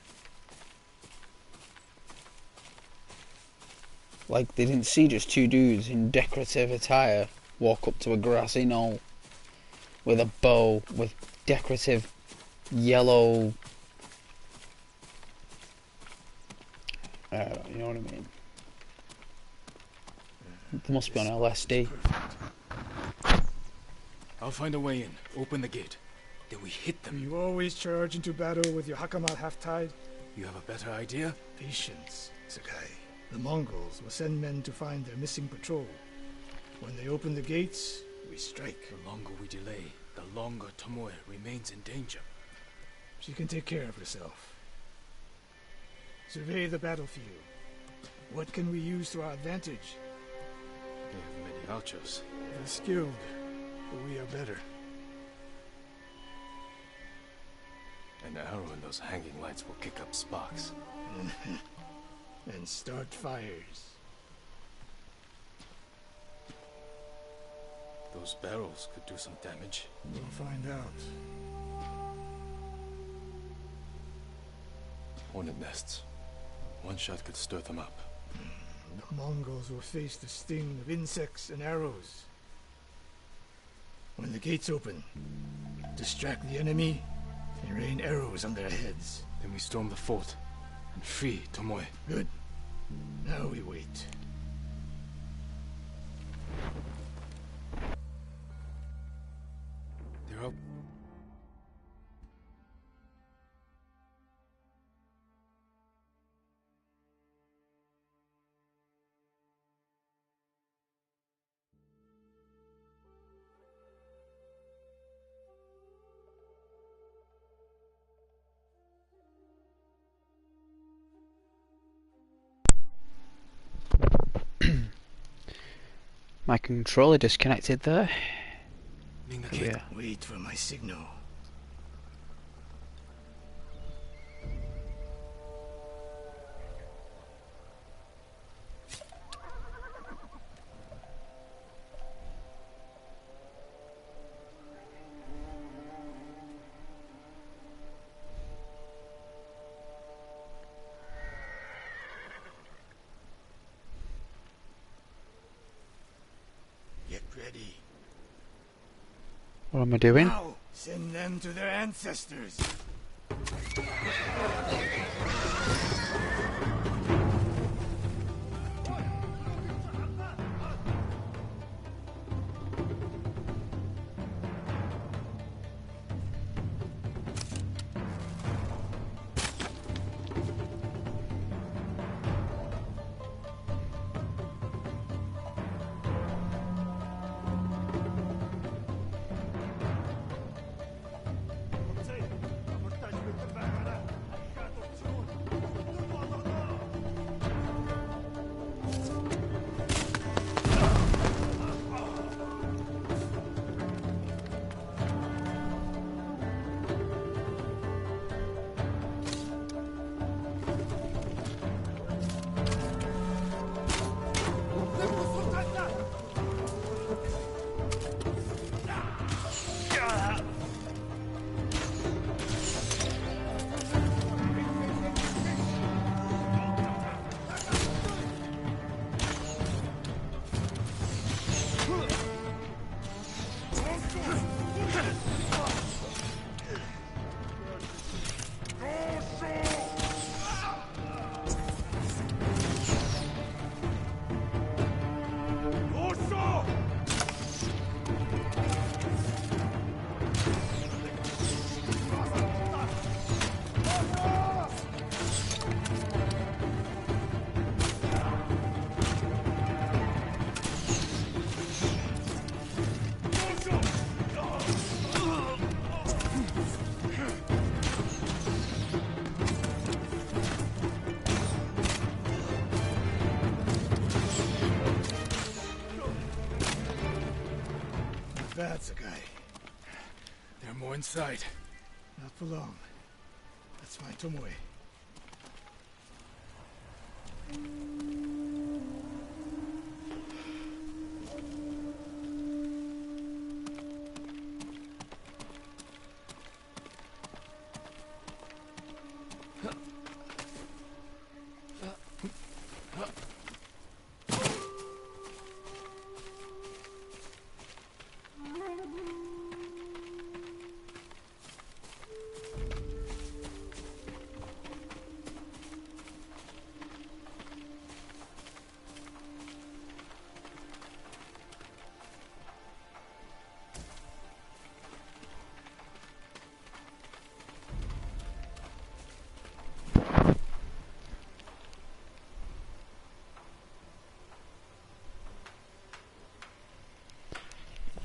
S1: Like, they didn't see just two dudes in decorative attire walk up to a grassy knoll with a bow with decorative yellow... you know what I mean? They must be on LSD.
S2: I'll find a way in. Open the gate. Then we hit them.
S7: You always charge into battle with your hakama half-tied?
S2: You have a better idea?
S7: Patience, Sakai. The Mongols will send men to find their missing patrol. When they open the gates, we strike.
S2: The longer we delay, the longer Tomoe remains in danger.
S7: She can take care of herself. Survey the battlefield. What can we use to our advantage?
S2: They have many archers.
S7: They're skilled, but we are better.
S2: An arrow in those hanging lights will kick up sparks.
S7: And start fires.
S2: Those barrels could do some damage.
S7: We'll find out.
S2: Hornet nests. One shot could stir them up.
S7: The Mongols will face the sting of insects and arrows. When the gates open, distract the enemy and rain arrows on their heads.
S2: Then we storm the fort and free Tomoe.
S7: Good. Now we wait.
S2: They're up.
S1: My controller disconnected there.
S2: Ning the
S1: Oh,
S2: gate.
S1: yeah.
S7: Wait for my signal. Get ready.
S1: What am I doing?
S7: Now, send them to their ancestors. That's a guy.
S2: There are more inside.
S7: Not for long. That's my Tomoe.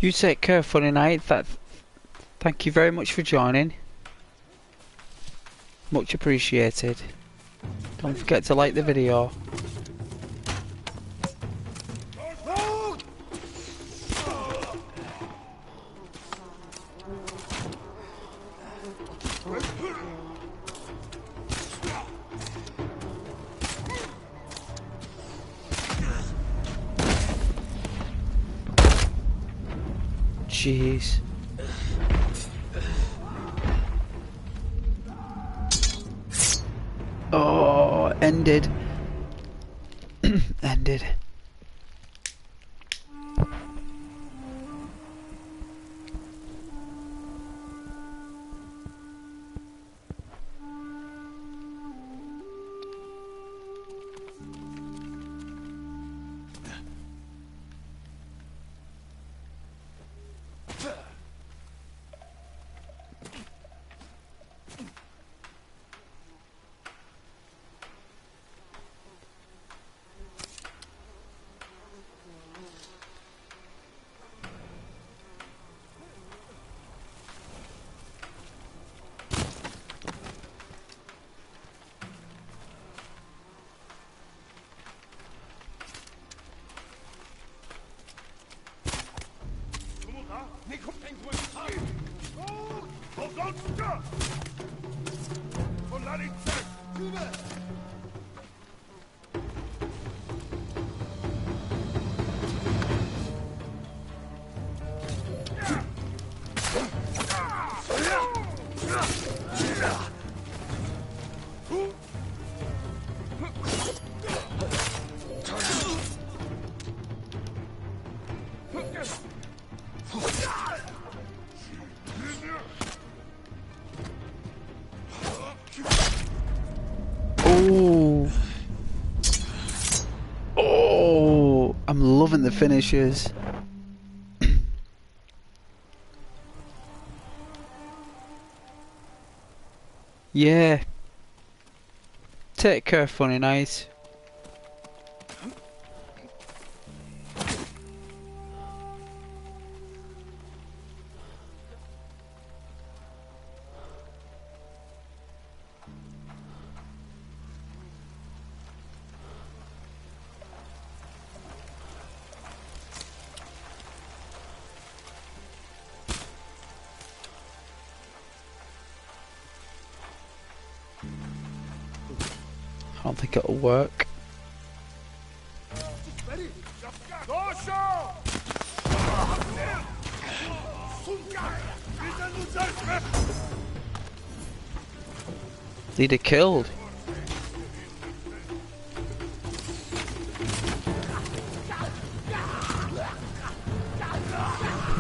S1: You take care, Funny Night. Thank you very much for joining. Much appreciated. Don't forget to like the video. Jeez. Oh, ended. Ended. Oh. Oh, I'm loving the finishes. Yeah. Take care, Funny Night. I don't think it'll work. Leader killed.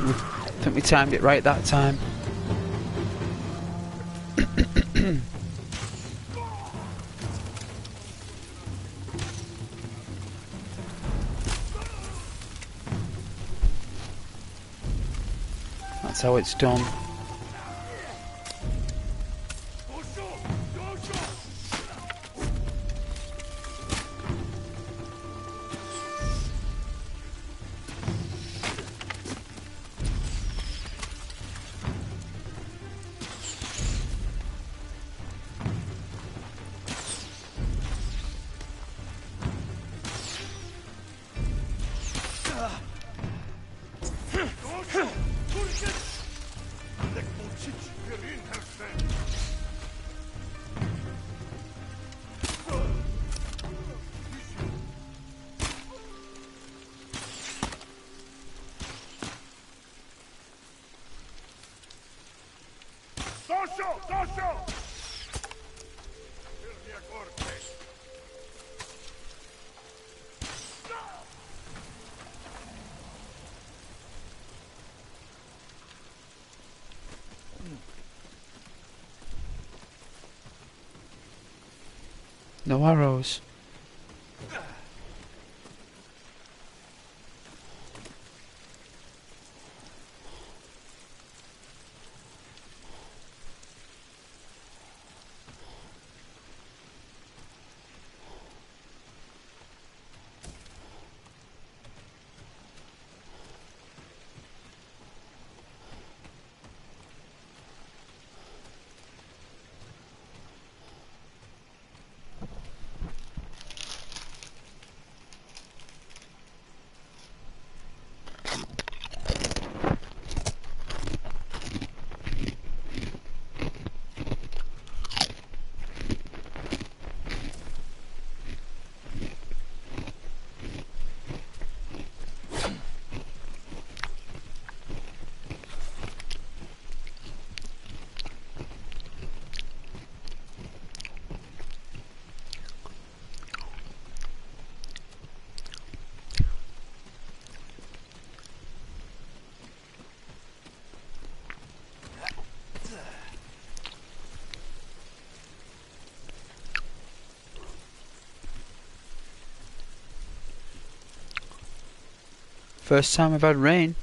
S1: I think we timed it right that time. That's how it's done. No arrows. First time I've had rain.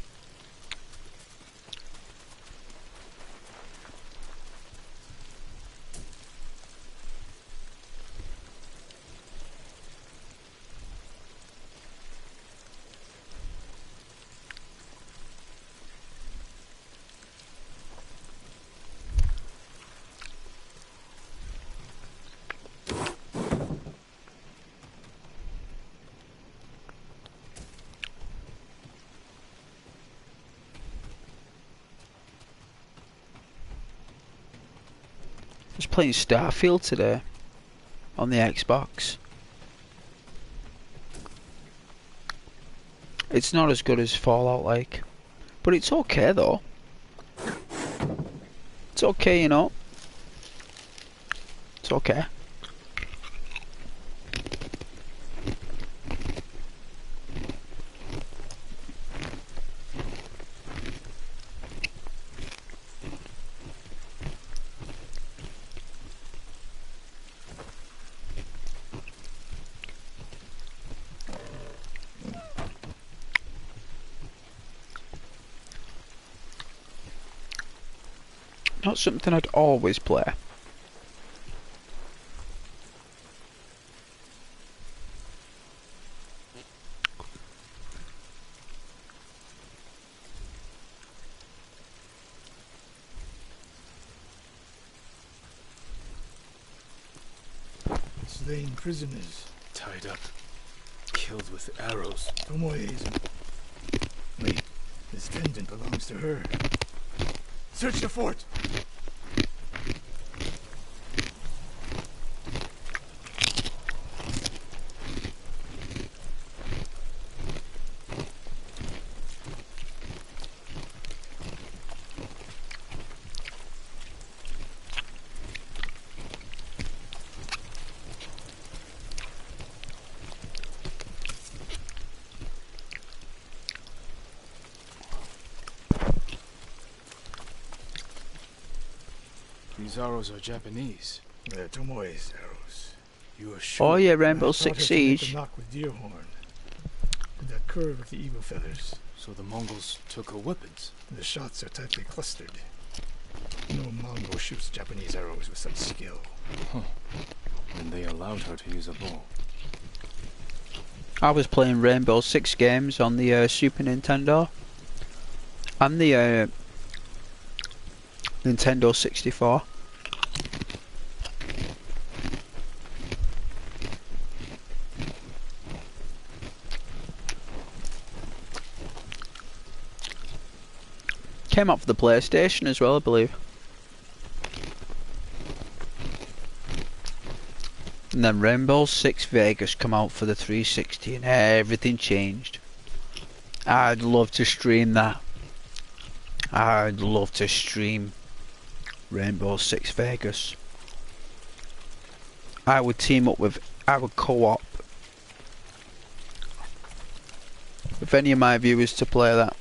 S1: I was playing Starfield today on the Xbox. It's not as good as Fallout like, but it's okay though. It's okay, you know. It's okay. Not something I'd always play.
S7: Slain prisoners.
S2: Tied up. Killed with arrows.
S7: Tomoe's. Wait, this pendant belongs to her. Search the fort!
S2: These arrows are Japanese.
S7: They're Tomoe's arrows.
S2: You are sure?
S1: Oh yeah,
S7: I
S1: Rainbow
S7: taught
S1: Six
S7: her to make
S1: Siege.
S7: the knock with deer horn. And that curve with the eagle feathers.
S2: So the Mongols took her weapons.
S7: The shots are tightly clustered. No Mongol shoots Japanese arrows with such skill.
S2: And they allowed her to use a bow.
S1: I was playing Rainbow Six games on the Super Nintendo and the Nintendo 64. Came out for the PlayStation as well, I believe. And then Rainbow Six Vegas come out for the 360 and everything changed. I'd love to stream that. I'd love to stream Rainbow Six Vegas. I would team up with, I would co-op with any of my viewers to play that.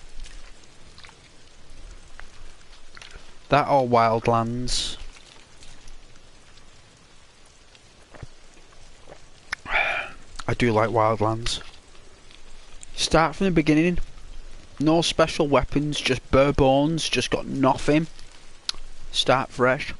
S1: That or Wildlands. I do like Wildlands. Start from the beginning. No special weapons, just bare bones, just got nothing. Start fresh.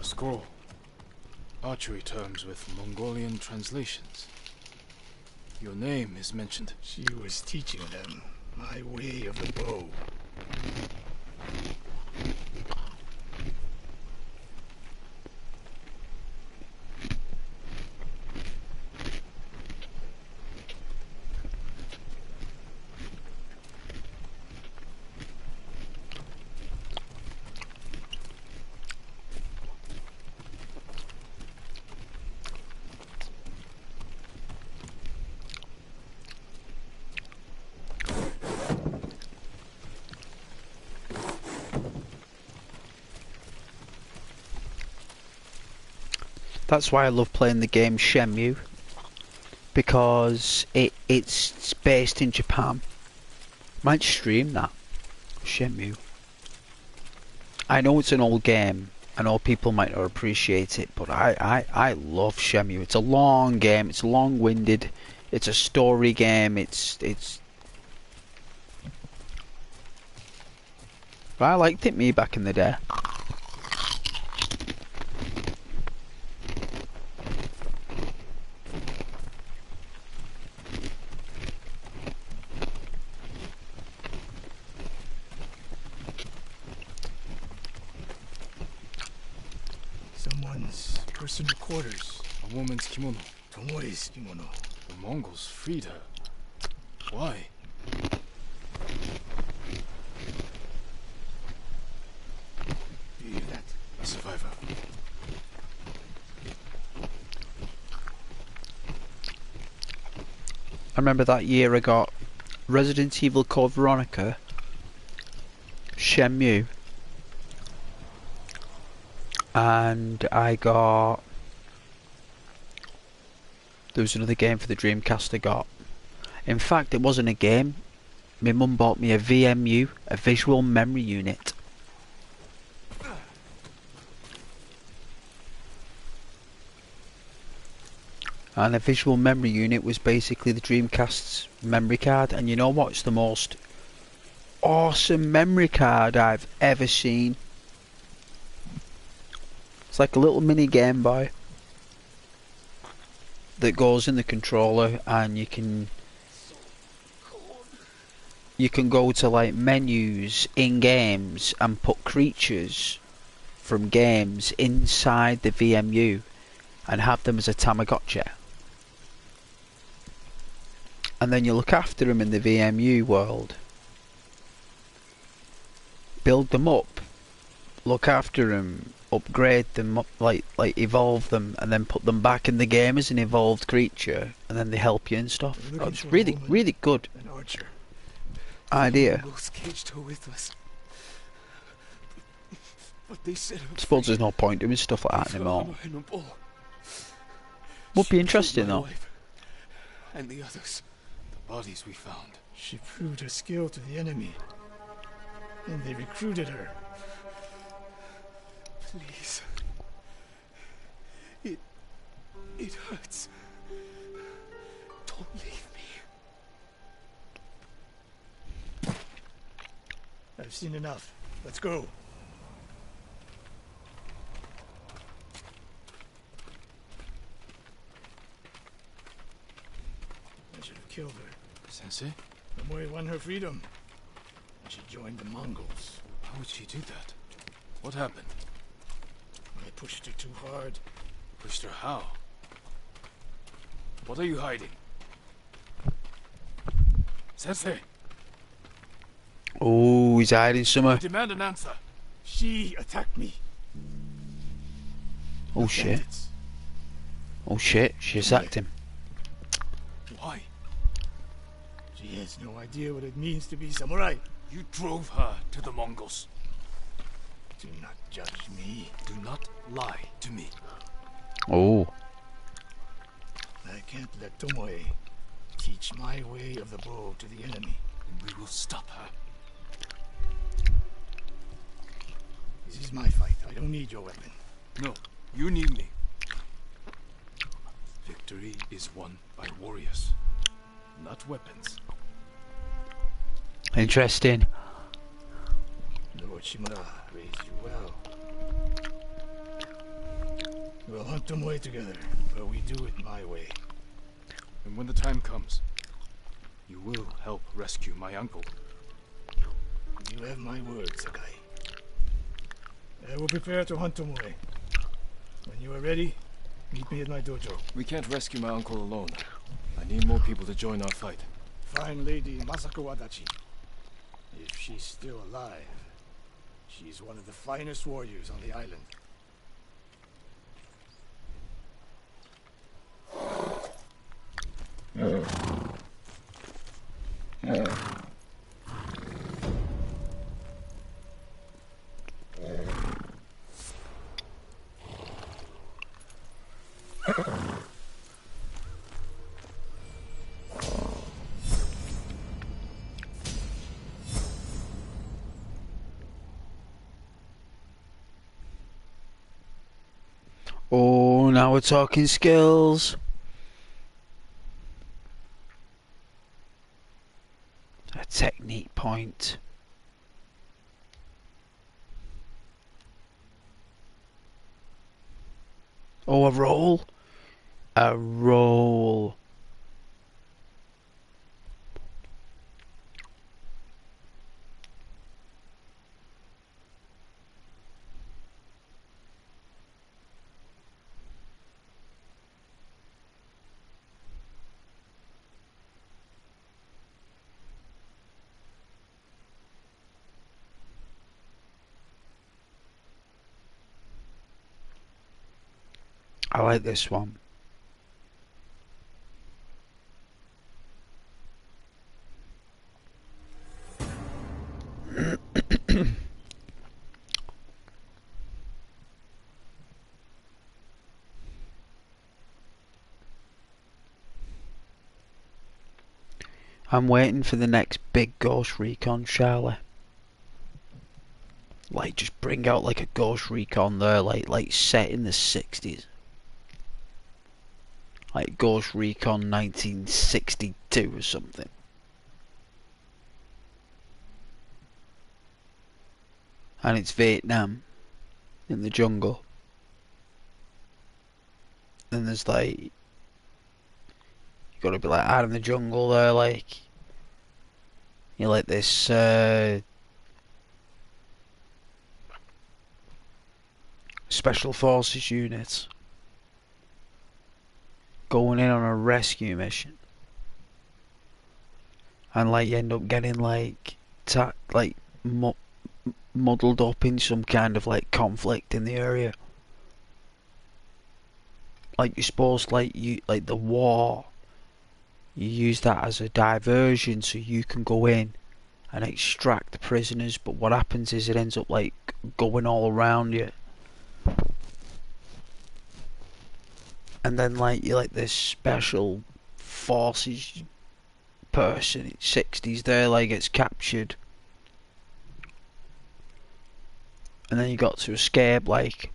S2: Scroll. Archery terms with Mongolian translations. Your name is mentioned.
S7: She was teaching them my way of the bow.
S1: That's why I love playing the game Shenmue, because it's based in Japan. Might stream that Shenmue. I know it's an old game. I know people might not appreciate it, but I love Shenmue. It's a long game. It's long-winded. It's a story game. It's. But I liked it back in the day.
S7: Someone's personal quarters.
S2: A woman's kimono.
S7: Tomoe's kimono.
S2: The Mongols freed her. Why?
S7: Do you hear that?
S2: A survivor.
S1: I remember that year I got Resident Evil Code Veronica, Shenmue, and I got... There was another game for the Dreamcast I got. In fact, it wasn't a game. My mum bought me a VMU, a visual memory unit. And a visual memory unit was basically the Dreamcast's memory card. And you know what? It's the most awesome memory card I've ever seen. It's like a little mini Game Boy that goes in the controller, and you can go to like menus in games and put creatures from games inside the VMU and have them as a Tamagotchi. And then you look after them in the VMU world. Build them up. Look after them. Upgrade them. Like evolve them. And then put them back in the game as an evolved creature. And then they help you and stuff. Oh, it's really, really good
S7: An archer.
S1: idea.
S4: Mongols caged her with us. But they set her
S1: I suppose there's no point doing stuff like that anymore. Would be interesting though.
S4: And the others.
S2: The bodies we found.
S7: She proved her skill to the enemy. And they recruited her.
S4: Please. It hurts. Don't leave me.
S7: I've seen enough. Let's go. I should have killed her.
S2: Sensei?
S7: Tomoe won her freedom. And she joined the Mongols.
S2: How would she do that? What happened?
S7: I pushed her too hard.
S2: Pushed her how? What are you hiding? Sensei!
S1: Oh, he's hiding somewhere.
S2: Demand an answer!
S7: She attacked me.
S1: Oh shit.
S7: Bandits.
S1: Oh shit, she attacked him.
S2: Why?
S7: She has no idea what it means to be samurai.
S2: You drove her to the Mongols.
S7: Do not judge me.
S2: Do not lie to me.
S1: Oh.
S7: I can't let Tomoe teach my way of the bow to the enemy.
S2: And we will stop her.
S7: This is my fight. I don't need your weapon.
S2: No, you need me. Victory is won by warriors, not weapons.
S1: Interesting.
S7: Lord Shimura raised you well. We'll hunt Tomoe together, but we do it my way.
S2: And when the time comes, you will help rescue my uncle.
S7: You have my word, Sakai. I will prepare to hunt Tomoe. When you are ready, meet me at my dojo.
S2: We can't rescue my uncle alone. I need more people to join our fight.
S7: Fine lady Masako Wadachi. If she's still alive, she's one of the finest warriors on the island.
S1: Oh, now we're talking skills. A technique point. Oh, a roll? A roll. I like this one. I'm waiting for the next big Ghost Recon, Charlie. Like, just bring out like a Ghost Recon there, like set in the 60s. Like Ghost Recon 1962 or something. And it's Vietnam in the jungle. And there's like, you gotta be like out in the jungle there, like, you're like this special forces unit going in on a rescue mission, and like you end up getting like muddled up in some kind of like conflict in the area. Like you're supposed like the war, you use that as a diversion so you can go in and extract the prisoners, but what happens is it ends up like going all around you. And then like you're like this special forces person in 60s there, like gets captured. And then you got to escape like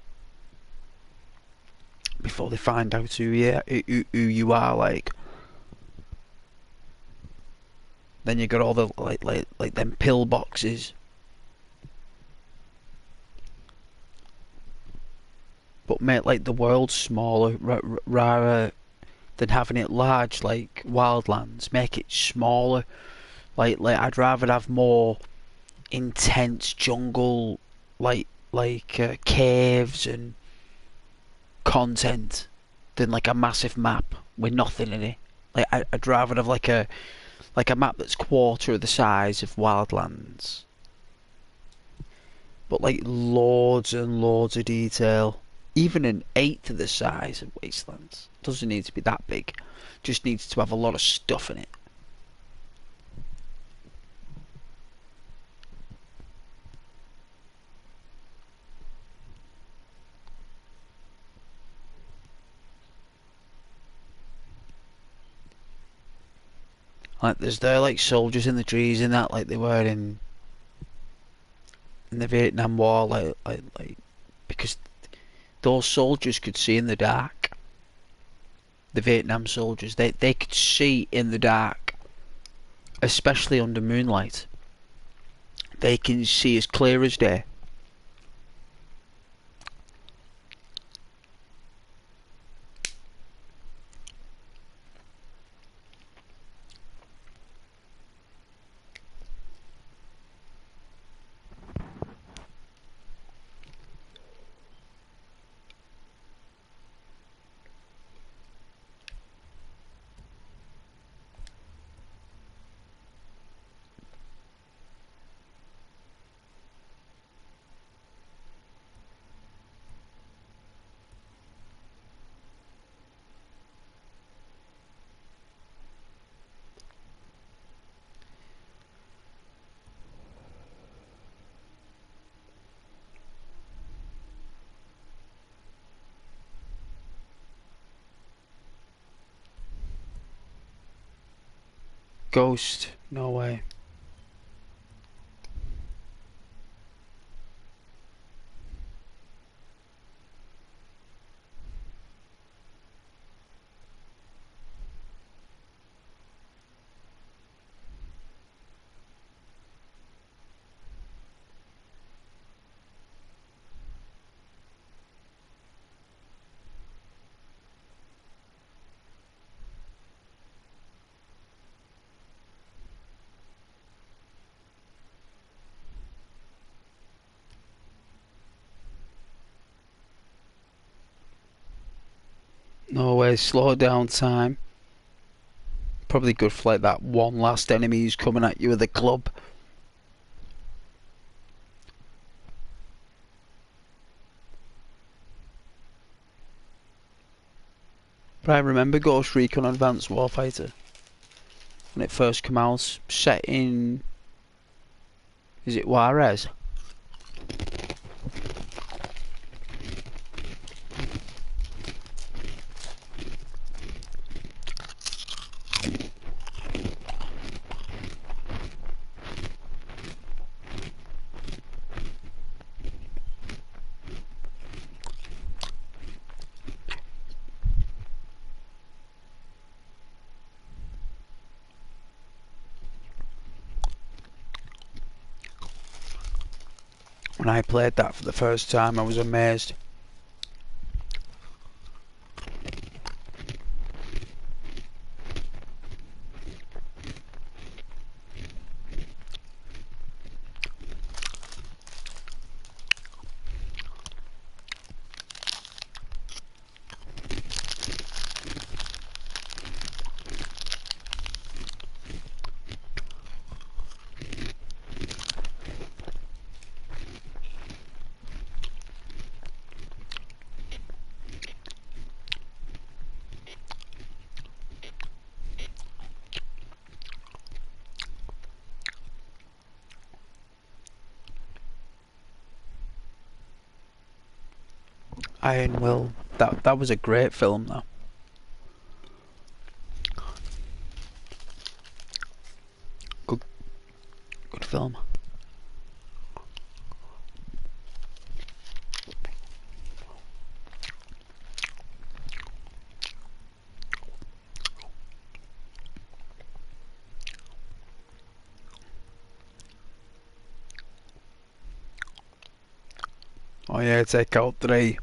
S1: before they find out who you are, like. Then you got all the like them pill boxes. But mate, like the world's smaller, rather than having it large like Wildlands. Make it smaller. Like I'd rather have more intense jungle, like caves and content, than like a massive map with nothing in it. Like I'd rather have like a map that's quarter of the size of Wildlands, but like loads and loads of detail. Even an eighth of the size of Wastelands. Doesn't need to be that big. Just needs to have a lot of stuff in it. Like there's like soldiers in the trees and that, like they were in the Vietnam War, like because those soldiers could see in the dark. The Vietnam soldiers, they could see in the dark, especially under moonlight. They can see as clear as day. Ghost, no way. No way, slow down time. Probably good for like that one last enemy who's coming at you with a club. But I remember Ghost Recon Advanced Warfighter when it first came out, set in, is it Juarez? When I played that for the first time, I was amazed. Iron Will. That was a great film though. Good film. Oh yeah, take out 3.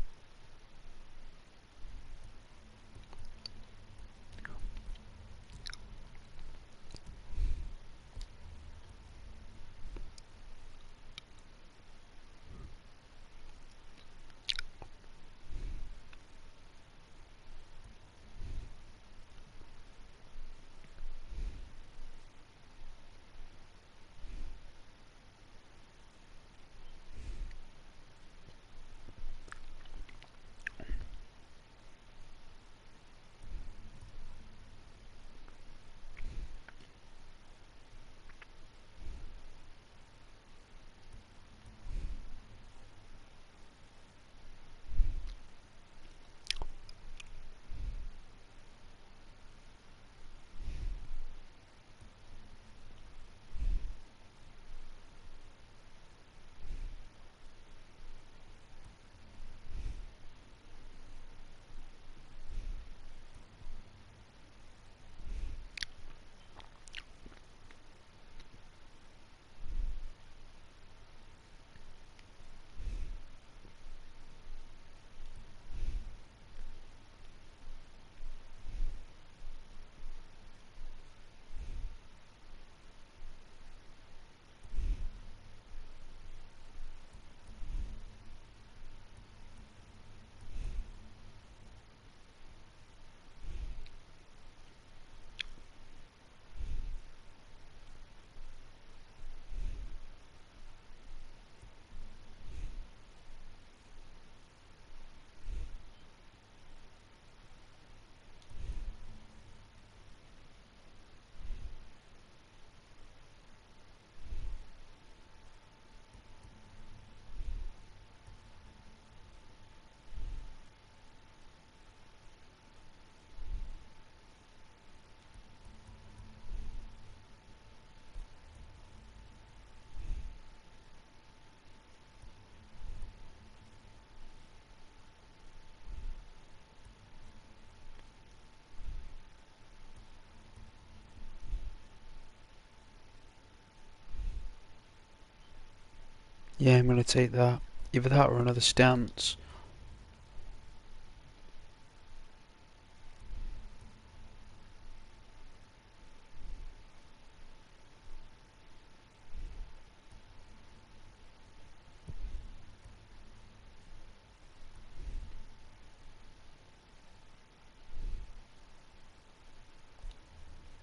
S1: Yeah, I'm gonna take that. Either that or another stance.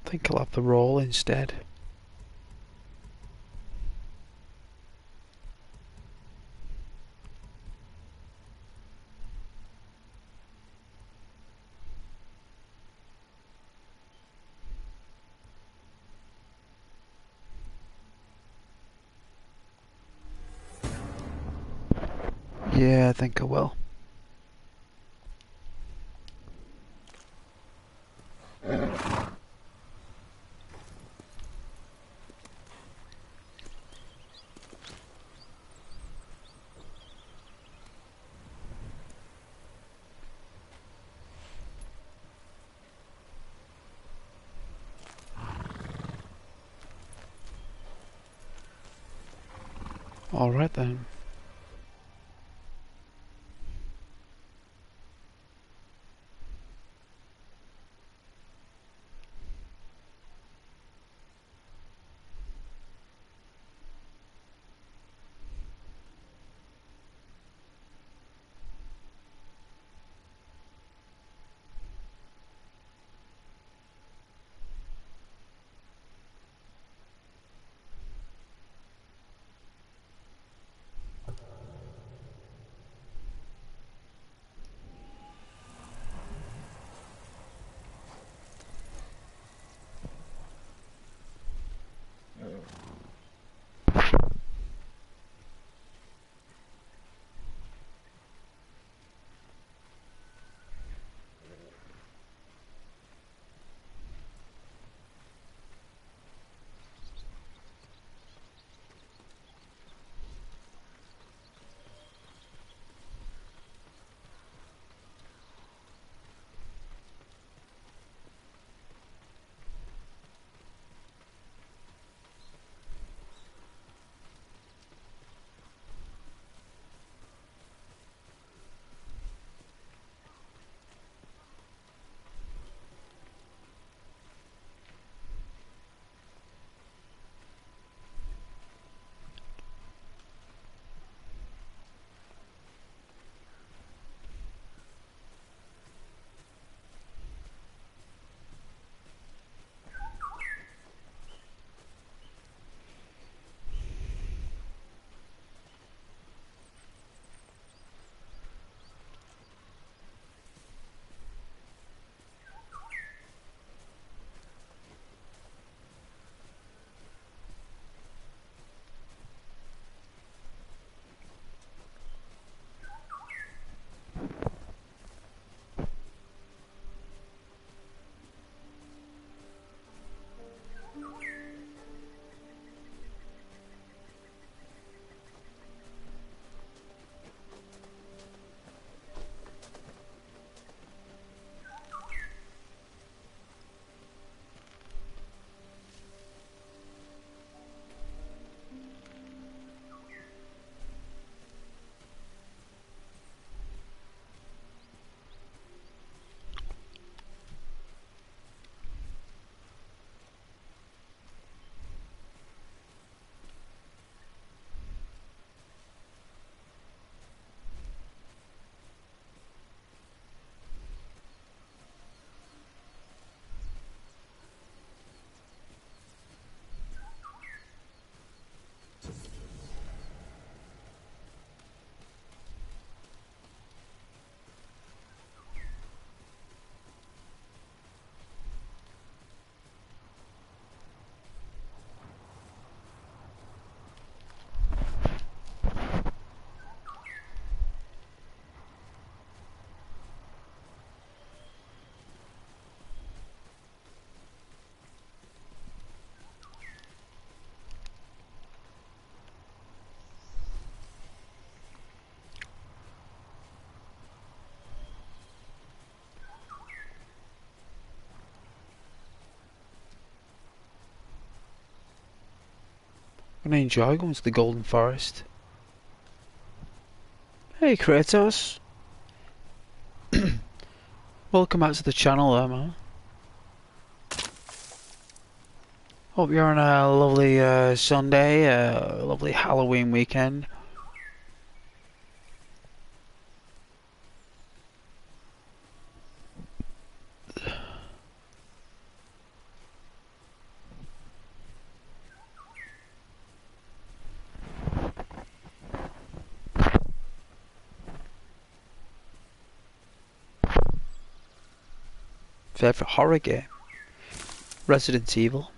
S1: I think I'll have the roll instead. Yeah, I think I will. Alright then. I'm gonna enjoy going to the Golden Forest. Hey Kratos! Welcome back to the channel there, man. Hope you're on a lovely Sunday, a lovely Halloween weekend. Favourite horror game? Resident Evil.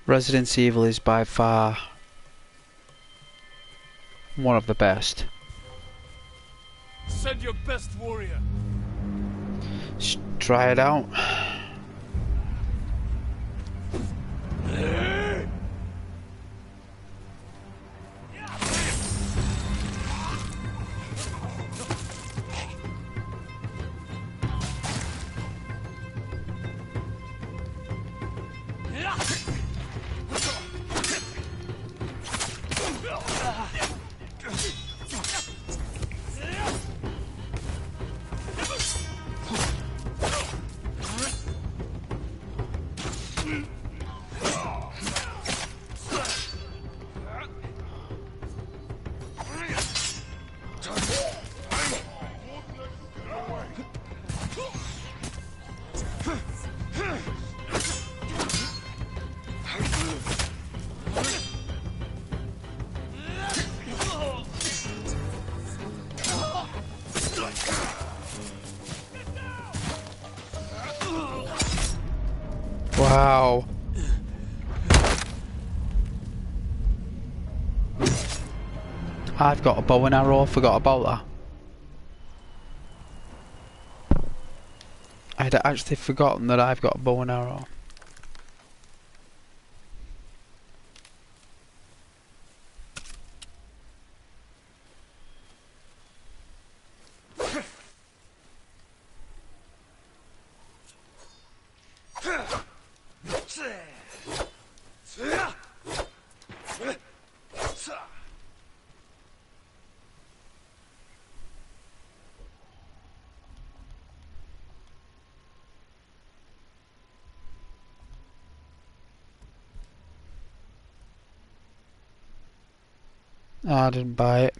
S1: Resident Evil is by far one of the best.
S6: Send your best warrior.
S1: Just try it out. Wow. I've got a bow and arrow, forgot about that. I'd actually forgotten that I've got a bow and arrow. I didn't buy it.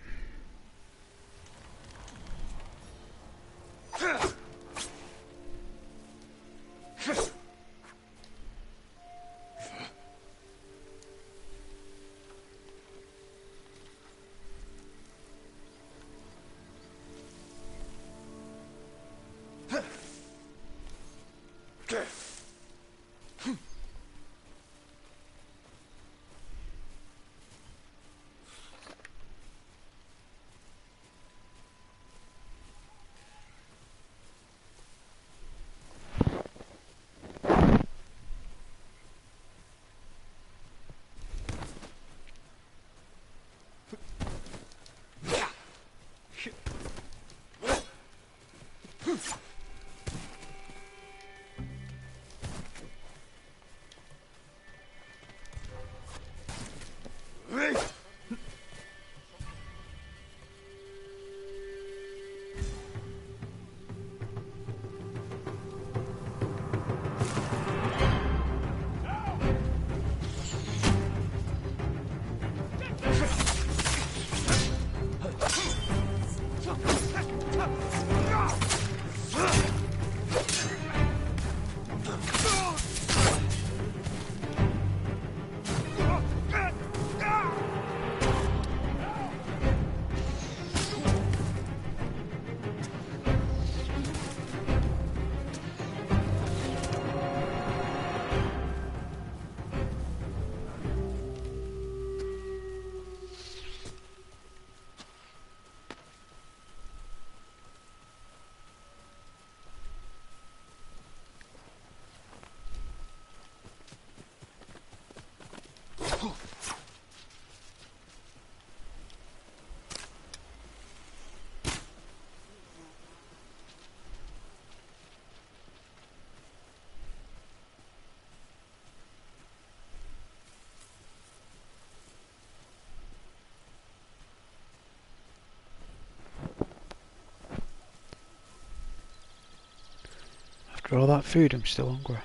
S1: After all that food, I'm still hungry.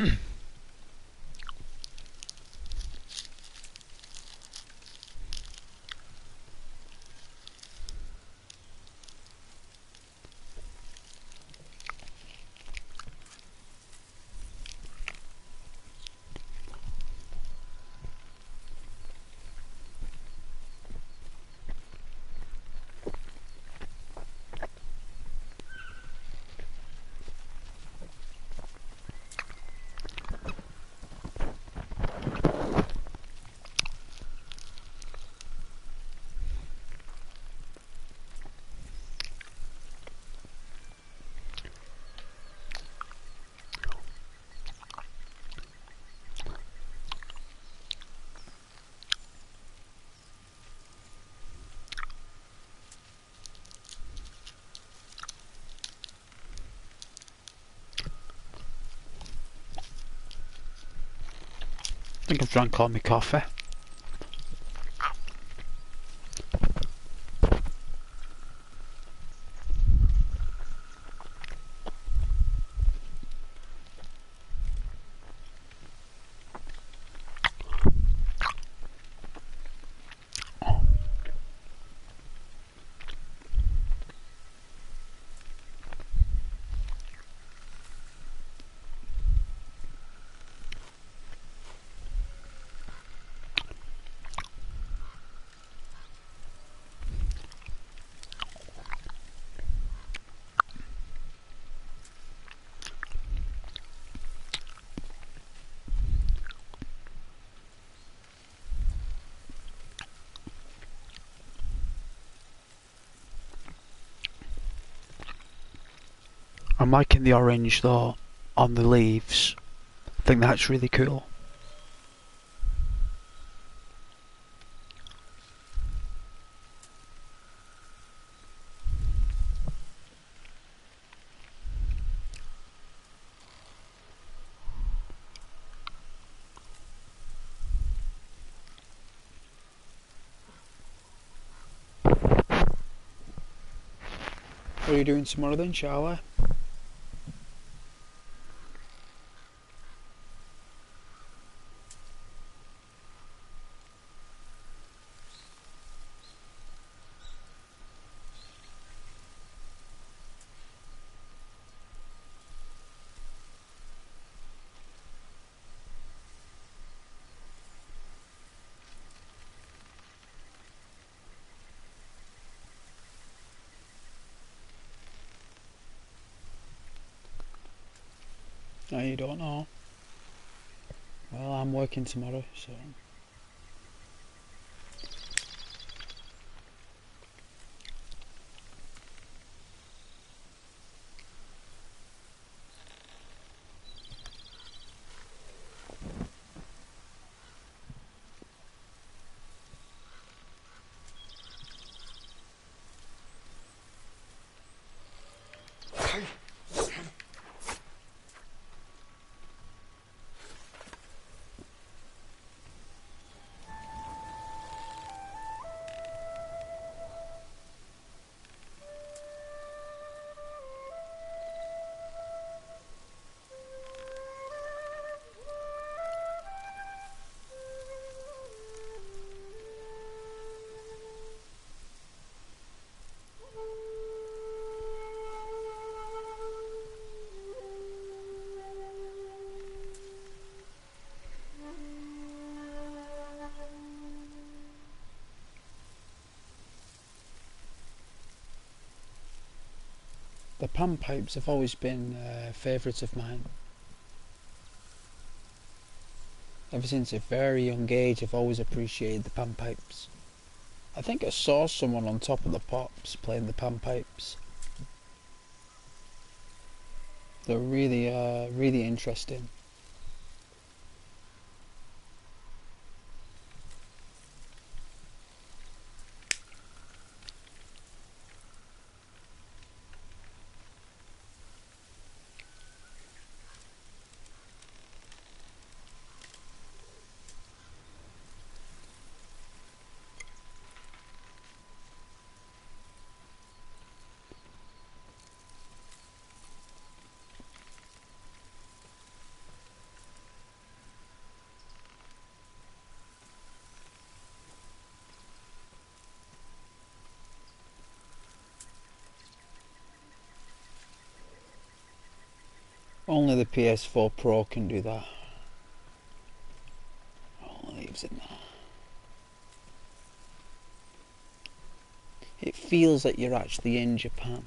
S1: I think I've drank all my coffee. I'm liking the orange though on the leaves. I think that's really cool. What are you doing tomorrow then, Charlie? No, you don't know. Well, I'm working tomorrow, so... The panpipes have always been favourites of mine. Ever since a very young age, I've always appreciated the panpipes. I think I saw someone on top of the pops playing the panpipes. They're really, really interesting. Only the PS4 Pro can do that. All leaves in there. It feels like you're actually in Japan.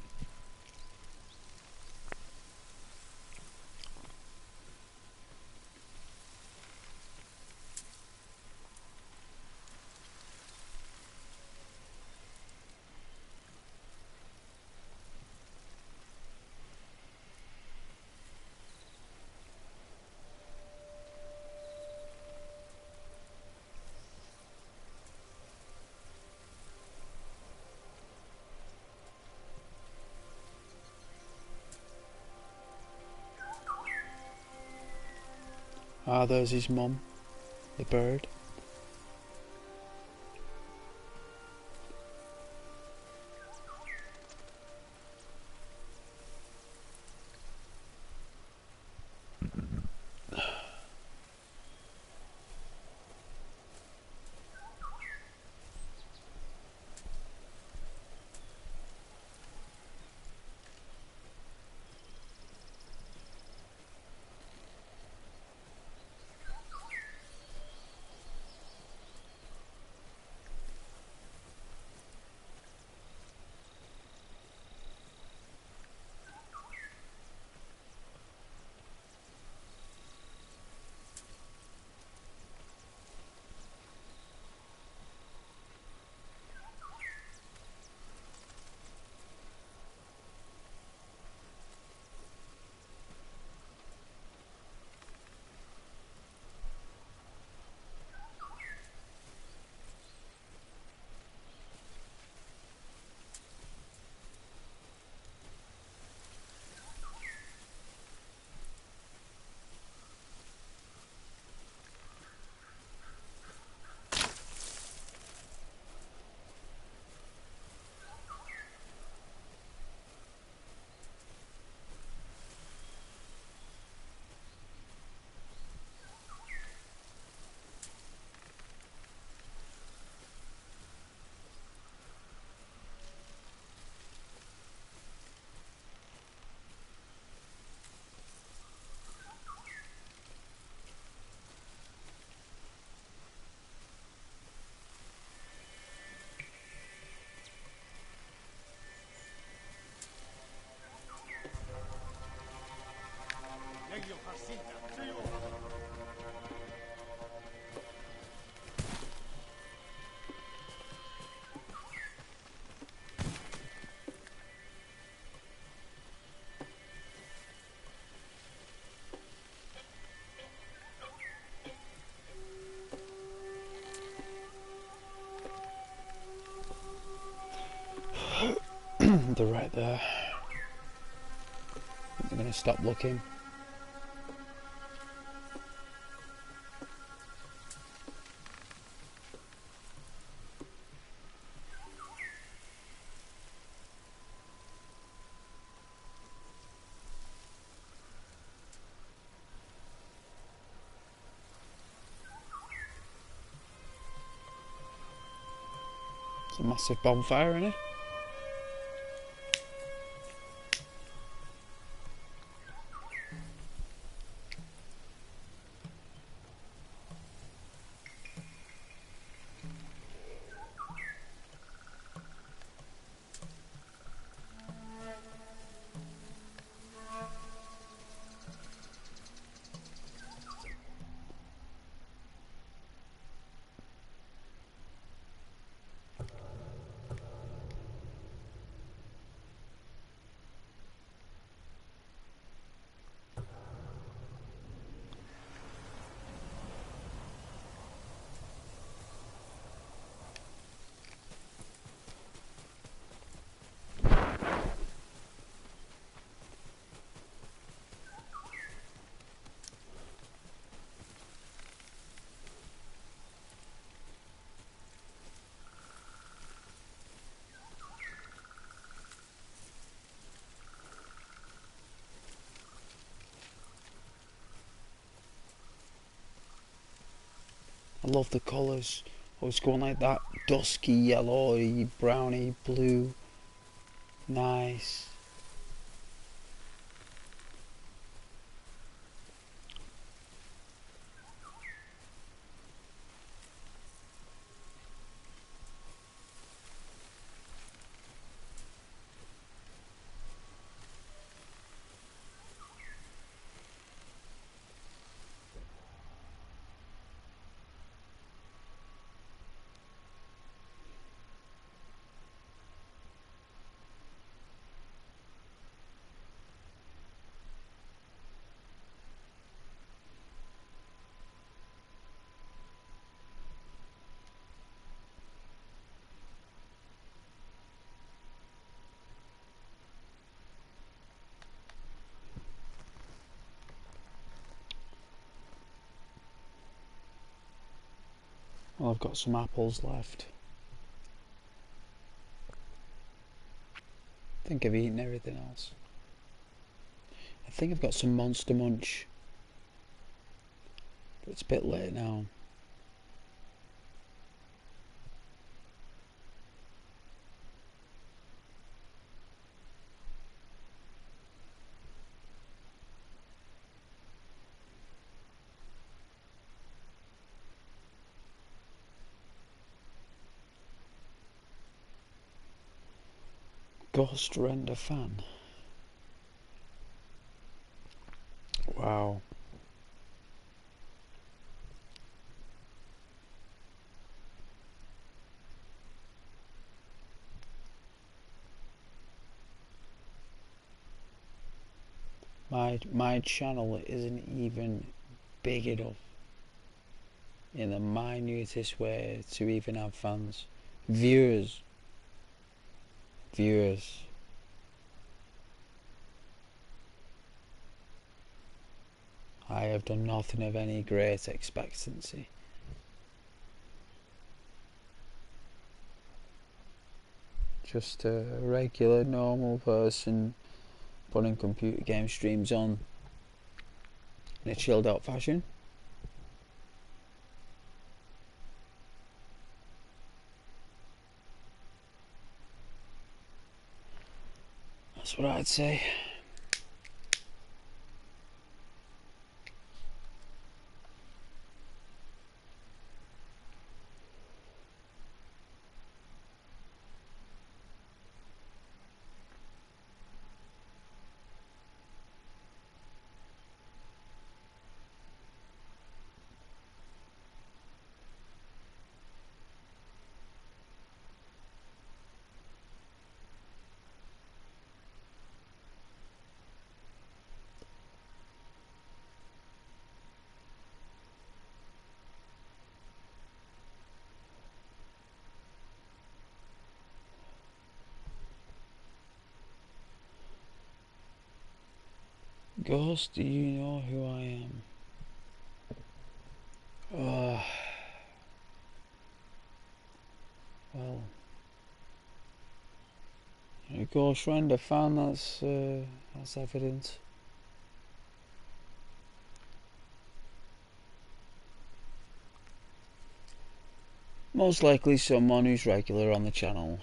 S1: Ah, there's his mum, the bird. They're right there. I'm gonna stop looking. It's a massive bonfire in it. I love the colours. I was going like that dusky yellowy, browny, blue. Nice. Well, I've got some apples left. I think I've eaten everything else. I think I've got some Monster Munch. But it's a bit late now. Ghost Render fan. Wow. My channel isn't even big enough in the minutest way to even have fans. Viewers. I have done nothing of any great expectancy. Just a regular, normal person putting computer game streams on in a chilled out fashion. That's what I'd say. Ghost, do you know who I am? Well, you're a Ghost Render fan, that's evident. Most likely someone who's regular on the channel.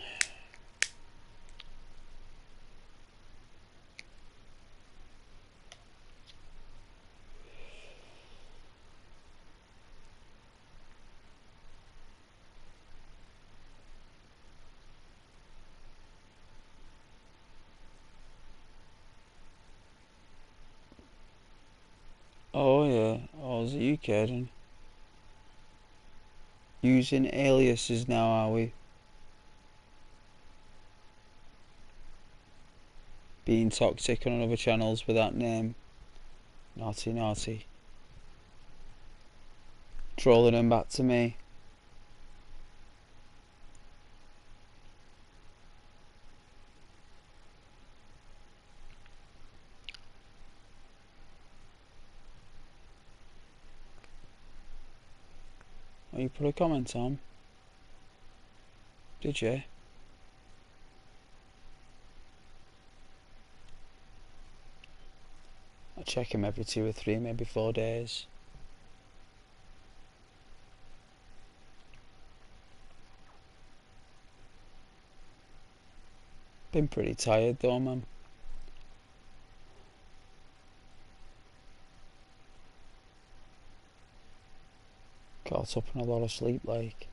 S1: Oh yeah, oh is it you kidding? Using aliases now, are we? Being toxic on other channels with that name. Naughty. Trolling them back to me. Oh, you put a comment on? Did you? I check him every 2 or 3, maybe 4 days. Been pretty tired though, man. Caught up on a lot of sleep, like.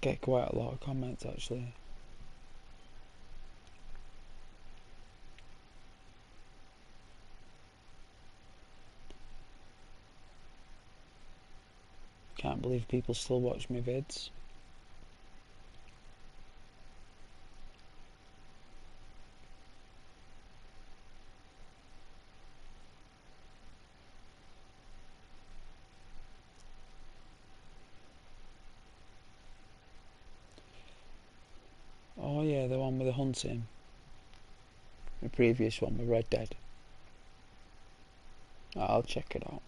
S1: Get quite a lot of comments actually. Can't believe people still watch my vids. the hunting. The previous one with Red Dead. I'll check it out.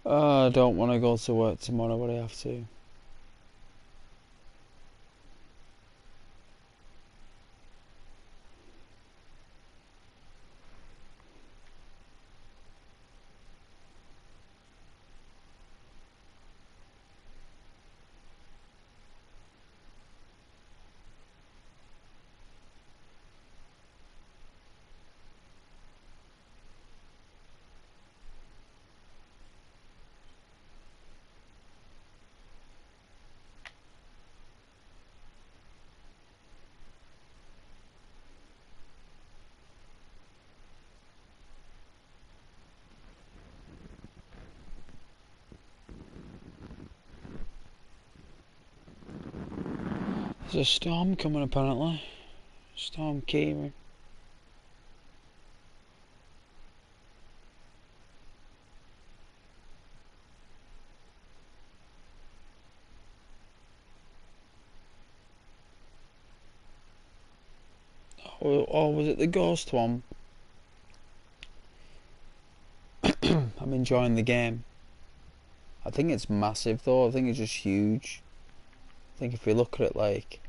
S1: I don't want to go to work tomorrow, but I have to. There's a storm coming apparently. Storm Kieran. Or was it the ghost one? I'm enjoying the game. I think it's massive though, I think it's just huge. I think if we look at it like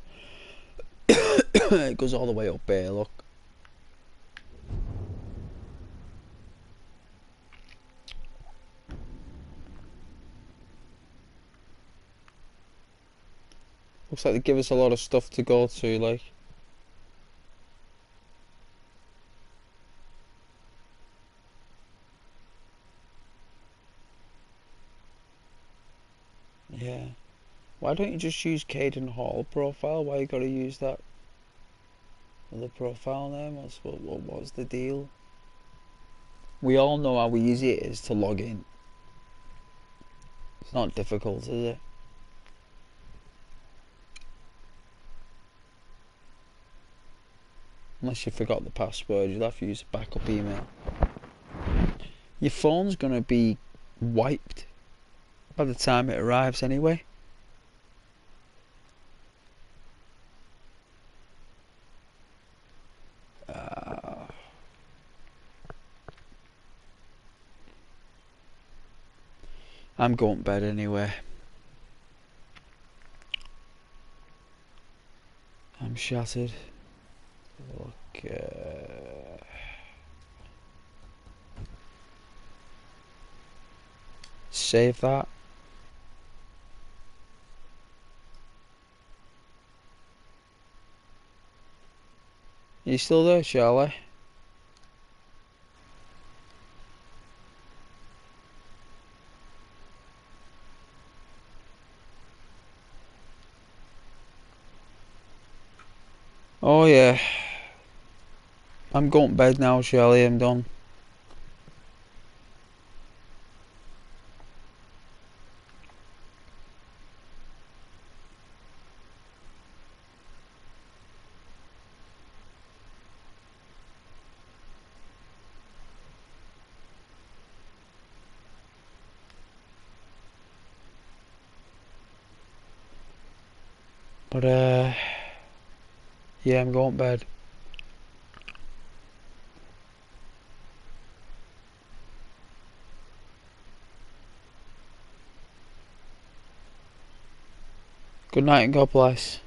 S1: it goes all the way up here, look. Looks like they give us a lot of stuff to go to, like. Yeah. Why don't you just use Caden Hall profile? Why you gotta use that other profile name? What's the deal? We all know how easy it is to log in. It's not difficult, is it? Unless you forgot the password, you'll have to use a backup email. Your phone's gonna be wiped by the time it arrives anyway. I'm going to bed anyway. I'm shattered. Look, save that. You still there, Charlie? Oh yeah. I'm going to bed now, Charlie. I'm done. But yeah, I'm going to bed. Good night and God bless.